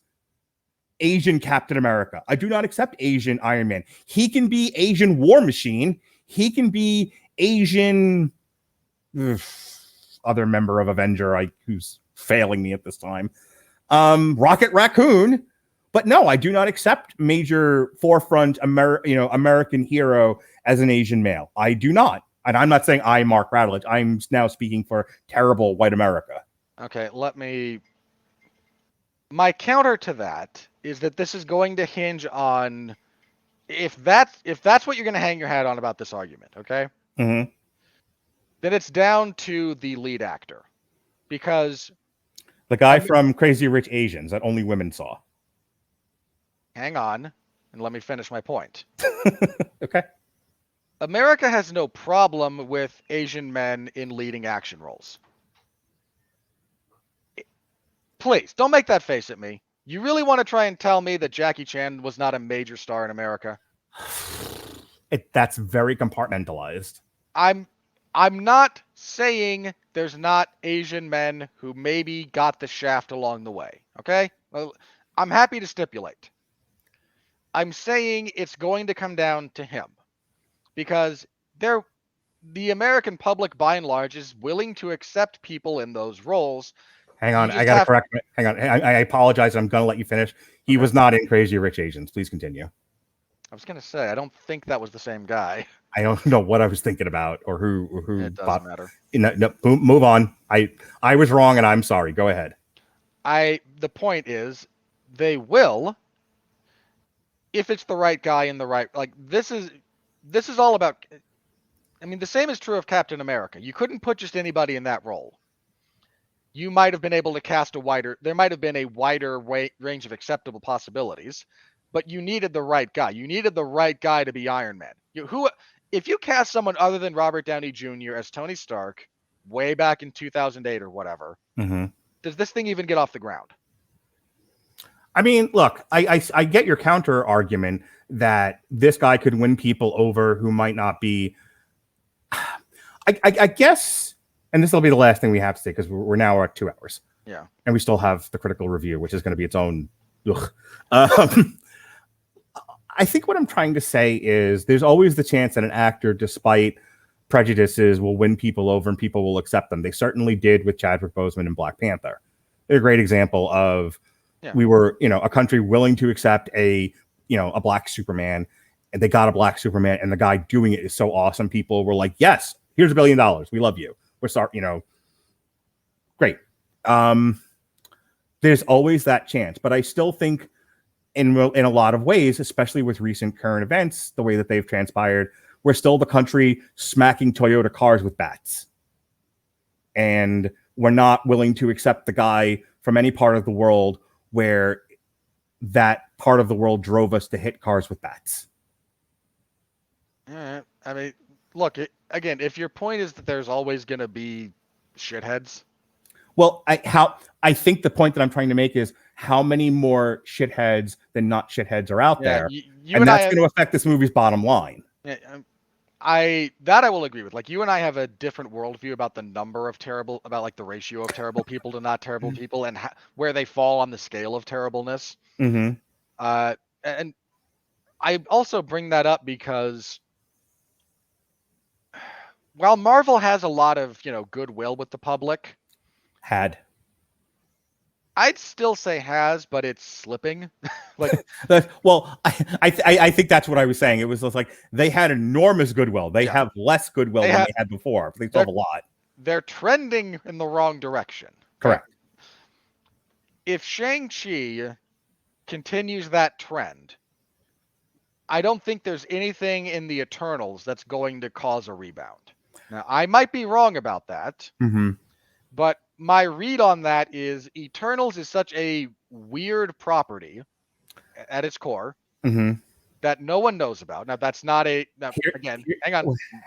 S2: Asian Captain America. I do not accept Asian Iron Man. He can be Asian War Machine. He can be Asian other member of Avenger who's failing me at this time. Rocket Raccoon. But no, I do not accept major forefront American hero as an Asian male. I do not. And I'm not saying I, Mark Radulich. I'm now speaking for terrible white America.
S3: Okay, my counter to that is that this is going to hinge on if that's what you're going to hang your hat on about this argument, okay? Then it's down to the lead actor. Because
S2: the guy from Crazy Rich Asians that only women saw.
S3: Hang on, and let me finish my point.
S2: Okay.
S3: America has no problem with Asian men in leading action roles. Please, don't make that face at me. You really want to try and tell me that Jackie Chan was not a major star in America?
S2: That's very compartmentalized.
S3: I'm not saying there's not Asian men who maybe got the shaft along the way, okay? Well, I'm happy to stipulate. I'm saying it's going to come down to him because the American public, by and large, is willing to accept people in those roles.
S2: Hang on, I got to correct me. Hang on, I apologize. I'm going to let you finish. He was not in Crazy Rich Asians. Please continue.
S3: I was going to say, I don't think that was the same guy.
S2: I don't know what I was thinking about or who.
S3: It doesn't matter.
S2: No, move on. I was wrong, and I'm sorry. Go ahead.
S3: The point is, they will, if it's the right guy in the right. Like this is all about. I mean, the same is true of Captain America. You couldn't put just anybody in that role. You might have been able to cast there might have been a wider range of acceptable possibilities, but you needed the right guy. You needed the right guy to be Iron Man. If you cast someone other than Robert Downey Jr. as Tony Stark way back in 2008 or whatever, does this thing even get off the ground?
S2: I mean, look, I get your counter argument that this guy could win people over who might not be. I guess, and this will be the last thing we have to say because we're now at 2 hours.
S3: Yeah.
S2: And we still have the critical review, which is going to be its own. I think what I'm trying to say is there's always the chance that an actor, despite prejudices, will win people over and people will accept them. They certainly did with Chadwick Boseman in Black Panther. They're a great example of
S3: Yeah.
S2: we were, a country willing to accept a black Superman, and they got a black Superman, and the guy doing it is so awesome. People were like, yes, here's $1 billion. We love you. We're sorry, great. There's always that chance, but I still think in a lot of ways, especially with recent current events, the way that they've transpired, we're still the country smacking Toyota cars with bats. And we're not willing to accept the guy from any part of the world where that part of the world drove us to hit cars with bats.
S3: Yeah, I mean, look, again, if your point is that there's always going to be shitheads.
S2: Well, I think the point that I'm trying to make is how many more shitheads than not shitheads are out there, and that's going to affect this movie's bottom line.
S3: Yeah, I will agree with. Like, you and I have a different worldview about the number of terrible, about like the ratio of terrible people to not terrible people, and where they fall on the scale of terribleness.
S2: Mm-hmm.
S3: And I also bring that up because while Marvel has a lot of goodwill with the public, I'd still say has, but it's slipping. Like,
S2: well, I think that's what I was saying. It was just like they had enormous goodwill. They have less goodwill than they had before. They still have a lot.
S3: They're trending in the wrong direction.
S2: Correct.
S3: If Shang-Chi continues that trend, I don't think there's anything in the Eternals that's going to cause a rebound. Now, I might be wrong about that, but my read on that is Eternals is such a weird property at its core that no one knows about. Now, that's not a... Now,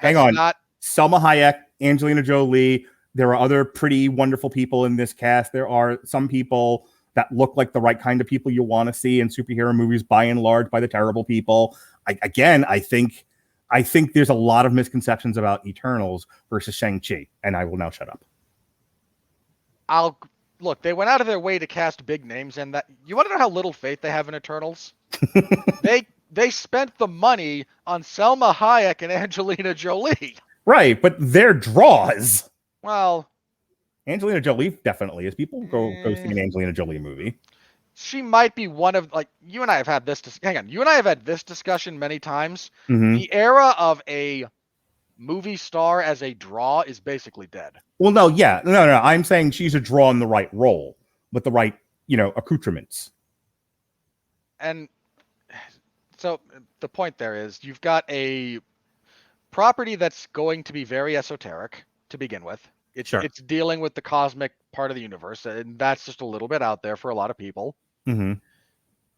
S3: hang on.
S2: Not Selma Hayek, Angelina Jolie. There are other pretty wonderful people in this cast. There are some people that look like the right kind of people you want to see in superhero movies, by and large, by the terrible people. I think there's a lot of misconceptions about Eternals versus Shang-Chi, and I will now shut up.
S3: Look, they went out of their way to cast big names, and that you want to know how little faith they have in Eternals? They spent the money on Selma Hayek and Angelina Jolie.
S2: Right, but they're draws.
S3: Well,
S2: Angelina Jolie definitely is. People go see an Angelina Jolie movie.
S3: She might be one of, like, you and I have had this. You and I have had this discussion many times. The era of a movie star as a draw is basically dead.
S2: Well, no. I'm saying she's a draw in the right role with the right, accoutrements.
S3: And so the point there is you've got a property that's going to be very esoteric to begin with. It's dealing with the cosmic part of the universe, and that's just a little bit out there for a lot of people.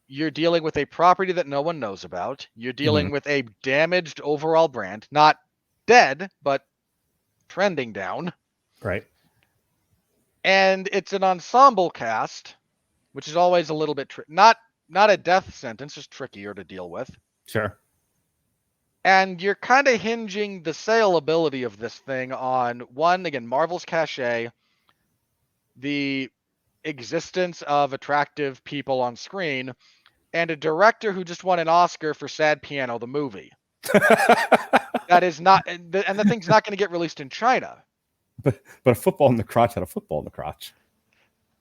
S3: You're dealing with a property that no one knows about. You're dealing with a damaged overall brand, not dead, but trending down.
S2: Right.
S3: And it's an ensemble cast, which is always a little bit not a death sentence, just trickier to deal with.
S2: Sure.
S3: And you're kind of hinging the saleability of this thing on, one, again, Marvel's cachet, the existence of attractive people on screen, and a director who just won an Oscar for Sad Piano, the movie. That is not, and the thing's not going to get released in China.
S2: But a football in the crotch had a football in the crotch.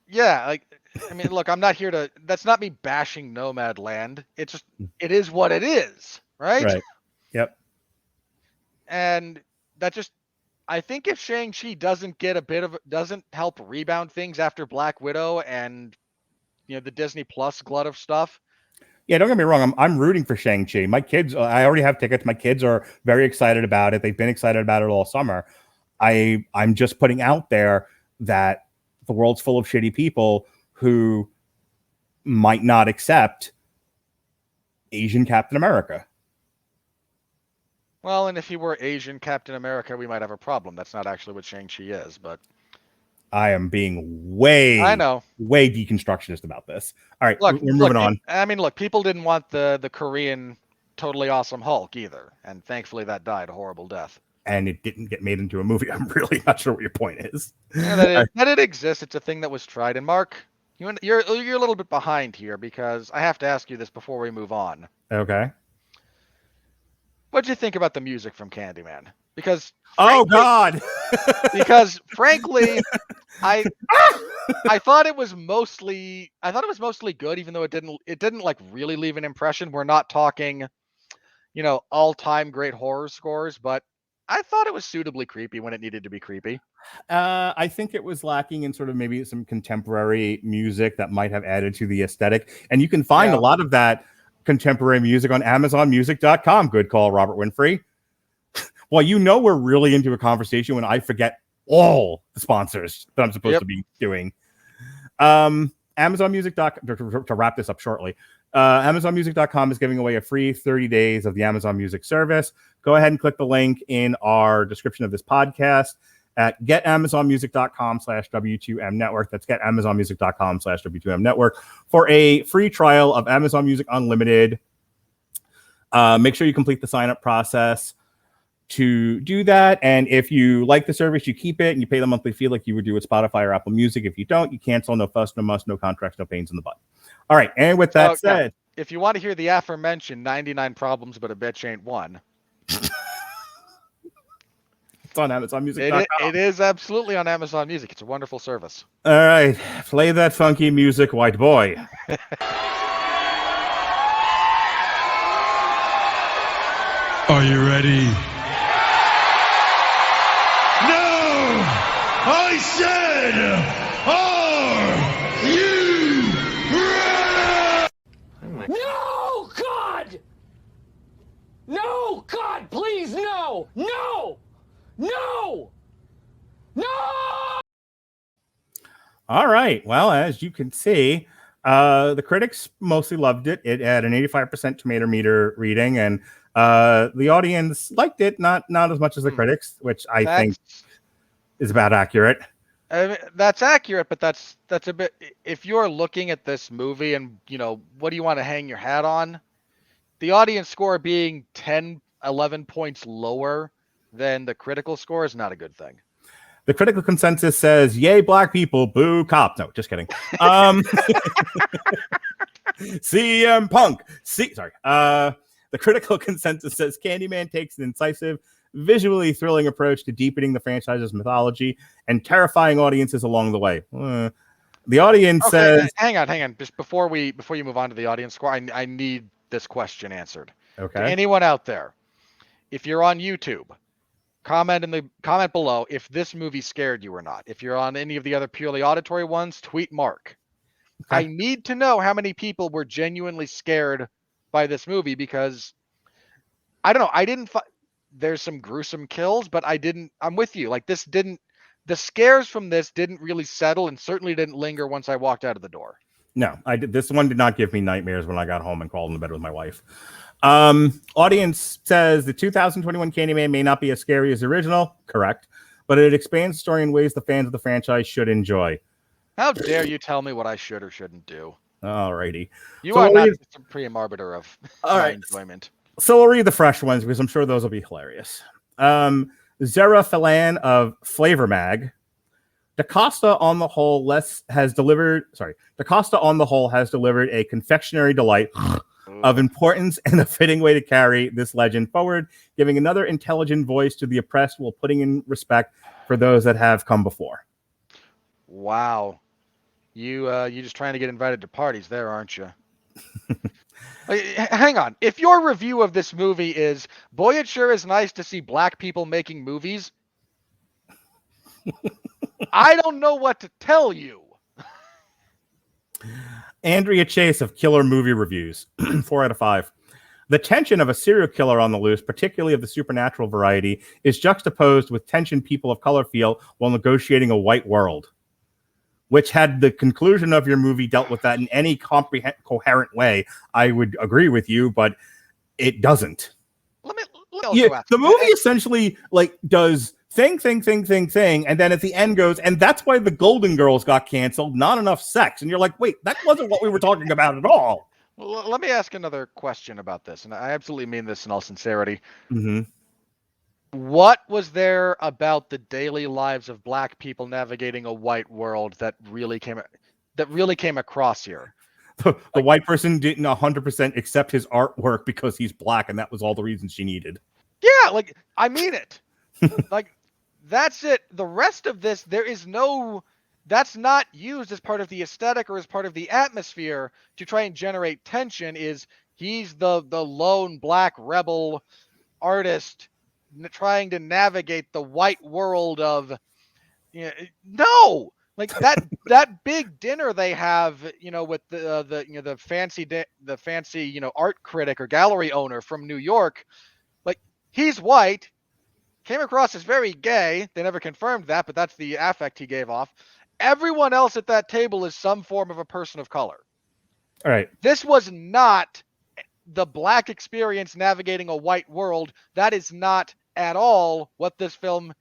S3: Yeah, like, I mean, look, I'm not here to, that's not me bashing Nomadland. It's just, it is what it is, right?
S2: Right. Yep.
S3: And that just, I think if Shang-Chi doesn't help rebound things after Black Widow and, the Disney Plus glut of stuff.
S2: Yeah, don't get me wrong. I'm rooting for Shang-Chi. My kids, I already have tickets. My kids are very excited about it. They've been excited about it all summer. I'm just putting out there that the world's full of shitty people who might not accept Asian Captain America.
S3: Well, and if he were Asian Captain America, we might have a problem. That's not actually what Shang-Chi is, but
S2: I am being way deconstructionist about this. All right, we're moving on.
S3: I mean, look, people didn't want the Korean totally awesome Hulk either, and thankfully that died a horrible death.
S2: And it didn't get made into a movie. I'm really not sure what your point is.
S3: Yeah, that it exists. It's a thing that was tried. And Mark, you're a little bit behind here because I have to ask you this before we move on.
S2: Okay.
S3: What'd you think about the music from Candyman? Because
S2: God,
S3: because frankly, I thought it was mostly good, even though it didn't like really leave an impression. We're not talking, all-time great horror scores, but I thought it was suitably creepy when it needed to be creepy.
S2: I think it was lacking in sort of maybe some contemporary music that might have added to the aesthetic. And you can find a lot of that contemporary music on AmazonMusic.com. Good call, Robert Winfree. Well, we're really into a conversation when I forget all the sponsors that I'm supposed to be doing. AmazonMusic.com, to wrap this up shortly, AmazonMusic.com is giving away a free 30 days of the Amazon Music service. Go ahead and click the link in our description of this podcast at getamazonmusic.com/W2M network. That's getamazonmusic.com/W2M network for a free trial of Amazon Music Unlimited. Make sure you complete the sign up process to do that. And if you like the service, you keep it and you pay the monthly fee like you would do with Spotify or Apple Music. If you don't, you cancel. No fuss, no muss, no contracts, no pains in the butt. All right. And with that said,
S3: if you want to hear the aforementioned 99 problems, but a bitch ain't one.
S2: It's on AmazonMusic.com.
S3: It is absolutely on Amazon Music. It's a wonderful service.
S2: All right. Play that funky music, white boy.
S5: Are you ready? No! I said, are you ready?
S1: No, God! No, God, please, no! No! No! No!
S2: All right. Well, as you can see, the critics mostly loved it. It had an 85% tomato meter reading, and the audience liked it, not as much as the critics, which I think is about accurate.
S3: I mean, that's accurate, but that's a bit. If you're looking at this movie and what do you want to hang your hat on, the audience score being 10, 11 points lower than the critical score is not a good thing.
S2: The critical consensus says, "Yay, black people! Boo, cop!" No, just kidding. CM Punk. The critical consensus says Candyman takes an incisive, visually thrilling approach to deepening the franchise's mythology and terrifying audiences along the way. The audience says,
S3: "Hang on. Just before you move on to the audience score, I need this question answered."
S2: Okay.
S3: To anyone out there, if you're on YouTube, comment below if this movie scared you or not. If you're on any of the other purely auditory ones, tweet Mark. Okay. I need to know how many people were genuinely scared by this movie, because I don't know. There's some gruesome kills, but I'm with you. Like, the scares from this didn't really settle and certainly didn't linger once I walked out of the door.
S2: No, this one did not give me nightmares when I got home and crawled into bed with my wife. Audience says the 2021 Candyman may not be as scary as the original. Correct. But it expands the story in ways the fans of the franchise should enjoy.
S3: How dare you tell me what I should or shouldn't do?
S2: Alrighty.
S3: You are not the supreme arbiter of my enjoyment.
S2: So we'll read the fresh ones because I'm sure those will be hilarious. Zara Phelan of Flavor Mag. DaCosta on the whole has delivered a confectionery delight of importance and a fitting way to carry this legend forward, giving another intelligent voice to the oppressed while putting in respect for those that have come before.
S3: Wow. You just trying to get invited to parties there, aren't you? Hang on. If your review of this movie is, boy, it sure is nice to see black people making movies, I don't know what to tell you.
S2: Andrea Chase of Killer Movie Reviews, 4 out of 5. The tension of a serial killer on the loose, particularly of the supernatural variety, is juxtaposed with tension people of color feel while negotiating a white world. Which, had the conclusion of your movie dealt with that in any coherent way, I would agree with you, but it doesn't.
S3: Let me also ask
S2: the movie essentially does thing, and then at the end goes, and that's why the Golden Girls got canceled, not enough sex. And you're like, wait, that wasn't what we were talking about at all.
S3: Well, let me ask another question about this, and I absolutely mean this in all sincerity.
S2: Mm-hmm.
S3: What was there about the daily lives of black people navigating a white world that really came across here?
S2: The white person didn't 100% accept his artwork because he's black, and that was all the reason she needed.
S3: Yeah, I mean it. That's it. The rest of this, there is no that's not used as part of the aesthetic or as part of the atmosphere to try and generate tension. Is he's the lone black rebel artist trying to navigate the white world of, you know, no, like that big dinner they have, with the fancy art critic or gallery owner from New York. Like, he's white, came across as very gay. They never confirmed that, but that's the affect he gave off. Everyone else at that table is some form of a person of color.
S2: All right.
S3: This was not the black experience navigating a white world. That is not at all what this film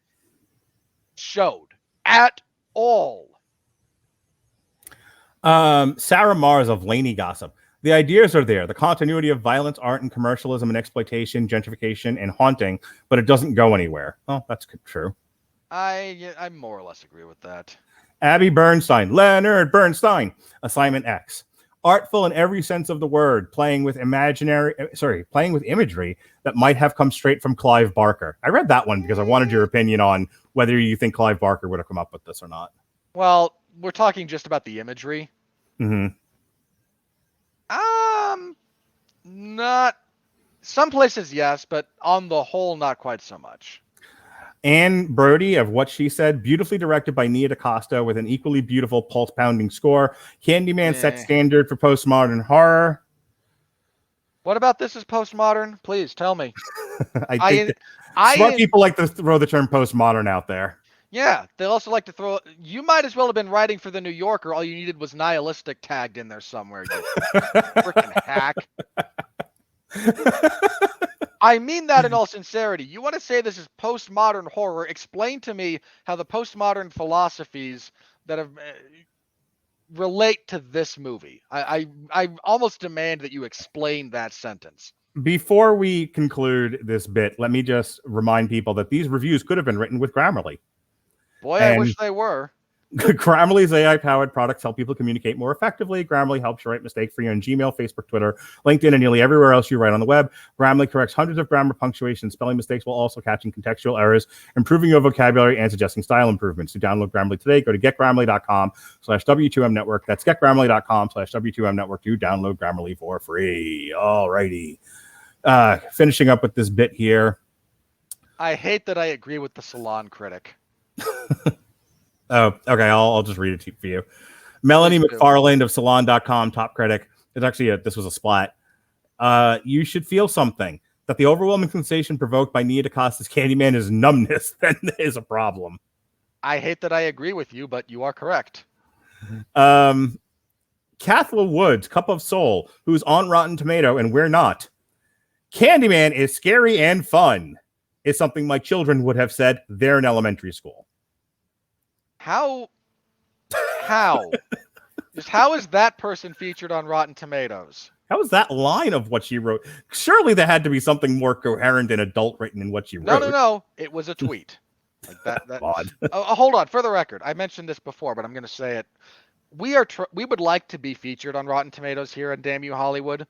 S3: showed. At all.
S2: Sarah Mars of Laney Gossip. The ideas are there. The continuity of violence, art, and commercialism and exploitation, gentrification, and haunting, but it doesn't go anywhere. Oh, that's true.
S3: I more or less agree with that.
S2: Abby Bernstein. Leonard Bernstein. Assignment X. Artful in every sense of the word, playing with imagery that might have come straight from Clive Barker. I read that one because I wanted your opinion on whether you think Clive Barker would have come up with this or not.
S3: Well, we're talking just about the imagery.
S2: Mm-hmm.
S3: Not some places, yes, but on the whole, not quite so much.
S2: Anne Brody of What She Said, beautifully directed by Nia DaCosta with an equally beautiful pulse-pounding score. Candyman set standard for postmodern horror.
S3: What about this is postmodern? Please tell me.
S2: I think smart people like to throw the term postmodern out there.
S3: Yeah, they also like to throw. You might as well have been writing for the New Yorker. All you needed was nihilistic tagged in there somewhere. You freaking hack. I mean that in all sincerity. You want to say this is postmodern horror? Explain to me how the postmodern philosophies that have relate to this movie. I almost demand that you explain that sentence.
S2: Before we conclude this bit, let me just remind people that these reviews could have been written with Grammarly.
S3: Boy, I wish they were.
S2: Grammarly's AI-powered products help people communicate more effectively. Grammarly helps you write mistake-free on Gmail, Facebook, Twitter, LinkedIn, and nearly everywhere else you write on the web. Grammarly corrects hundreds of grammar, punctuation, and spelling mistakes while also catching contextual errors, improving your vocabulary, and suggesting style improvements. To download Grammarly today, go to getgrammarly.com/W2M network. That's getgrammarly.com/W2M network to download Grammarly for free. All righty. Finishing up with this bit here.
S3: I hate that I agree with the salon critic.
S2: Oh, okay. I'll just read it for you. Melanie McFarland of Salon.com, top critic. It's actually this was a splat. You should feel something. That the overwhelming sensation provoked by Nia DaCosta's Candyman is numbness. Then is a problem.
S3: I hate that I agree with you, but you are correct.
S2: Kathleen Woods, Cup of Soul, who's on Rotten Tomato and we're not. Candyman is scary and fun. Is something my children would have said. They're in elementary school.
S3: How? Just how is that person featured on Rotten Tomatoes?
S2: How is that line of what she wrote? Surely there had to be something more coherent and adult written in what she wrote.
S3: No. It was a tweet. Like that. Hold on. For the record, I mentioned this before, but I'm going to say it. We would like to be featured on Rotten Tomatoes here at Damn You Hollywood.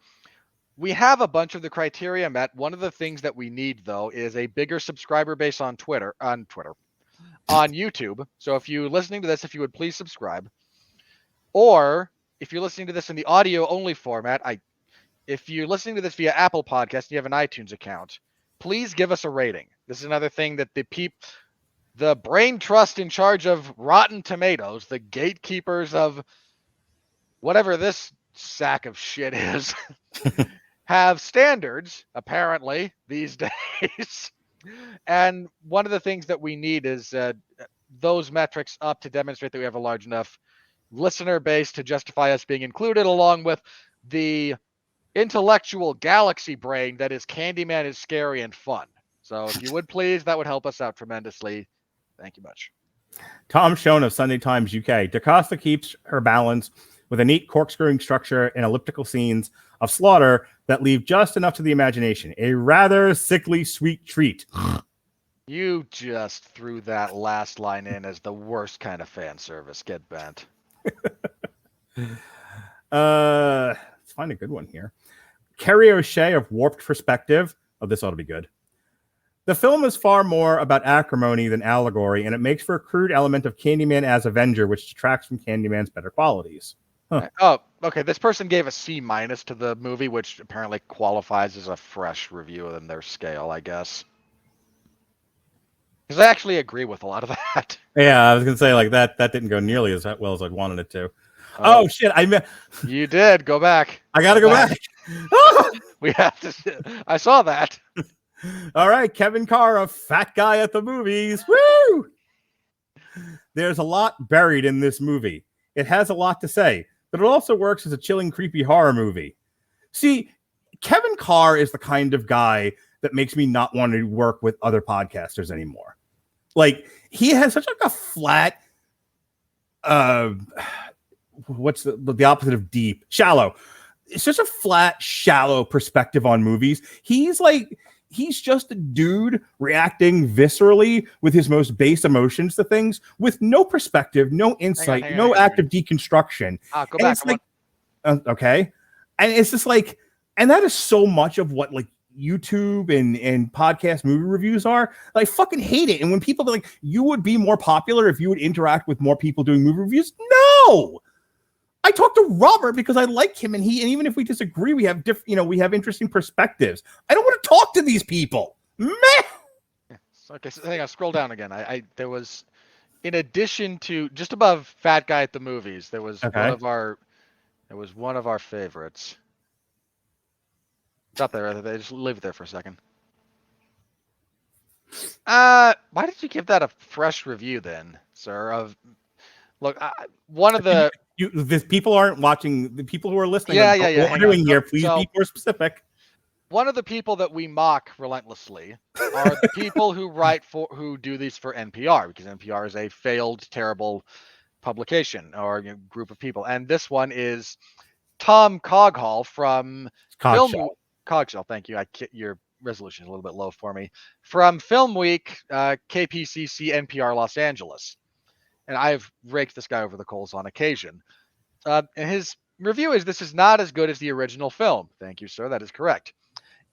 S3: We have a bunch of the criteria met. One of the things that we need, though, is a bigger subscriber base on YouTube. So if you're listening to this, if you would please subscribe. Or if you're listening to this in the audio only format, if you're listening to this via Apple Podcast and you have an iTunes account, please give us a rating. This is another thing that the brain trust in charge of Rotten Tomatoes, the gatekeepers of whatever this sack of shit is, have standards, apparently, these days. And one of the things that we need is those metrics up to demonstrate that we have a large enough listener base to justify us being included, along with the intellectual galaxy brain that is Candyman is scary and fun. So if you would please, that would help us out tremendously. Thank you much.
S2: Tom Schoen of Sunday Times UK. DaCosta keeps her balance with a neat corkscrewing structure and elliptical scenes of slaughter that leave just enough to the imagination. A rather sickly sweet treat.
S3: You just threw that last line in as the worst kind of fan service. Get bent.
S2: Let's find a good one here. Kerry O'Shea of Warped Perspective. Oh, this ought to be good. The film is far more about acrimony than allegory, and it makes for a crude element of Candyman as Avenger, which detracts from Candyman's better qualities. Huh.
S3: Oh, okay. This person gave a C- to the movie, which apparently qualifies as a fresh review in their scale, I guess. Because I actually agree with a lot of that.
S2: Yeah, I was gonna say like that didn't go nearly as well as I'd wanted it to. Oh shit!
S3: You did go back.
S2: I gotta go back.
S3: We have to. I saw that.
S2: All right, Kevin Carr, a fat guy at the movies. Woo! There's a lot buried in this movie. It has a lot to say, but it also works as a chilling, creepy horror movie. See, Kevin Carr is the kind of guy that makes me not want to work with other podcasters anymore. Like, he has such like a flat, what's the opposite of deep? Shallow. It's such a flat, shallow perspective on movies. He's just a dude reacting viscerally with his most base emotions to things with no perspective, no insight, no active deconstruction.
S3: Go back.
S2: Okay. And it's just like, and that is so much of what like YouTube and podcast movie reviews are. I fucking hate it. And when people are like, you would be more popular if you would interact with more people doing movie reviews. No! I talk to Robert because I like him, and even if we disagree, we have we have interesting perspectives. I don't want to talk to these people. Meh.
S3: Okay, so hang on, scroll down again. There was, in addition to just above fat guy at the movies, there was one of our favorites. It's up there. They just leave it there for a second. Why did you give that a fresh review then, sir? One of the
S2: people aren't watching. The people who are listening,
S3: yeah.
S2: What we're doing here, please be more specific.
S3: One of the people that we mock relentlessly are the people who do these for NPR, because NPR is a failed, terrible publication or group of people. And this one is Tom Coghall from Cogshell. Thank you. Your resolution is a little bit low for me. From Film Week, KPCC, NPR, Los Angeles. And I've raked this guy over the coals on occasion. And his review is, this is not as good as the original film. Thank you, sir. That is correct.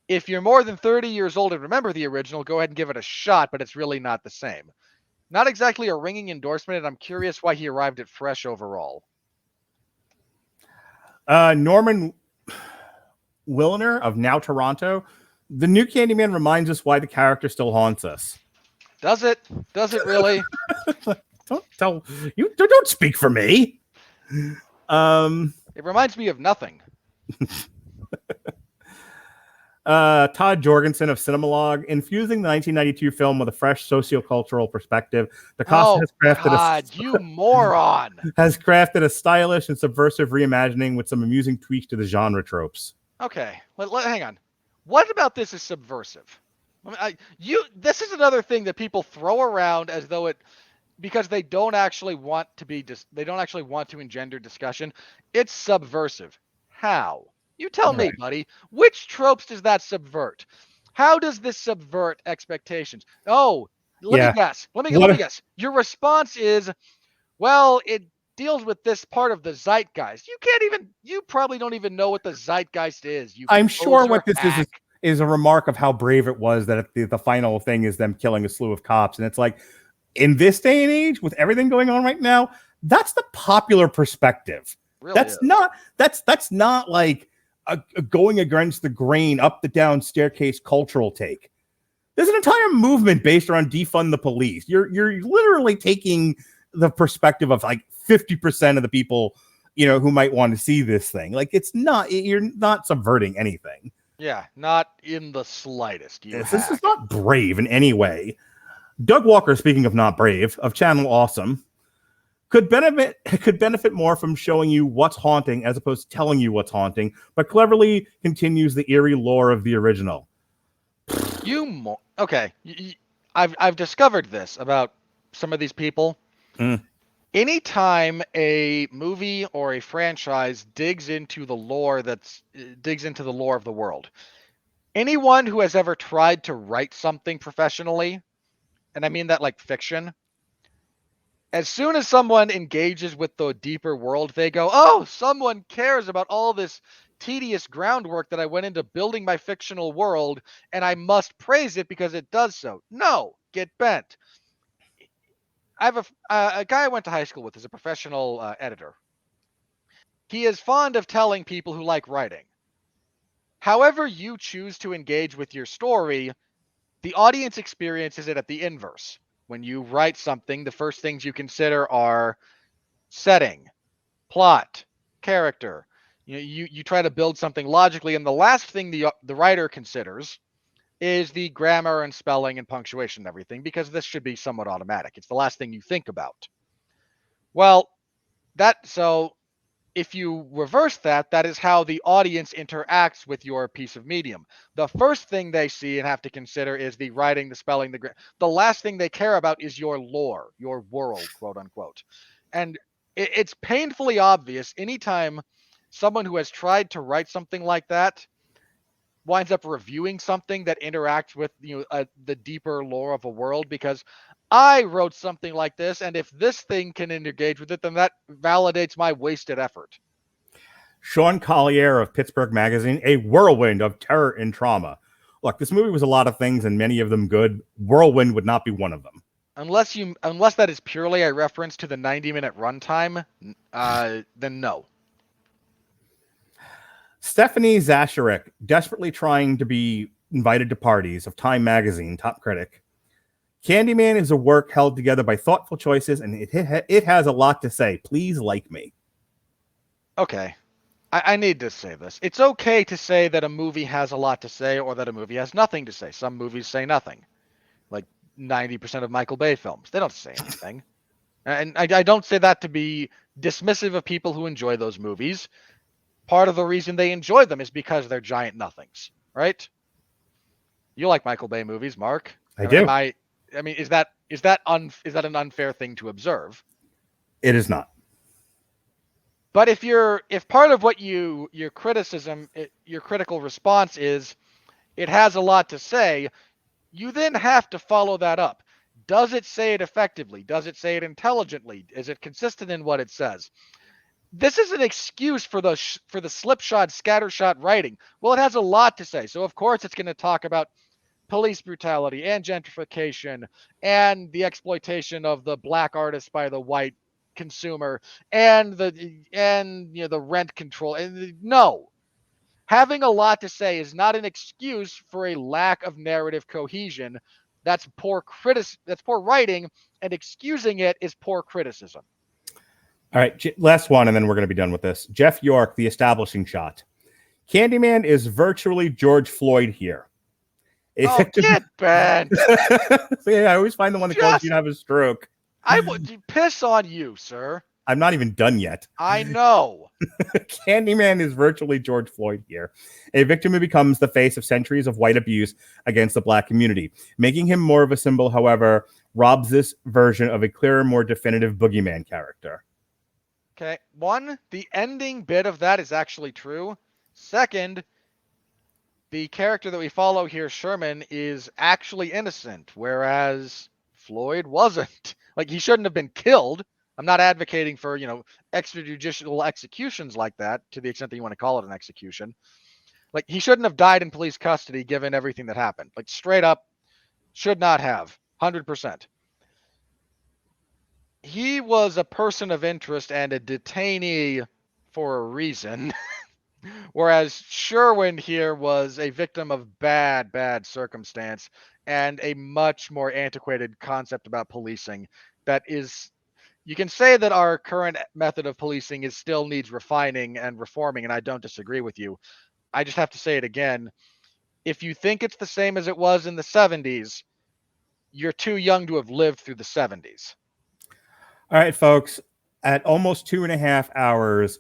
S3: If you're more than 30 years old and remember the original, go ahead and give it a shot, but it's really not the same. Not exactly a ringing endorsement, and I'm curious why he arrived at fresh overall.
S2: Norman Willner of Now Toronto. The new Candyman reminds us why the character still haunts us.
S3: Does it? Does it really?
S2: Don't speak for me.
S3: It reminds me of nothing.
S2: Todd Jorgensen of Cinemalog, infusing the 1992 film with a fresh sociocultural perspective. DaCosta has crafted a stylish and subversive reimagining with some amusing tweaks to the genre tropes.
S3: Okay, hang on. What about this is subversive? This is another thing that people throw around as though because they don't actually want to engender discussion. It's subversive. How? You tell me, buddy. Which tropes does that subvert? How does this subvert expectations? Oh, let me guess. Let me guess. Your response is, well, it deals with this part of the zeitgeist. You probably don't even know what the zeitgeist is.
S2: I'm sure what this is a remark of how brave it was that the final thing is them killing a slew of cops. And it's like, in this day and age, with everything going on right now, that's the popular perspective.
S3: Really
S2: that's not like a going against the grain, up the down staircase cultural take. There's an entire movement based around defund the police. You're literally taking the perspective of like 50% of the people, who might want to see this thing. Like, you're not subverting anything.
S3: Yeah, not in the slightest.
S2: This is not brave in any way. Doug Walker, speaking of not brave, of Channel Awesome, could benefit more from showing you what's haunting as opposed to telling you what's haunting, but cleverly continues the eerie lore of the original.
S3: Okay. I've discovered this about some of these people. Anytime a movie or a franchise digs into the lore of the world, anyone who has ever tried to write something professionally, and I mean that like fiction, as soon as someone engages with the deeper world, they go, oh, someone cares about all this tedious groundwork that I went into building my fictional world, and I must praise it because it does so. No, get bent. I have a guy I went to high school with is a professional editor. He is fond of telling people who like writing, however you choose to engage with your story, the audience experiences it at the inverse. When you write something, the first things you consider are setting, plot, character. You try to build something logically, and the last thing the writer considers is the grammar and spelling and punctuation and everything, because this should be somewhat automatic. It's the last thing you think about. Well, so if you reverse that, that is how the audience interacts with your piece of medium. The first thing they see and have to consider is the writing, the spelling, the last thing they care about is your lore, your world, quote unquote. And it's painfully obvious anytime someone who has tried to write something like that winds up reviewing something that interacts with the deeper lore of a world, because I wrote something like this, and if this thing can engage with it, then that validates my wasted effort.
S2: Sean Collier of Pittsburgh Magazine, a whirlwind of terror and trauma. Look, this movie was a lot of things, and many of them good. Whirlwind would not be one of them.
S3: Unless that is purely a reference to the 90-minute runtime, then no.
S2: Stephanie Zacharik, desperately trying to be invited to parties, of Time Magazine, top critic. Candyman is a work held together by thoughtful choices, and it has a lot to say. Please like me.
S3: Okay. I need to say this. It's okay to say that a movie has a lot to say or that a movie has nothing to say. Some movies say nothing. Like 90% of Michael Bay films. They don't say anything. And I don't say that to be dismissive of people who enjoy those movies. Part of the reason they enjoy them is because they're giant nothings, right? You like Michael Bay movies, Mark?
S2: I do.
S3: Is that an unfair thing to observe?
S2: It is not.
S3: But if part of what your critical response is, it has a lot to say, you then have to follow that up. Does it say it effectively? Does it say it intelligently? Is it consistent in what it says? This is an excuse for the slipshod, scattershot writing. Well, it has a lot to say, so of course it's going to talk about police brutality and gentrification and the exploitation of the black artist by the white consumer and the rent control. And no, having a lot to say is not an excuse for a lack of narrative cohesion. That's poor writing, and excusing it is poor criticism.
S2: All right, last one, and then we're going to be done with this. Jeff York, The Establishing Shot. Candyman is virtually George Floyd here.
S3: Get bent.
S2: See, I always find the one that calls you to have a stroke.
S3: I would piss on you, sir.
S2: I'm not even done yet.
S3: I know.
S2: Candyman is virtually George Floyd here. A victim who becomes the face of centuries of white abuse against the black community. Making him more of a symbol, however, robs this version of a clearer, more definitive boogeyman character.
S3: Okay. One, the ending bit of that is actually true. Second, the character that we follow here, Sherman, is actually innocent, whereas Floyd wasn't. Like, he shouldn't have been killed. I'm not advocating for, extrajudicial executions like that, to the extent that you want to call it an execution. Like, he shouldn't have died in police custody given everything that happened. Like, straight up, should not have. 100%. He was a person of interest and a detainee for a reason, whereas Sherwin here was a victim of bad circumstance and a much more antiquated concept about policing. That is, you can say that our current method of policing still needs refining and reforming, and I don't disagree with you. I just have to say it again. If you think it's the same as it was in the 70s, you're too young to have lived through the 70s.
S2: All right, folks, at almost 2.5 hours,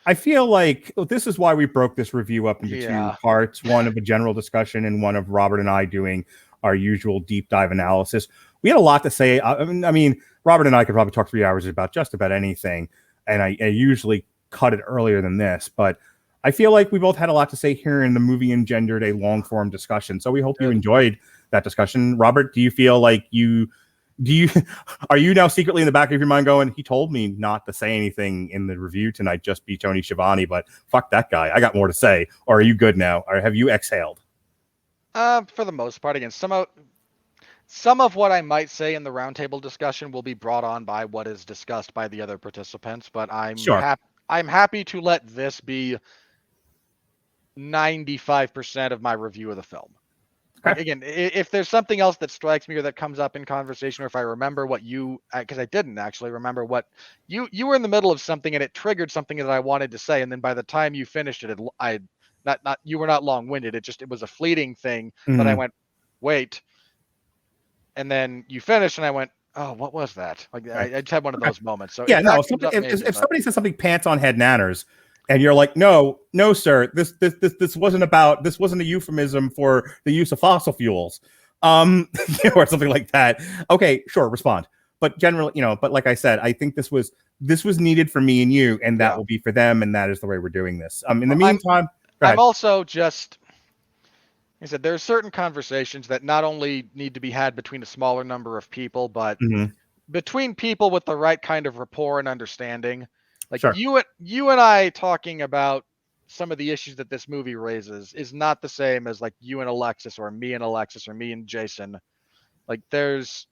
S2: I feel like this is why we broke this review up into two parts, one of a general discussion and one of Robert and I doing our usual deep dive analysis. We had a lot to say. I mean, Robert and I could probably talk 3 hours about just about anything, and I usually cut it earlier than this, but I feel like we both had a lot to say here, and the movie engendered a long-form discussion, so we hope you enjoyed that discussion. Robert, do you feel like you Are you now secretly in the back of your mind going, he told me not to say anything in the review tonight, just be Tony Schiavone, but fuck that guy. I got more to say. Or are you good now? Or have you exhaled?
S3: For the most part, again, some of what I might say in the roundtable discussion will be brought on by what is discussed by the other participants, but I'm happy to let this be 95% of my review of the film. Like, again, if there's something else that strikes me or that comes up in conversation, or if I remember what because I didn't actually remember what you were in the middle of something and it triggered something that I wanted to say, and then by the time you finished it, you were not long-winded. It was a fleeting thing, but I went, wait, and then you finished, and I went, oh, what was that? Like I just had one of those moments. So
S2: yeah, no. If somebody says something pants on head nanners, and you're like, no, sir, this wasn't a euphemism for the use of fossil fuels, or something like that. Okay, sure, respond. But generally, but like I said, I think this was needed for me and you, and that will be for them, and that is the way we're doing this. In the meantime,
S3: I'm also just, like I said, there are certain conversations that not only need to be had between a smaller number of people, but between people with the right kind of rapport and understanding. Like you and I talking about some of the issues that this movie raises is not the same as like you and Alexis, or me and Alexis, or me and Jason. Like there's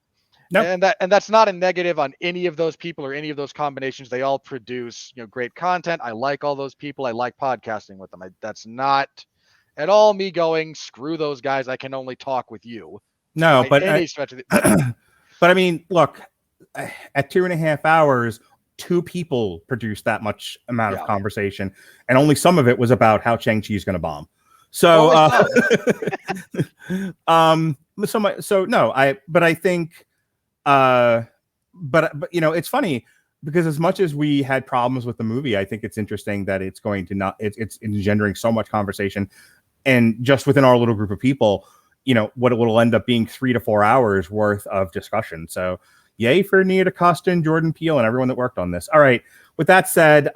S3: and that's not a negative on any of those people or any of those combinations. They all produce, great content. I like all those people. I like podcasting with them. That's not at all me going, screw those guys. I can only talk with you.
S2: No, but I mean, look, at 2.5 hours, 2 people produced that much amount of conversation, and only some of it was about how Shang-Chi is going to bomb. So, I think, but it's funny because as much as we had problems with the movie, I think it's interesting that it's going to it's engendering so much conversation, and just within our little group of people, what it will end up being 3 to 4 hours worth of discussion. So, yay for Nia DaCosta and Jordan Peele and everyone that worked on this. All right. With that said,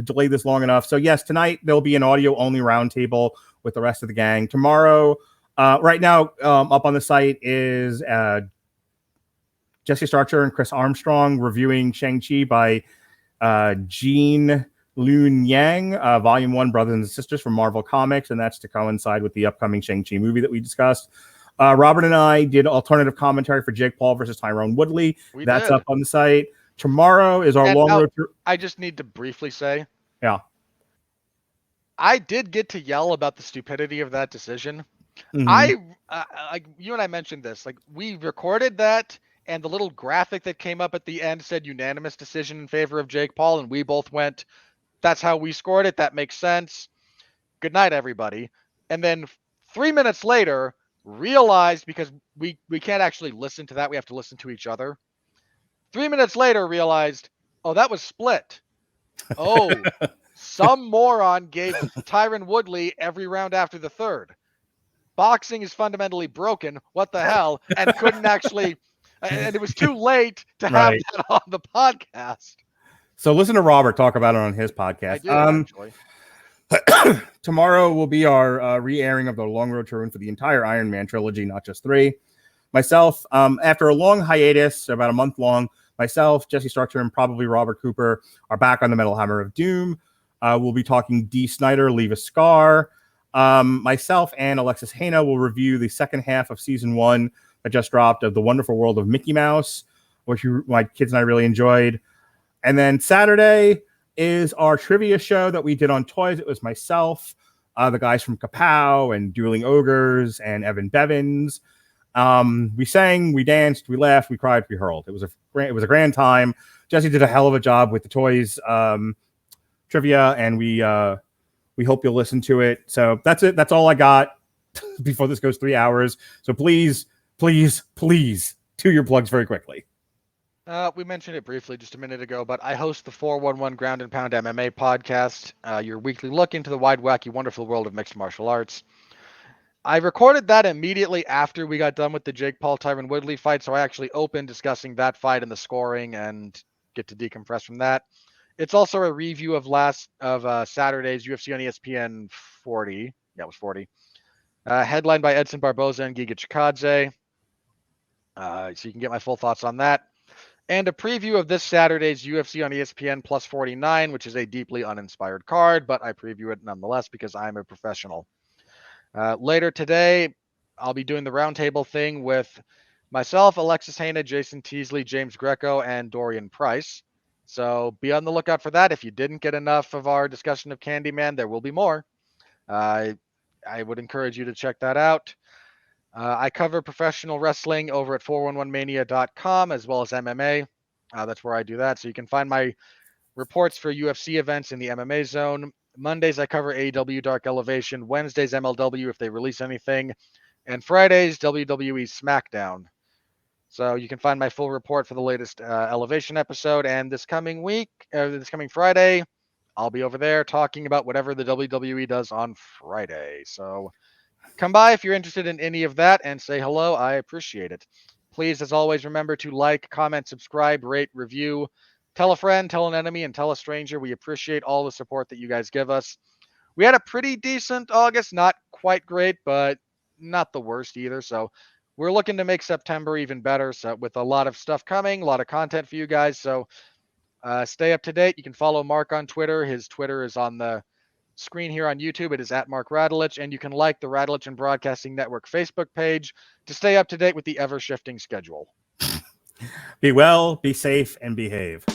S2: delayed this long enough. So yes, tonight there'll be an audio-only roundtable with the rest of the gang. Tomorrow, right now, up on the site is Jesse Starcher and Chris Armstrong reviewing Shang-Chi by Jean Lun Yang, Volume 1, Brothers and Sisters from Marvel Comics, and that's to coincide with the upcoming Shang-Chi movie that we discussed. Robert and I did alternative commentary for Jake Paul versus Tyrone Woodley. That's up on the site. Tomorrow is our long road to...
S3: I just need to briefly say,
S2: I
S3: did get to yell about the stupidity of that decision. Like you and I mentioned this, like we recorded that, and the little graphic that came up at the end said unanimous decision in favor of Jake Paul, and we both went, that's how we scored it. That makes sense. Good night, everybody. And then 3 minutes later, realized, because we can't actually listen to that, we have to listen to each other. 3 minutes later, realized, oh, that was split. Oh, some moron gave Tyron Woodley every round after the third. Boxing is fundamentally broken. What the hell? And couldn't actually, and it was too late to have that on the podcast.
S2: So listen to Robert talk about it on his podcast.
S3: I did, actually.
S2: Tomorrow will be our re-airing of the Long Road to Ruin for the entire Iron Man trilogy, not just 3. Myself, after a long hiatus, about a month long, myself, Jesse Starcher, and probably Robert Cooper are back on the Metal Hammer of Doom. We'll be talking D. Snyder, Leave a Scar. Myself and Alexis Hana will review the second half of season 1 that just dropped of The Wonderful World of Mickey Mouse, which my kids and I really enjoyed. And then Saturday is our trivia show that we did on toys. It was myself, the guys from Kapow and Dueling Ogres, and Evan Bevins. We sang, we danced, we laughed, we cried, we hurled. It was a grand time. Jesse did a hell of a job with the toys trivia, and we hope you'll listen to it. So that's it. That's all I got before this goes 3 hours. So please do your plugs very quickly.
S3: We mentioned it briefly just a minute ago, but I host the 411 Ground and Pound MMA podcast, your weekly look into the wide, wacky, wonderful world of mixed martial arts. I recorded that immediately after we got done with the Jake Paul Tyron Woodley fight, so I actually opened discussing that fight and the scoring and get to decompress from that. It's also a review of Saturday's UFC on ESPN 40. Yeah, it was 40. Headlined by Edson Barboza and Giga Chikadze. So you can get my full thoughts on that. And a preview of this Saturday's UFC on ESPN Plus 49, which is a deeply uninspired card, but I preview it nonetheless because I'm a professional. Later today, I'll be doing the roundtable thing with myself, Alexis Haina, Jason Teasley, James Greco, and Dorian Price. So be on the lookout for that. If you didn't get enough of our discussion of Candyman, there will be more. I would encourage you to check that out. I cover professional wrestling over at 411mania.com as well as MMA. That's where I do that. So you can find my reports for UFC events in the MMA zone. Mondays, I cover AEW Dark Elevation. Wednesdays, MLW if they release anything. And Fridays, WWE SmackDown. So you can find my full report for the latest Elevation episode. And this coming Friday, I'll be over there talking about whatever the WWE does on Friday. So come by if you're interested in any of that and say hello. I appreciate it. Please, as always, remember to like, comment, subscribe, rate, review, tell a friend, tell an enemy, and tell a stranger. We appreciate all the support that you guys give us. We had a pretty decent August, not quite great, but not the worst either. So we're looking to make September even better. So with a lot of stuff coming, a lot of content for you guys. So stay up to date. You can follow Mark on Twitter. His Twitter is on the screen here on YouTube. It is at Mark Radulich, and you can like the Radulich and Broadcasting Network Facebook page to stay up to date with the ever-shifting schedule.
S2: Be well, be safe, and behave.